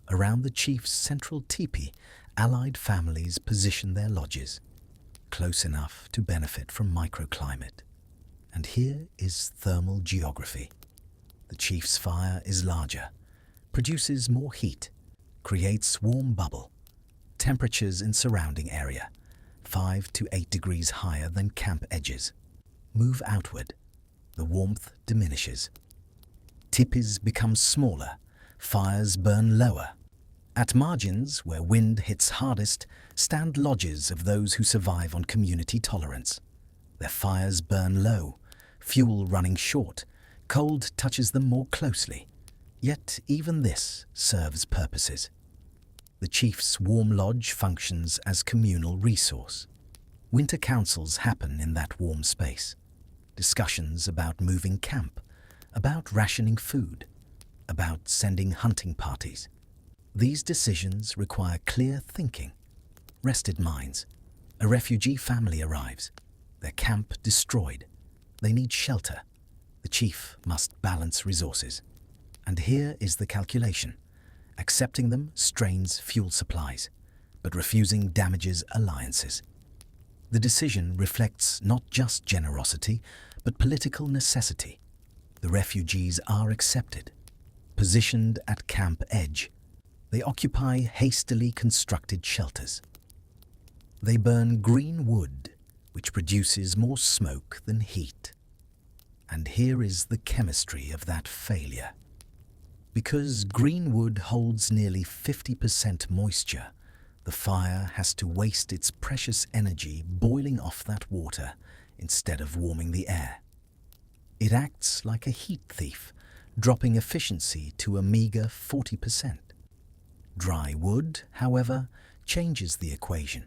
Around the chief's central teepee, allied families positioned their lodges, close enough to benefit from microclimate. And here is thermal geography. The chief's fire is larger, produces more heat, creates warm bubble. Temperatures in surrounding area, 5 to 8 degrees higher than camp edges. Move outward, the warmth diminishes. Tipis become smaller, fires burn lower. At margins, where wind hits hardest, stand lodges of those who survive on community tolerance. Their fires burn low, fuel running short, cold touches them more closely. Yet even this serves purposes. The chief's warm lodge functions as communal resource. Winter councils happen in that warm space. Discussions about moving camp, about rationing food, about sending hunting parties. These decisions require clear thinking, rested minds. A refugee family arrives, their camp destroyed. They need shelter. The chief must balance resources. And here is the calculation. Accepting them strains fuel supplies, but refusing damages alliances. The decision reflects not just generosity, but political necessity. The refugees are accepted. Positioned at camp edge, they occupy hastily constructed shelters. They burn green wood, which produces more smoke than heat. And here is the chemistry of that failure. Because green wood holds nearly 50% moisture, the fire has to waste its precious energy boiling off that water instead of warming the air. It acts like a heat thief, dropping efficiency to a meager 40%. Dry wood, however, changes the equation.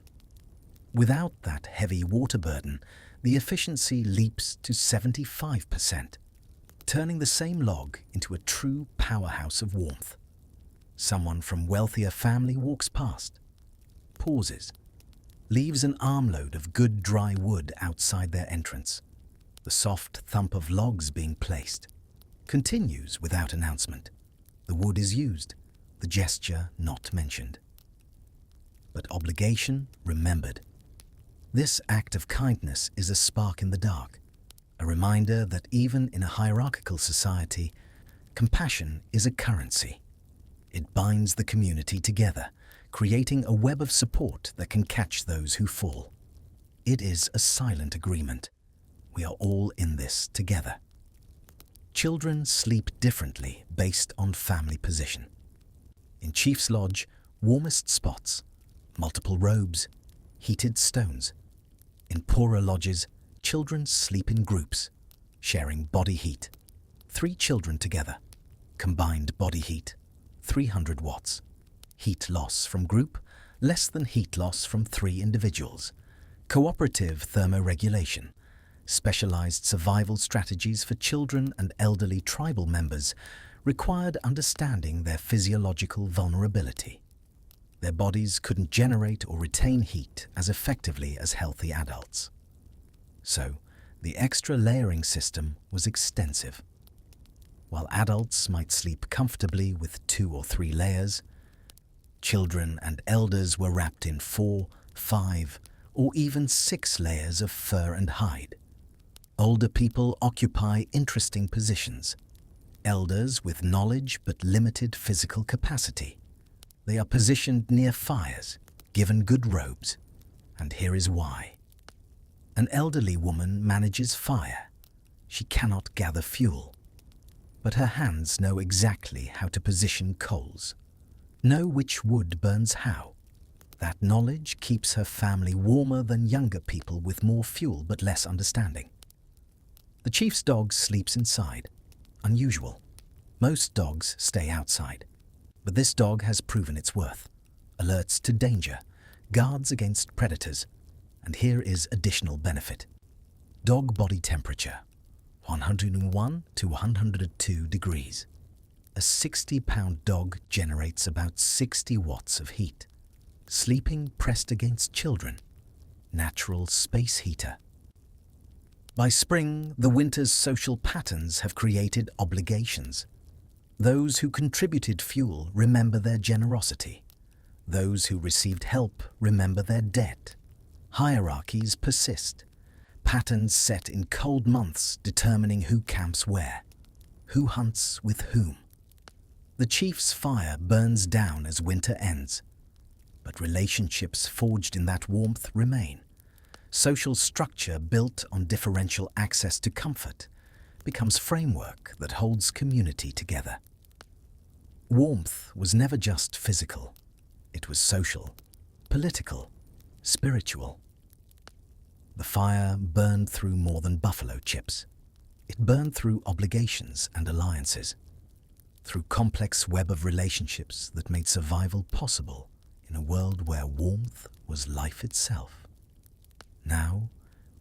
Without that heavy water burden, the efficiency leaps to 75%, turning the same log into a true powerhouse of warmth. Someone from wealthier family walks past, pauses, leaves an armload of good dry wood outside their entrance. The soft thump of logs being placed continues without announcement. The wood is used, the gesture not mentioned. But obligation remembered. This act of kindness is a spark in the dark, a reminder that even in a hierarchical society, compassion is a currency. It binds the community together, creating a web of support that can catch those who fall. It is a silent agreement. We are all in this together. Children sleep differently based on family position. In Chief's Lodge, warmest spots, multiple robes, heated stones. In poorer lodges, children sleep in groups, sharing body heat. 3 children together, combined body heat, 300 watts. Heat loss from group, less than heat loss from 3 individuals. Cooperative thermoregulation, specialized survival strategies for children and elderly tribal members required understanding their physiological vulnerability. Their bodies couldn't generate or retain heat as effectively as healthy adults. So, the extra layering system was extensive. While adults might sleep comfortably with 2 or 3 layers, children and elders were wrapped in 4, 5, or even 6 layers of fur and hide. Older people occupy interesting positions. Elders with knowledge but limited physical capacity. They are positioned near fires, given good robes. And here is why. An elderly woman manages fire. She cannot gather fuel. But her hands know exactly how to position coals. Know which wood burns how. That knowledge keeps her family warmer than younger people with more fuel but less understanding. The chief's dog sleeps inside. Unusual. Most dogs stay outside. But this dog has proven its worth. Alerts to danger, guards against predators. And here is additional benefit. Dog body temperature, 101 to 102 degrees. A 60-pound dog generates about 60 watts of heat. Sleeping pressed against children. Natural space heater. By spring, the winter's social patterns have created obligations. Those who contributed fuel remember their generosity. Those who received help remember their debt. Hierarchies persist. Patterns set in cold months determining who camps where, who hunts with whom. The chief's fire burns down as winter ends. But relationships forged in that warmth remain. Social structure built on differential access to comfort becomes framework that holds community together. Warmth was never just physical. It was social, political, spiritual. The fire burned through more than buffalo chips. It burned through obligations and alliances, through complex web of relationships that made survival possible in a world where warmth was life itself. Now,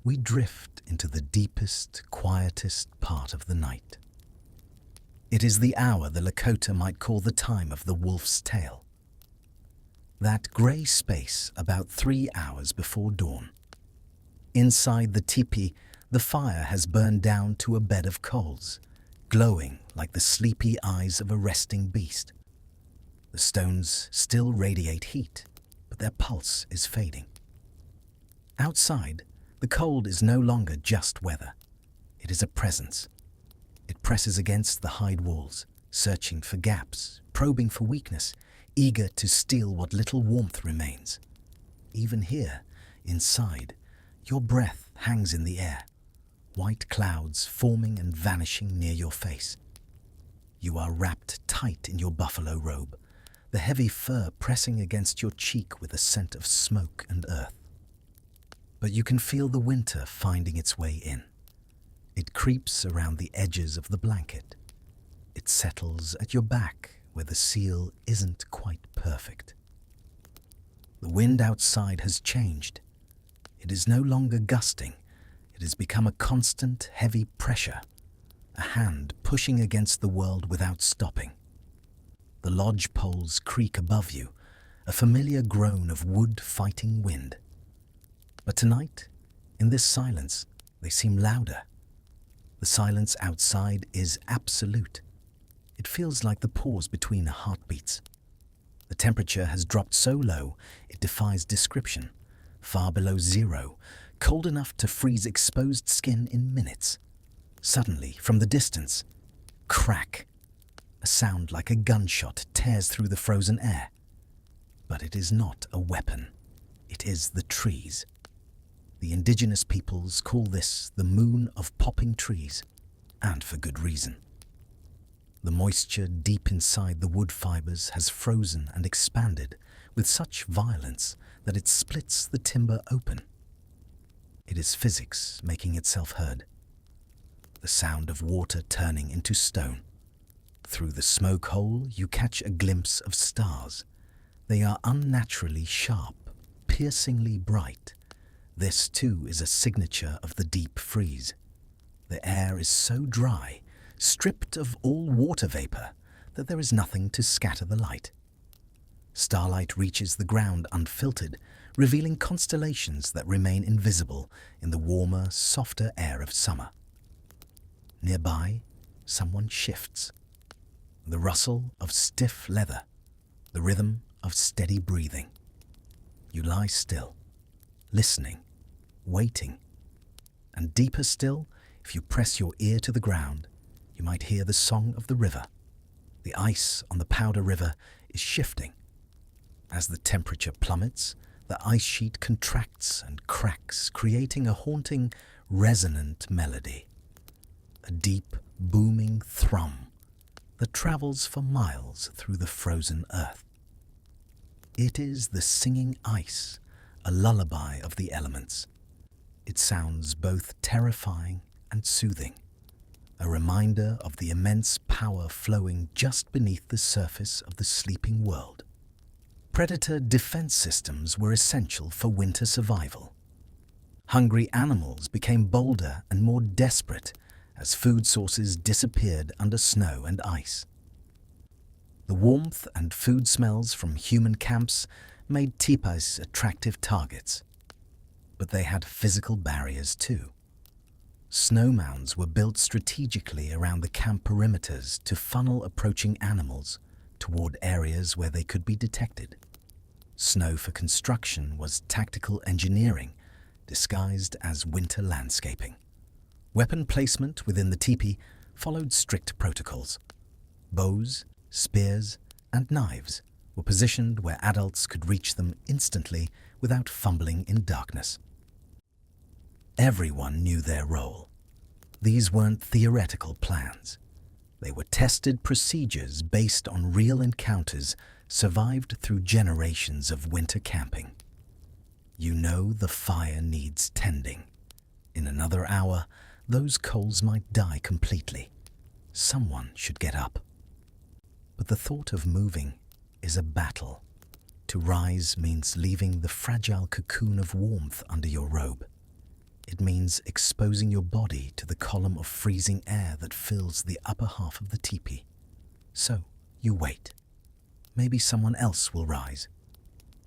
we drift into the deepest, quietest part of the night. It is the hour the Lakota might call the time of the wolf's tail. That grey space about 3 hours before dawn. Inside the teepee, the fire has burned down to a bed of coals, glowing like the sleepy eyes of a resting beast. The stones still radiate heat, but their pulse is fading. Outside, the cold is no longer just weather. It is a presence. It presses against the hide walls, searching for gaps, probing for weakness, eager to steal what little warmth remains. Even here, inside, your breath hangs in the air, white clouds forming and vanishing near your face. You are wrapped tight in your buffalo robe, the heavy fur pressing against your cheek with a scent of smoke and earth. But you can feel the winter finding its way in. It creeps around the edges of the blanket. It settles at your back where the seal isn't quite perfect. The wind outside has changed. It is no longer gusting. It has become a constant, heavy pressure, a hand pushing against the world without stopping. The lodge poles creak above you, a familiar groan of wood fighting wind. But tonight, in this silence, they seem louder. The silence outside is absolute. It feels like the pause between heartbeats. The temperature has dropped so low it defies description, far below zero, cold enough to freeze exposed skin in minutes. Suddenly, from the distance, crack! A sound like a gunshot tears through the frozen air. But it is not a weapon. It is the trees. The indigenous peoples call this the moon of popping trees, and for good reason. The moisture deep inside the wood fibers has frozen and expanded with such violence that it splits the timber open. It is physics making itself heard. The sound of water turning into stone. Through the smoke hole you catch a glimpse of stars. They are unnaturally sharp, piercingly bright. This too is a signature of the deep freeze. The air is so dry, stripped of all water vapor, that there is nothing to scatter the light. Starlight reaches the ground unfiltered, revealing constellations that remain invisible in the warmer, softer air of summer. Nearby, someone shifts. The rustle of stiff leather, the rhythm of steady breathing. You lie still, listening, waiting. And deeper still, if you press your ear to the ground, you might hear the song of the river. The ice on the Powder River is shifting. As the temperature plummets, the ice sheet contracts and cracks, creating a haunting, resonant melody. A deep, booming thrum that travels for miles through the frozen earth. It is the singing ice, a lullaby of the elements. It sounds both terrifying and soothing, a reminder of the immense power flowing just beneath the surface of the sleeping world. Predator defense systems were essential for winter survival. Hungry animals became bolder and more desperate as food sources disappeared under snow and ice. The warmth and food smells from human camps made Tipis attractive targets. But they had physical barriers too. Snow mounds were built strategically around the camp perimeters to funnel approaching animals toward areas where they could be detected. Snow for construction was tactical engineering, disguised as winter landscaping. Weapon placement within the teepee followed strict protocols. Bows, spears, and knives were positioned where adults could reach them instantly without fumbling in darkness. Everyone knew their role. These weren't theoretical plans. They were tested procedures based on real encounters survived through generations of winter camping. You know the fire needs tending. In another hour, those coals might die completely. Someone should get up. But the thought of moving is a battle. To rise means leaving the fragile cocoon of warmth under your robe. It means exposing your body to the column of freezing air that fills the upper half of the teepee. So you wait. Maybe someone else will rise.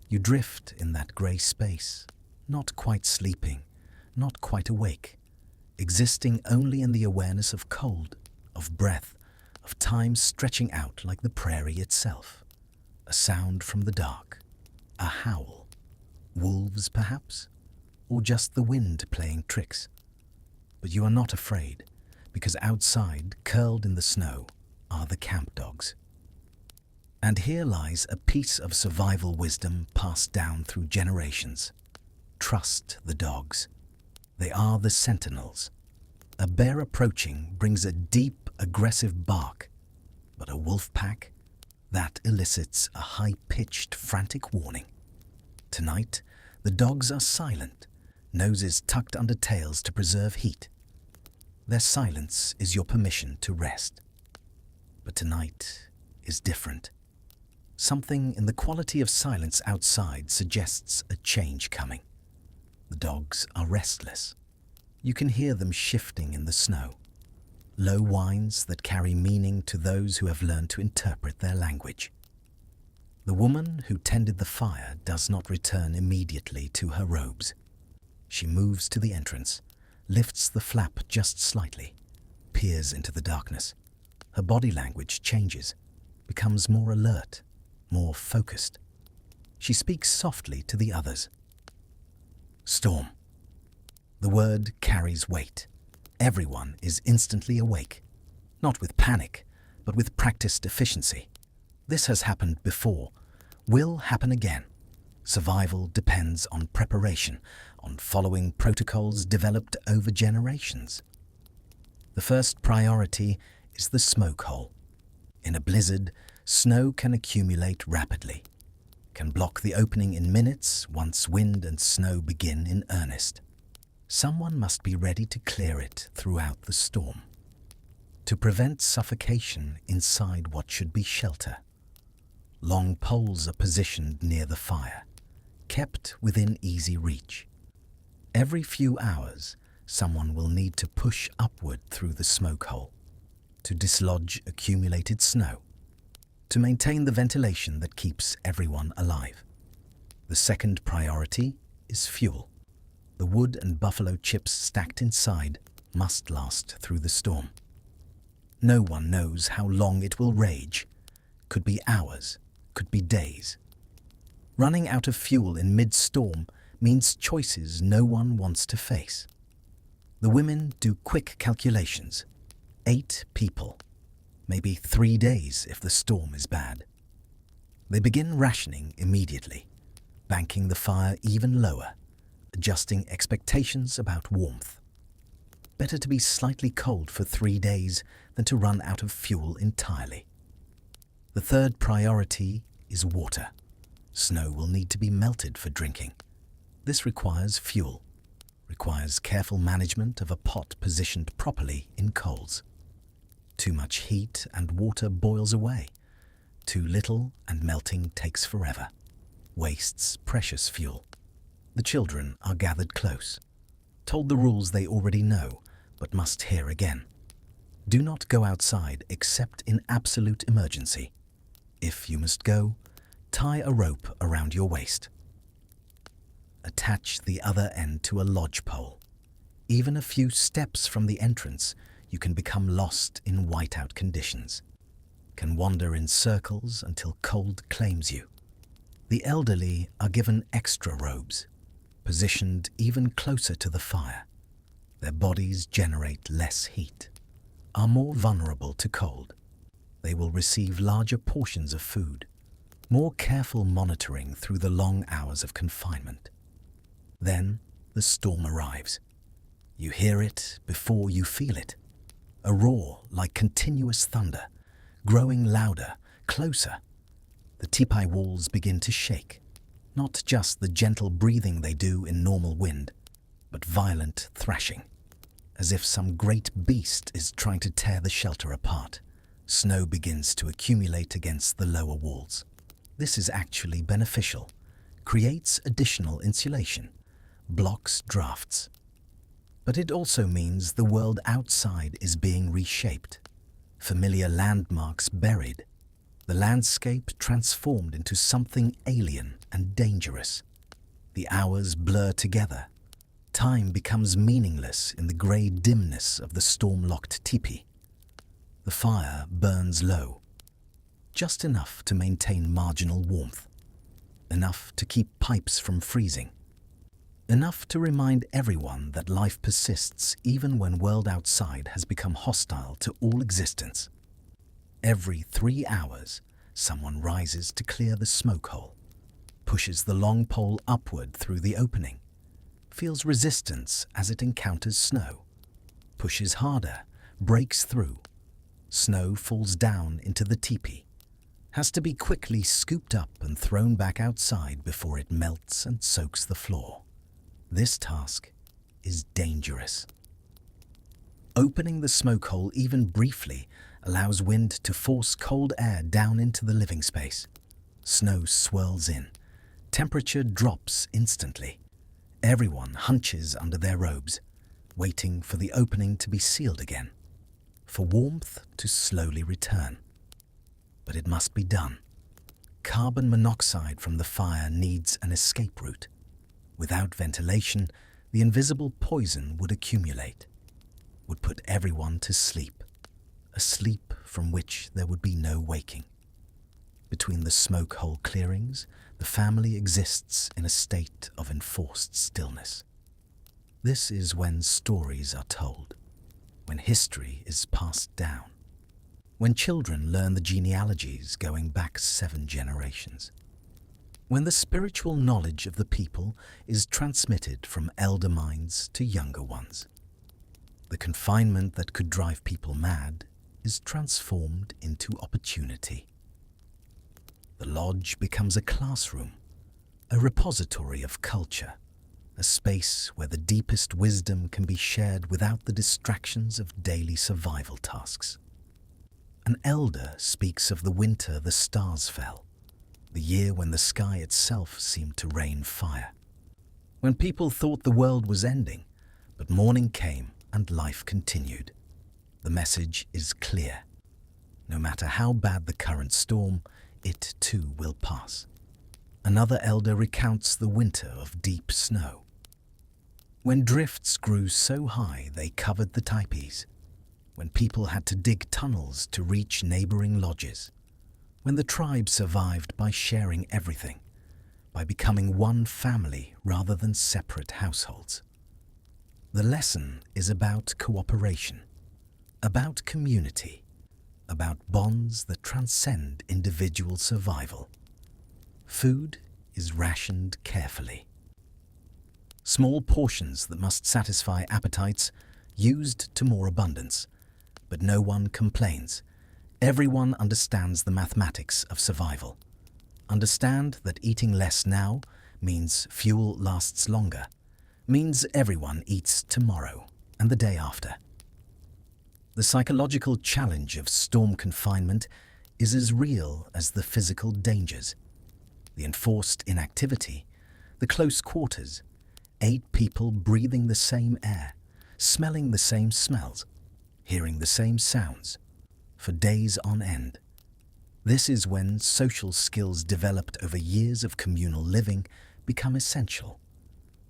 You drift in that grey space, not quite sleeping, not quite awake, existing only in the awareness of cold, of breath, of time stretching out like the prairie itself. A sound from the dark, a howl. Wolves, perhaps? Or just the wind playing tricks? But you are not afraid, because outside, curled in the snow, are the camp dogs. And here lies a piece of survival wisdom passed down through generations. Trust the dogs. They are the sentinels. A bear approaching brings a deep, aggressive bark, but a wolf pack? That elicits a high-pitched, frantic warning. Tonight, the dogs are silent, noses tucked under tails to preserve heat. Their silence is your permission to rest. But tonight is different. Something in the quality of silence outside suggests a change coming. The dogs are restless. You can hear them shifting in the snow. Low whines that carry meaning to those who have learned to interpret their language. The woman who tended the fire does not return immediately to her robes. She moves to the entrance, lifts the flap just slightly, peers into the darkness. Her body language changes, becomes more alert, more focused. She speaks softly to the others. Storm. The word carries weight. Everyone is instantly awake, not with panic, but with practiced efficiency. This has happened before, will happen again. Survival depends on preparation, on following protocols developed over generations. The first priority is the smoke hole. In a blizzard, snow can accumulate rapidly, can block the opening in minutes once wind and snow begin in earnest. Someone must be ready to clear it throughout the storm, to prevent suffocation inside what should be shelter. Long poles are positioned near the fire, kept within easy reach. Every few hours, someone will need to push upward through the smoke hole, to dislodge accumulated snow, to maintain the ventilation that keeps everyone alive. The second priority is fuel. The wood and buffalo chips stacked inside must last through the storm. No one knows how long it will rage. Could be hours, could be days. Running out of fuel in mid-storm means choices no one wants to face. The women do quick calculations. 8 people, maybe 3 days if the storm is bad. They begin rationing immediately, banking the fire even lower, adjusting expectations about warmth. Better to be slightly cold for 3 days than to run out of fuel entirely. The third priority is water. Snow will need to be melted for drinking. This requires fuel, requires careful management of a pot positioned properly in coals. Too much heat and water boils away. Too little and melting takes forever, wastes precious fuel. The children are gathered close, told the rules they already know, but must hear again. Do not go outside except in absolute emergency. If you must go, tie a rope around your waist. Attach the other end to a lodge pole. Even a few steps from the entrance, you can become lost in whiteout conditions, can wander in circles until cold claims you. The elderly are given extra robes, positioned even closer to the fire. Their bodies generate less heat, are more vulnerable to cold. They will receive larger portions of food, more careful monitoring through the long hours of confinement. Then the storm arrives. You hear it before you feel it. A roar like continuous thunder, growing louder, closer. The tipi walls begin to shake. Not just the gentle breathing they do in normal wind, but violent thrashing, as if some great beast is trying to tear the shelter apart. Snow begins to accumulate against the lower walls. This is actually beneficial, creates additional insulation, blocks drafts. But it also means the world outside is being reshaped, familiar landmarks buried, the landscape transformed into something alien and dangerous. The hours blur together. Time becomes meaningless in the grey dimness of the storm-locked tipi. The fire burns low, just enough to maintain marginal warmth, enough to keep pipes from freezing, enough to remind everyone that life persists even when world outside has become hostile to all existence. Every 3 hours, someone rises to clear the smoke hole, pushes the long pole upward through the opening, feels resistance as it encounters snow, pushes harder, breaks through. Snow falls down into the teepee, has to be quickly scooped up and thrown back outside before it melts and soaks the floor. This task is dangerous. Opening the smoke hole even briefly allows wind to force cold air down into the living space. Snow swirls in. Temperature drops instantly. Everyone hunches under their robes, waiting for the opening to be sealed again, for warmth to slowly return. But it must be done. Carbon monoxide from the fire needs an escape route. Without ventilation, the invisible poison would accumulate, would put everyone to sleep, a sleep from which there would be no waking. Between the smoke hole clearings, the family exists in a state of enforced stillness. This is when stories are told, when history is passed down, when children learn the genealogies going back 7 generations, when the spiritual knowledge of the people is transmitted from elder minds to younger ones. The confinement that could drive people mad is transformed into opportunity. The lodge becomes a classroom, a repository of culture, a space where the deepest wisdom can be shared without the distractions of daily survival tasks. An elder speaks of the winter the stars fell, the year when the sky itself seemed to rain fire, when people thought the world was ending, but morning came and life continued. The message is clear. No matter how bad the current storm, it too will pass. Another elder recounts the winter of deep snow, when drifts grew so high they covered the tipis, when people had to dig tunnels to reach neighboring lodges, when the tribe survived by sharing everything, by becoming one family rather than separate households. The lesson is about cooperation, about community, about bonds that transcend individual survival. Food is rationed carefully. Small portions that must satisfy appetites, used to more abundance. But no one complains. Everyone understands the mathematics of survival. Understand that eating less now means fuel lasts longer, means everyone eats tomorrow and the day after. The psychological challenge of storm confinement is as real as the physical dangers. The enforced inactivity, the close quarters, 8 people breathing the same air, smelling the same smells, hearing the same sounds, for days on end. This is when social skills developed over years of communal living become essential.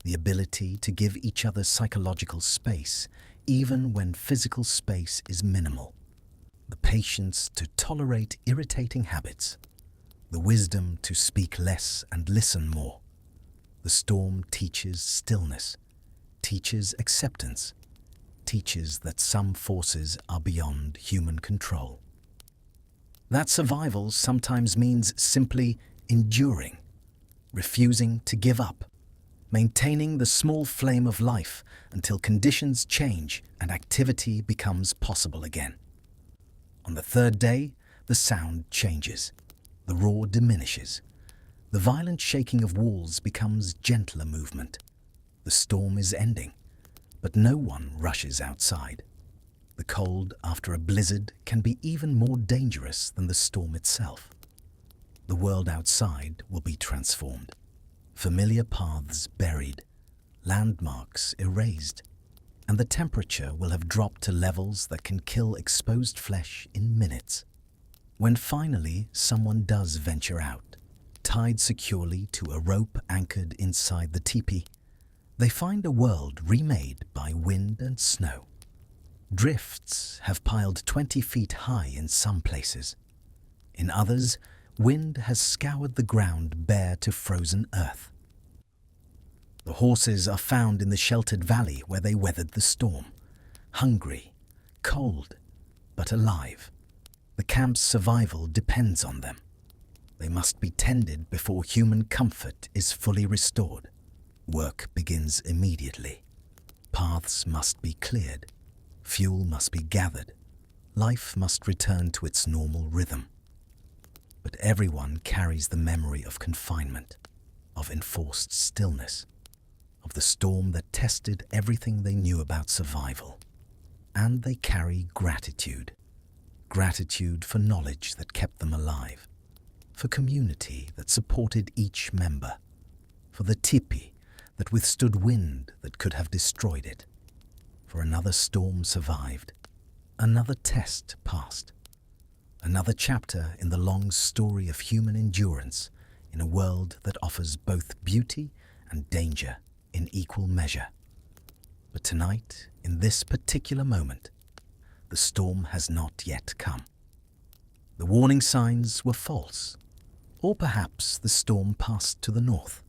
The ability to give each other psychological space, even when physical space is minimal. The patience to tolerate irritating habits. The wisdom to speak less and listen more. The storm teaches stillness, teaches acceptance, teaches that some forces are beyond human control. That survival sometimes means simply enduring, refusing to give up, maintaining the small flame of life until conditions change and activity becomes possible again. On the 3rd day, the sound changes, the roar diminishes. The violent shaking of walls becomes gentler movement. The storm is ending, but no one rushes outside. The cold after a blizzard can be even more dangerous than the storm itself. The world outside will be transformed. Familiar paths buried, landmarks erased, and the temperature will have dropped to levels that can kill exposed flesh in minutes. When finally someone does venture out, tied securely to a rope anchored inside the teepee, they find a world remade by wind and snow. Drifts have piled 20 feet high in some places. In others, wind has scoured the ground bare to frozen earth. The horses are found in the sheltered valley where they weathered the storm, hungry, cold, but alive. The camp's survival depends on them. They must be tended before human comfort is fully restored. Work begins immediately. Paths must be cleared. Fuel must be gathered. Life must return to its normal rhythm. But everyone carries the memory of confinement, of enforced stillness, of the storm that tested everything they knew about survival. And they carry gratitude. Gratitude for knowledge that kept them alive, for community that supported each member, for the tipi that withstood wind that could have destroyed it, for another storm survived, another test passed, another chapter in the long story of human endurance in a world that offers both beauty and danger in equal measure. But tonight, in this particular moment, the storm has not yet come. The warning signs were false, or perhaps the storm passed to the north.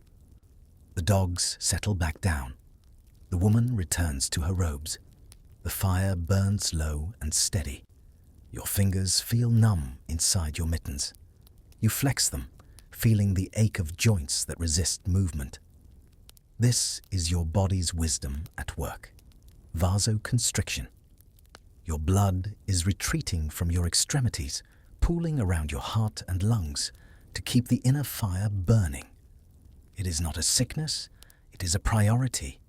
The dogs settle back down. The woman returns to her robes. The fire burns low and steady. Your fingers feel numb inside your mittens. You flex them, feeling the ache of joints that resist movement. This is your body's wisdom at work. Vasoconstriction. Your blood is retreating from your extremities, pooling around your heart and lungs to keep the inner fire burning. It is not a sickness, it is a priority.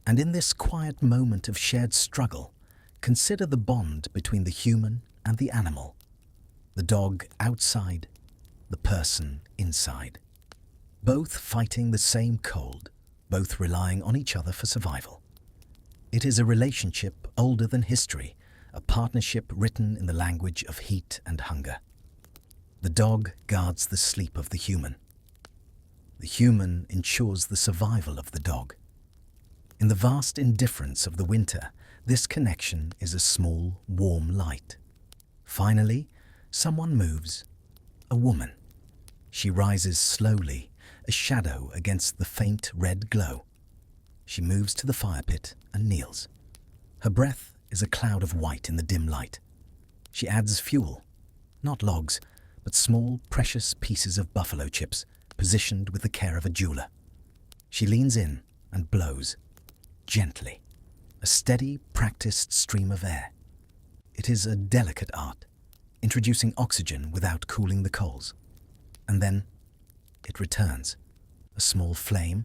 And in this quiet moment of shared struggle, consider the bond between the human and the animal. The dog outside, the person inside. Both fighting the same cold, both relying on each other for survival. It is a relationship older than history, a partnership written in the language of heat and hunger. The dog guards the sleep of the human. The human ensures the survival of the dog. In the vast indifference of the winter, this connection is a small, warm light. Finally, someone moves. A woman. She rises slowly, a shadow against the faint red glow. She moves to the fire pit and kneels. Her breath is a cloud of white in the dim light. She adds fuel, not logs, but small, precious pieces of buffalo chips positioned with the care of a jeweler. She leans in and blows, gently, a steady, practiced stream of air. It is a delicate art, introducing oxygen without cooling the coals. And then it returns, a small flame,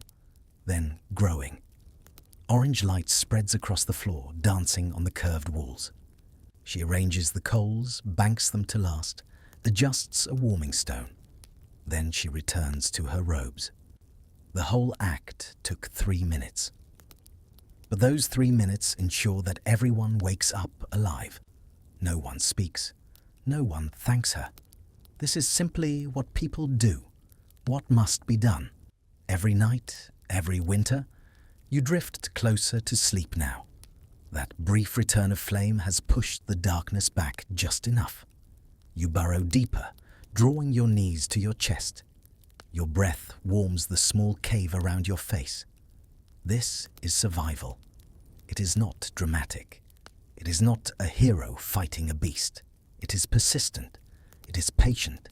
then growing. Orange light spreads across the floor, dancing on the curved walls. She arranges the coals, banks them to last, adjusts a warming stone. Then she returns to her robes. The whole act took 3 minutes. But those 3 minutes ensure that everyone wakes up alive. No one speaks. No one thanks her. This is simply what people do, what must be done. Every night, every winter, you drift closer to sleep now. That brief return of flame has pushed the darkness back just enough. You burrow deeper, drawing your knees to your chest. Your breath warms the small cave around your face. This is survival. It is not dramatic. It is not a hero fighting a beast. It is persistent. It is patient.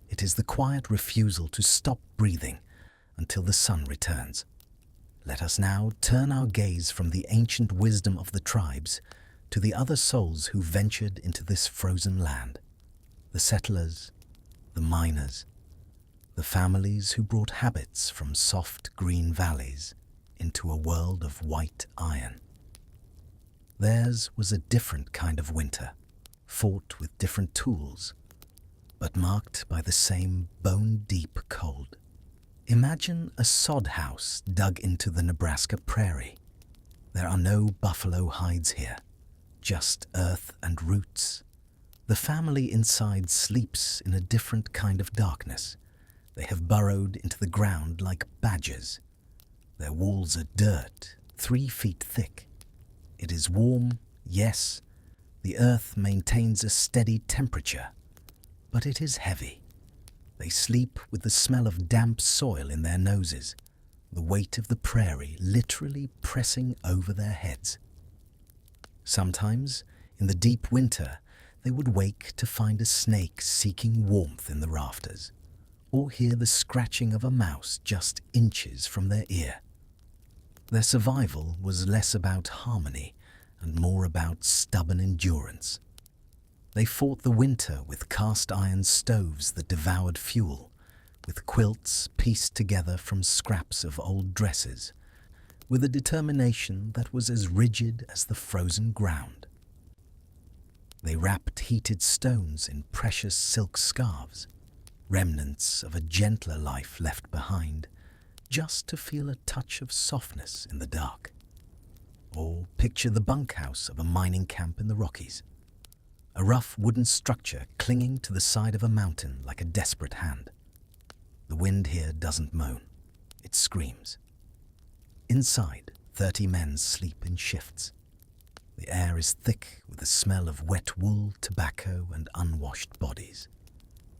It is the quiet refusal to stop breathing until the sun returns. Let us now turn our gaze from the ancient wisdom of the tribes to the other souls who ventured into this frozen land. The settlers, the miners, the families who brought habits from soft green valleys into a world of white iron. Theirs was a different kind of winter, fought with different tools, but marked by the same bone-deep cold. Imagine a sod house dug into the Nebraska prairie. There are no buffalo hides here, just earth and roots. The family inside sleeps in a different kind of darkness. They have burrowed into the ground like badgers. Their walls are dirt, 3 feet thick. It is warm, Yes, the earth maintains a steady temperature, but it is heavy. They sleep with the smell of damp soil in their noses, the weight of the prairie literally pressing over their heads. Sometimes, in the deep winter, they would wake to find a snake seeking warmth in the rafters, or hear the scratching of a mouse just inches from their ear. Their survival was less about harmony and more about stubborn endurance. They fought the winter with cast iron stoves that devoured fuel, with quilts pieced together from scraps of old dresses, with a determination that was as rigid as the frozen ground. They wrapped heated stones in precious silk scarves, remnants of a gentler life left behind, just to feel a touch of softness in the dark. Or picture the bunkhouse of a mining camp in the Rockies, a rough wooden structure clinging to the side of a mountain like a desperate hand. The wind here doesn't moan, it screams. Inside, 30 men sleep in shifts. The air is thick with the smell of wet wool, tobacco, and unwashed bodies.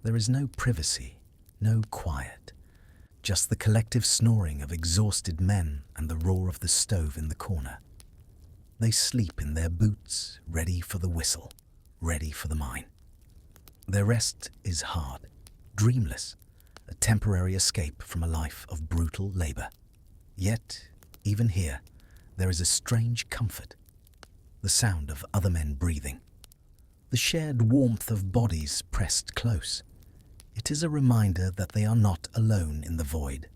There is no privacy, no quiet, just the collective snoring of exhausted men and the roar of the stove in the corner. They sleep in their boots, ready for the whistle, ready for the mine. Their rest is hard, dreamless, a temporary escape from a life of brutal labor. Yet, even here, there is a strange comfort. The sound of other men breathing. The shared warmth of bodies pressed close. It is a reminder that they are not alone in the void.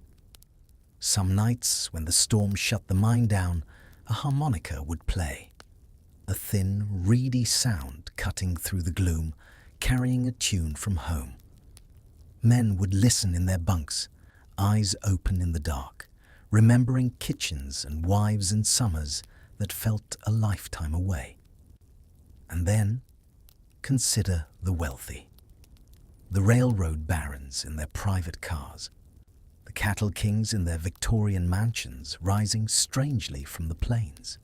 Some nights, when the storm shut the mine down, a harmonica would play. A thin, reedy sound cutting through the gloom, carrying a tune from home. Men would listen in their bunks, eyes open in the dark, remembering kitchens and wives and summers that felt a lifetime away. And then, consider the wealthy. The railroad barons in their private cars, the cattle kings in their Victorian mansions rising strangely from the plains.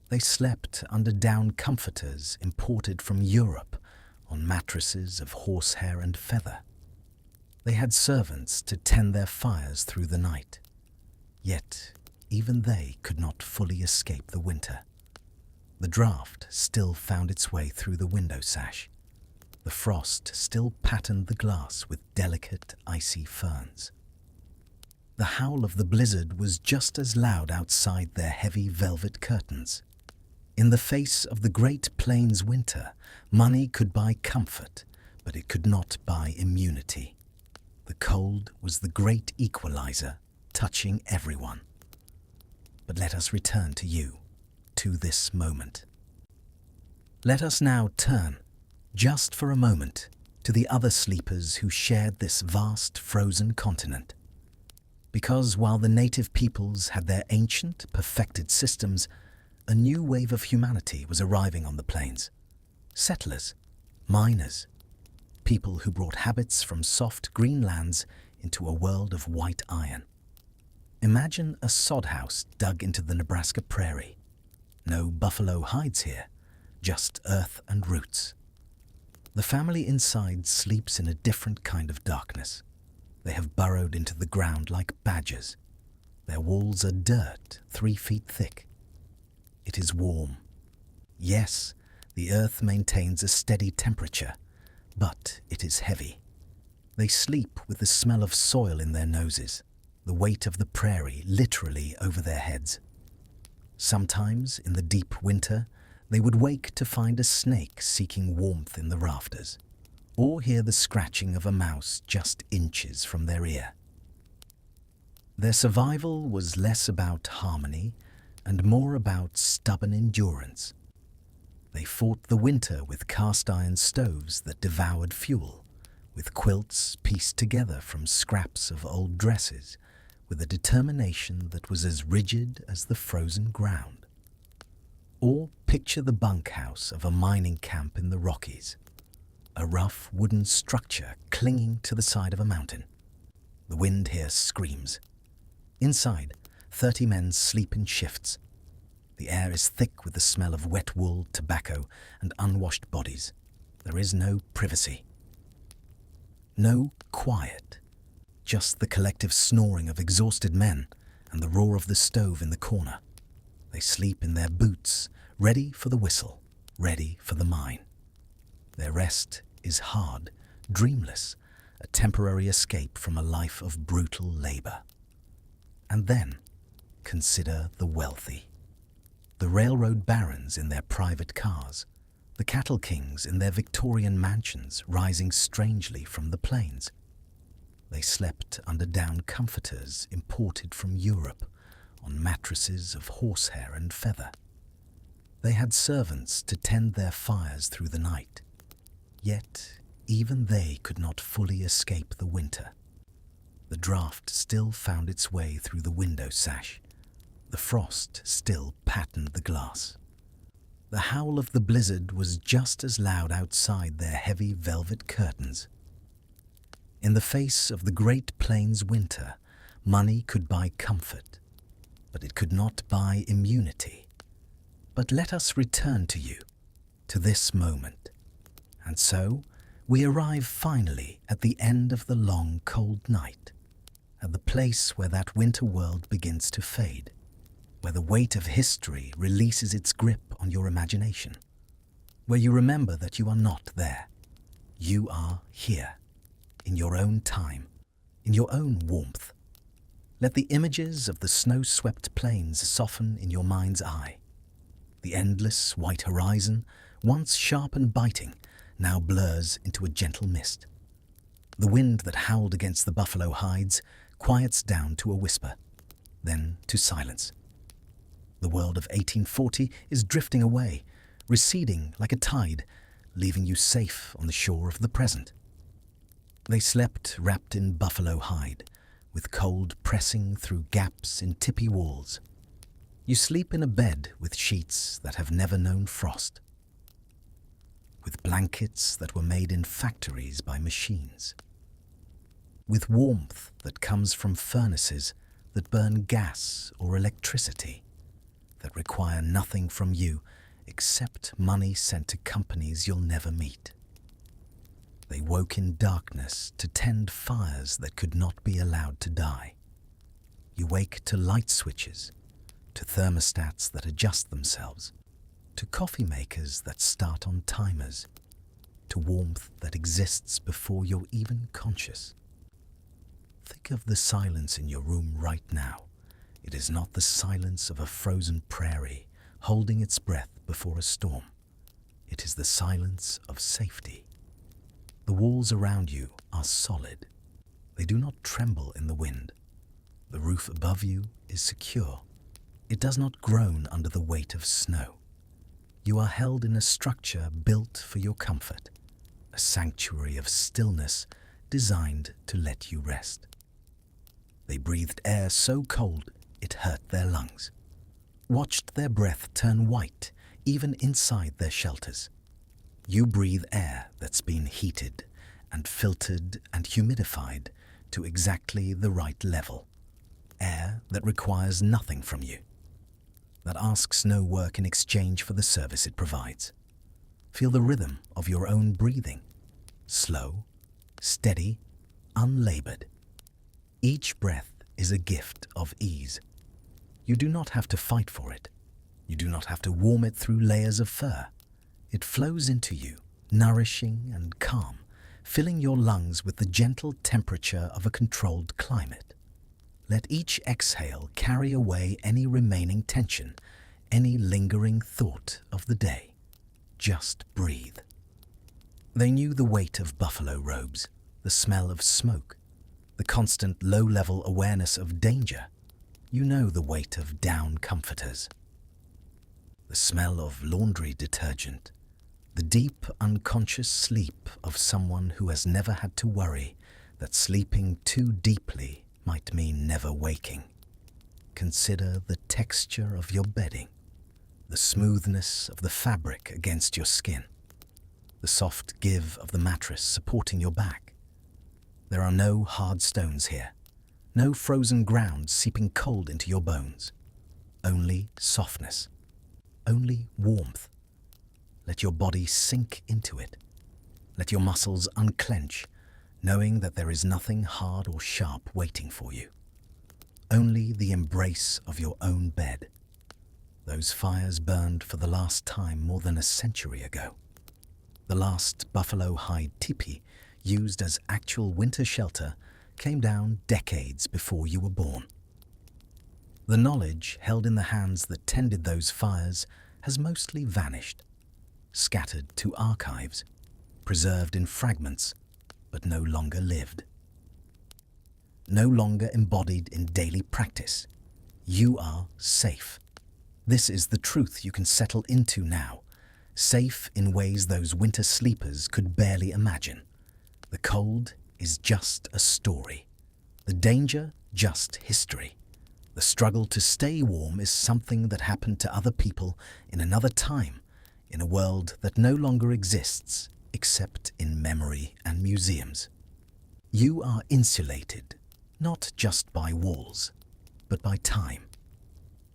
They slept under down comforters imported from Europe on mattresses of horsehair and feather. They had servants to tend their fires through the night. Yet, even they could not fully escape the winter. The draft still found its way through the window sash. The frost still patterned the glass with delicate, icy ferns. The howl of the blizzard was just as loud outside their heavy velvet curtains. In the face of the Great Plains winter, money could buy comfort, but it could not buy immunity. The cold was the great equalizer, touching everyone. But let us return to you, to this moment. Let us now turn, just for a moment, to the other sleepers who shared this vast frozen continent. Because while the native peoples had their ancient, perfected systems, a new wave of humanity was arriving on the plains. Settlers, miners, people who brought habits from soft green lands into a world of white iron. Imagine a sod house dug into the Nebraska prairie. No buffalo hides here, just earth and roots. The family inside sleeps in a different kind of darkness. They have burrowed into the ground like badgers. Their walls are dirt, 3 feet thick. It is warm. Yes, the earth maintains a steady temperature, but it is heavy. They sleep with the smell of soil in their noses, the weight of the prairie literally over their heads. Sometimes, in the deep winter, they would wake to find a snake seeking warmth in the rafters, or hear the scratching of a mouse just inches from their ear. Their survival was less about harmony and more about stubborn endurance. They fought the winter with cast iron stoves that devoured fuel, with quilts pieced together from scraps of old dresses, with a determination that was as rigid as the frozen ground. Or picture the bunkhouse of a mining camp in the Rockies, a rough wooden structure clinging to the side of a mountain. The wind here screams. Inside, 30 men sleep in shifts. The air is thick with the smell of wet wool, tobacco, and unwashed bodies. There is no privacy. No quiet. Just the collective snoring of exhausted men and the roar of the stove in the corner. They sleep in their boots, ready for the whistle, ready for the mine. Their rest is hard, dreamless, a temporary escape from a life of brutal labor. And then, consider the wealthy. The railroad barons in their private cars, the cattle kings in their Victorian mansions rising strangely from the plains. They slept under down comforters imported from Europe, on mattresses of horsehair and feather. They had servants to tend their fires through the night. Yet even they could not fully escape the winter. The draught still found its way through the window sash. The frost still patterned the glass. The howl of the blizzard was just as loud outside their heavy velvet curtains. In the face of the Great Plains winter, money could buy comfort, but it could not buy immunity. But let us return to you, to this moment. And so, we arrive finally at the end of the long, cold night, at the place where that winter world begins to fade, where the weight of history releases its grip on your imagination, where you remember that you are not there. You are here, in your own time, in your own warmth. Let the images of the snow-swept plains soften in your mind's eye. The endless white horizon, once sharp and biting, now blurs into a gentle mist. The wind that howled against the buffalo hides quiets down to a whisper, then to silence. The world of 1840 is drifting away, receding like a tide, leaving you safe on the shore of the present. They slept wrapped in buffalo hide, with cold pressing through gaps in tippy walls. You sleep in a bed with sheets that have never known frost, with blankets that were made in factories by machines, with warmth that comes from furnaces that burn gas or electricity, that require nothing from you except money sent to companies you'll never meet. They woke in darkness to tend fires that could not be allowed to die. You wake to light switches, to thermostats that adjust themselves, to coffee makers that start on timers, to warmth that exists before you're even conscious. Think of the silence in your room right now. It is not the silence of a frozen prairie holding its breath before a storm. It is the silence of safety. The walls around you are solid. They do not tremble in the wind. The roof above you is secure. It does not groan under the weight of snow. You are held in a structure built for your comfort, a sanctuary of stillness designed to let you rest. They breathed air so cold it hurt their lungs, watched their breath turn white even inside their shelters. You breathe air that's been heated and filtered and humidified to exactly the right level, air that requires nothing from you, that asks no work in exchange for the service it provides. Feel the rhythm of your own breathing, slow, steady, unlabored. Each breath is a gift of ease. You do not have to fight for it. You do not have to warm it through layers of fur. It flows into you, nourishing and calm, filling your lungs with the gentle temperature of a controlled climate. Let each exhale carry away any remaining tension, any lingering thought of the day. Just breathe. They knew the weight of buffalo robes, the smell of smoke, the constant low-level awareness of danger. You know the weight of down comforters, the smell of laundry detergent, the deep, unconscious sleep of someone who has never had to worry that sleeping too deeply might mean never waking. Consider the texture of your bedding, the smoothness of the fabric against your skin, the soft give of the mattress supporting your back. There are no hard stones here, no frozen ground seeping cold into your bones, only softness, only warmth. Let your body sink into it. Let your muscles unclench, knowing that there is nothing hard or sharp waiting for you. Only the embrace of your own bed. Those fires burned for the last time more than a century ago. The last buffalo hide tipi, used as actual winter shelter, came down decades before you were born. The knowledge held in the hands that tended those fires has mostly vanished, scattered to archives, preserved in fragments, but no longer lived. No longer embodied in daily practice. You are safe. This is the truth you can settle into now, safe in ways those winter sleepers could barely imagine. The cold is just a story. The danger, just history. The struggle to stay warm is something that happened to other people in another time, in a world that no longer exists except in memory and museums. You are insulated, not just by walls, but by time.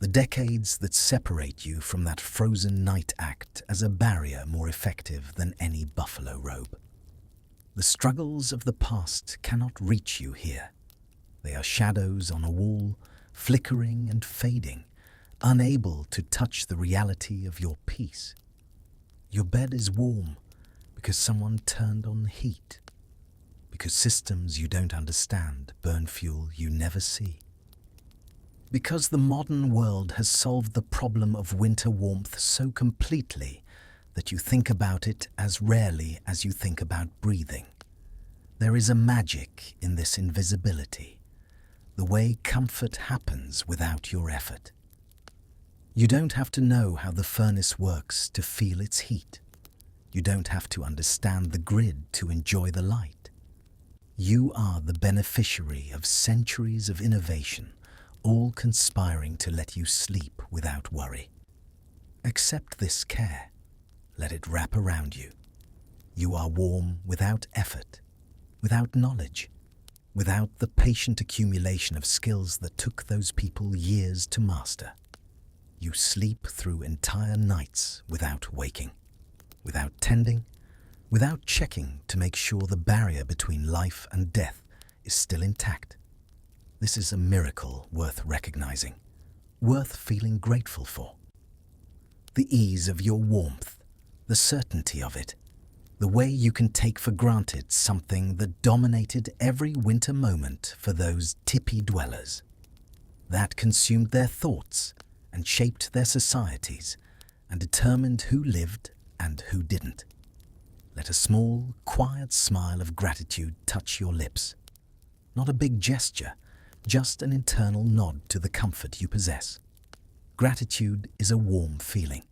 The decades that separate you from that frozen night act as a barrier more effective than any buffalo robe. The struggles of the past cannot reach you here. They are shadows on a wall, flickering and fading, unable to touch the reality of your peace. Your bed is warm because someone turned on the heat, because systems you don't understand burn fuel you never see. Because the modern world has solved the problem of winter warmth so completely that you think about it as rarely as you think about breathing. There is a magic in this invisibility, the way comfort happens without your effort. You don't have to know how the furnace works to feel its heat. You don't have to understand the grid to enjoy the light. You are the beneficiary of centuries of innovation, all conspiring to let you sleep without worry. Accept this care. Let it wrap around you. You are warm without effort, without knowledge, without the patient accumulation of skills that took those people years to master. You sleep through entire nights without waking, without tending, without checking to make sure the barrier between life and death is still intact. This is a miracle worth recognizing, worth feeling grateful for. The ease of your warmth, the certainty of it, the way you can take for granted something that dominated every winter moment for those tipi dwellers. That consumed their thoughts and shaped their societies and determined who lived and who didn't. Let a small, quiet smile of gratitude touch your lips. Not a big gesture, just an internal nod to the comfort you possess. Gratitude is a warm feeling.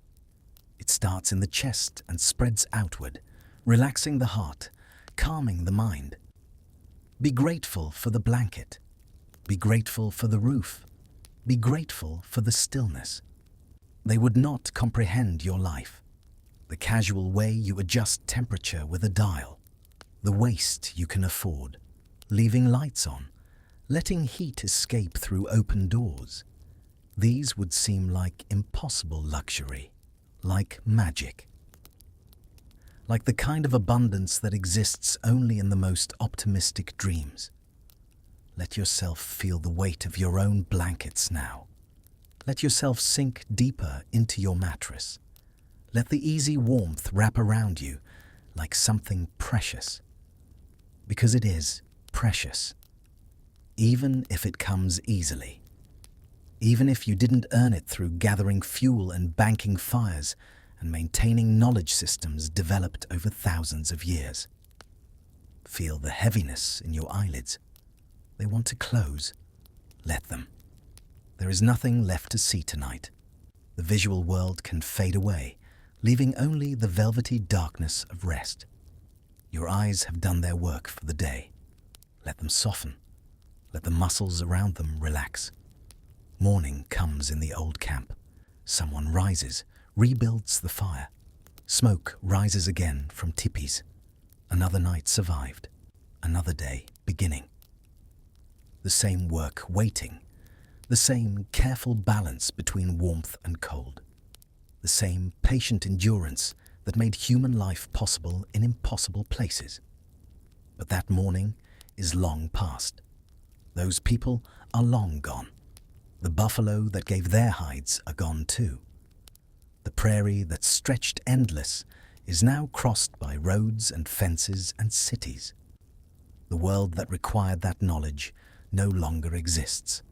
It starts in the chest and spreads outward, relaxing the heart, calming the mind. Be grateful for the blanket. Be grateful for the roof. Be grateful for the stillness. They would not comprehend your life. The casual way you adjust temperature with a dial. The waste you can afford. Leaving lights on. Letting heat escape through open doors. These would seem like impossible luxury, like magic. Like the kind of abundance that exists only in the most optimistic dreams. Let yourself feel the weight of your own blankets now. Let yourself sink deeper into your mattress. Let the easy warmth wrap around you like something precious. Because it is precious. Even if it comes easily. Even if you didn't earn it through gathering fuel and banking fires and maintaining knowledge systems developed over thousands of years. Feel the heaviness in your eyelids. They want to close. Let them. There is nothing left to see tonight. The visual world can fade away, leaving only the velvety darkness of rest. Your eyes have done their work for the day. Let them soften. Let the muscles around them relax. Morning comes in the old camp. Someone rises, rebuilds the fire. Smoke rises again from tipis. Another night survived. Another day beginning. The same work waiting. The same careful balance between warmth and cold. the same patient endurance that made human life possible in impossible places. But that morning is long past. Those people are long gone. The buffalo that gave their hides are gone too. The prairie that stretched endless is now crossed by roads and fences and cities. The world that required that knowledge no longer exists.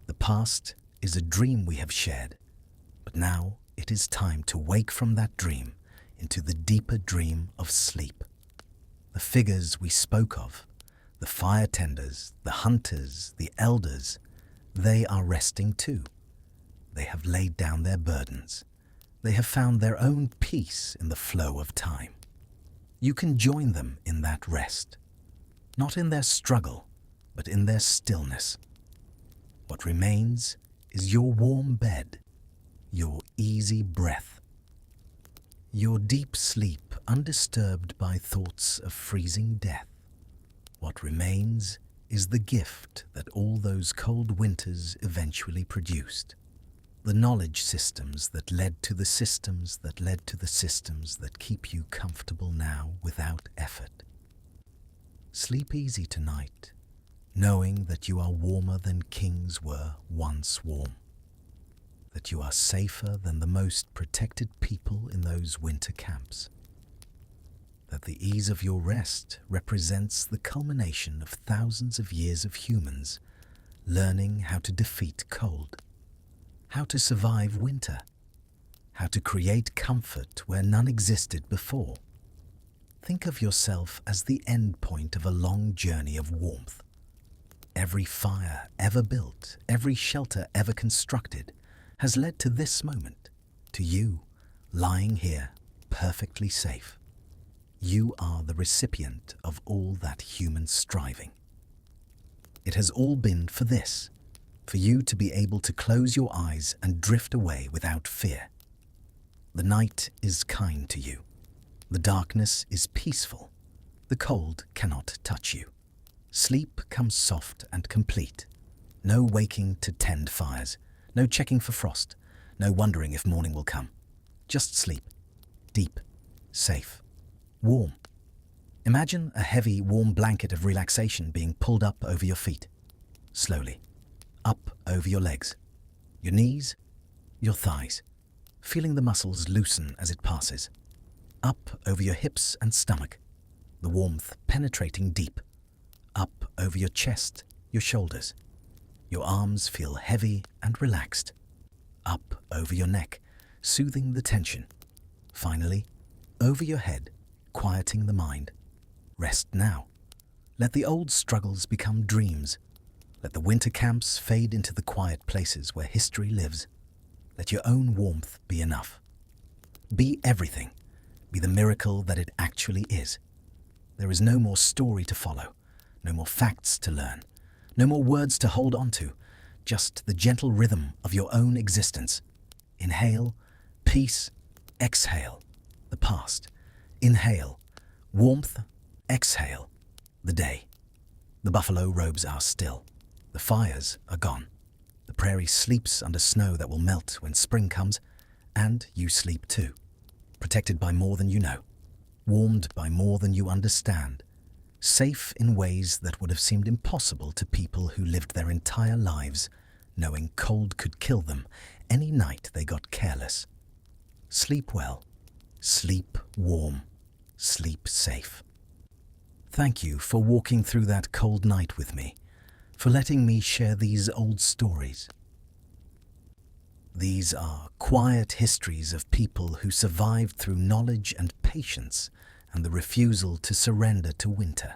The past is a dream we have shared, but now it is time to wake from that dream into the deeper dream of sleep. The figures we spoke of, the fire tenders, the hunters, the elders, they are resting too. They have laid down their burdens. They have found their own peace in the flow of time. You can join them in that rest, not in their struggle, but in their stillness. What remains is your warm bed, your easy breath, your deep sleep undisturbed by thoughts of freezing death. What remains is the gift that all those cold winters eventually produced. The knowledge systems that led to the systems that led to the systems that keep you comfortable now without effort. Sleep easy tonight, knowing that you are warmer than kings were once warm, that you are safer than the most protected people in those winter camps, that the ease of your rest represents the culmination of thousands of years of humans learning how to defeat cold, how to survive winter, how to create comfort where none existed before. Think of yourself as the end point of a long journey of warmth. Every fire ever built, every shelter ever constructed has led to this moment, to you lying here perfectly safe. You are the recipient of all that human striving. It has all been for this, for you to be able to close your eyes and drift away without fear. The night is kind to you. The darkness is peaceful. The cold cannot touch you. Sleep comes soft and complete. No waking to tend fires, no checking for frost, no wondering if morning will come. Just sleep. Deep, safe, warm. Imagine a heavy, warm blanket of relaxation being pulled up over your feet. Slowly. Up over your legs, your knees, your thighs, feeling the muscles loosen as it passes. Up over your hips and stomach, the warmth penetrating deep. Up over your chest, your shoulders. Your arms feel heavy and relaxed. Up over your neck, soothing the tension. Finally, over your head, quieting the mind. Rest now. Let the old struggles become dreams. Let the winter camps fade into the quiet places where history lives. Let your own warmth be enough. Be everything. Be the miracle that it actually is. There is no more story to follow, no more facts to learn, no more words to hold on to, just the gentle rhythm of your own existence. Inhale, peace, exhale, the past. Inhale, warmth, exhale, the day. The buffalo robes are still. The fires are gone. The prairie sleeps under snow that will melt when spring comes, and you sleep too, protected by more than you know, warmed by more than you understand, safe in ways that would have seemed impossible to people who lived their entire lives knowing cold could kill them any night they got careless. Sleep well, sleep warm, sleep safe. Thank you for walking through that cold night with me, for letting me share these old stories. These are quiet histories of people who survived through knowledge and patience and the refusal to surrender to winter.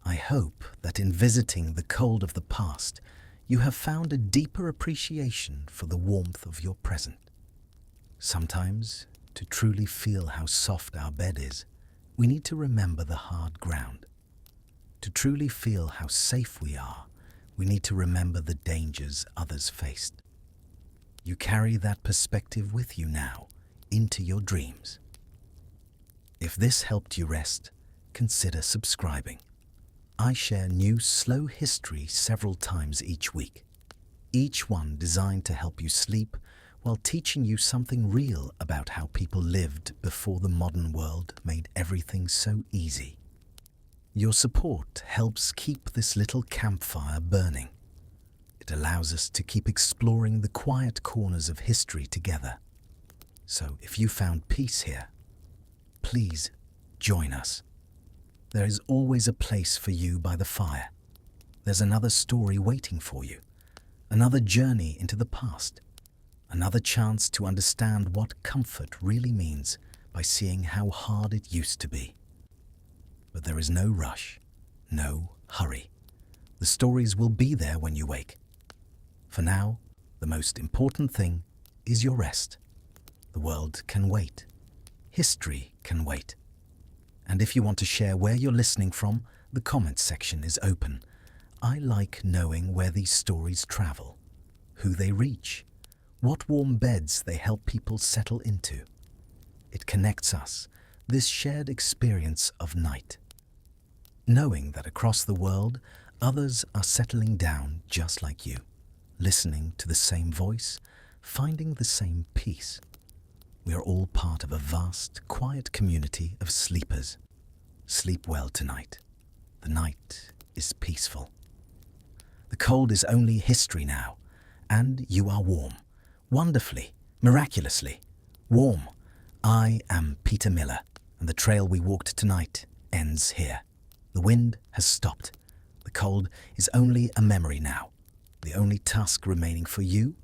I hope that in visiting the cold of the past, you have found a deeper appreciation for the warmth of your present. Sometimes, to truly feel how soft our bed is, we need to remember the hard ground. To truly feel how safe we are, we need to remember the dangers others faced. You carry that perspective with you now into your dreams. If this helped you rest, consider subscribing. I share new slow history several times each week, each one designed to help you sleep while teaching you something real about how people lived before the modern world made everything so easy. Your support helps keep this little campfire burning. It allows us to keep exploring the quiet corners of history together. So if you found peace here, please join us. There is always a place for you by the fire. There's another story waiting for you, another journey into the past, another chance to understand what comfort really means by seeing how hard it used to be. But there is no rush, no hurry. The stories will be there when you wake. For now, the most important thing is your rest. The world can wait. History can wait. And if you want to share where you're listening from, the comments section is open. I like knowing where these stories travel, who they reach, what warm beds they help people settle into. It connects us, this shared experience of night. Knowing that across the world, others are settling down just like you, listening to the same voice, finding the same peace. We are all part of a vast, quiet community of sleepers. Sleep well tonight. The night is peaceful. The cold is only history now, and you are warm. Wonderfully, miraculously, warm. I am Peter Miller, and the trail we walked tonight ends here. The wind has stopped. The cold is only a memory now. The only task remaining for you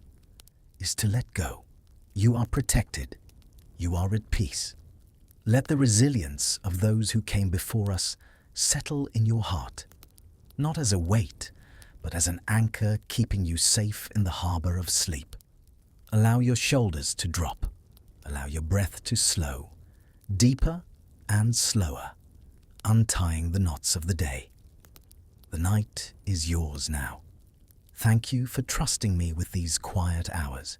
is to let go. You are protected. You are at peace. Let the resilience of those who came before us settle in your heart, not as a weight, but as an anchor keeping you safe in the harbor of sleep. Allow your shoulders to drop. Allow your breath to slow, deeper and slower, untying the knots of the day. The night is yours now. Thank you for trusting me with these quiet hours.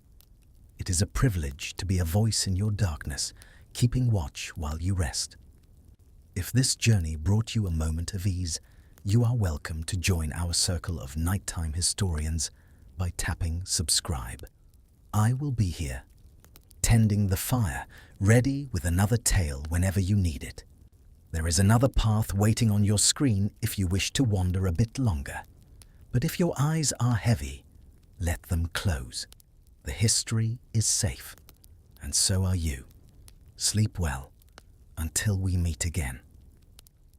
It is a privilege to be a voice in your darkness, keeping watch while you rest. If this journey brought you a moment of ease, you are welcome to join our circle of nighttime historians by tapping subscribe. I will be here, tending the fire, ready with another tale whenever you need it. There is another path waiting on your screen if you wish to wander a bit longer. But if your eyes are heavy, let them close. The history is safe, and so are you. Sleep well until we meet again.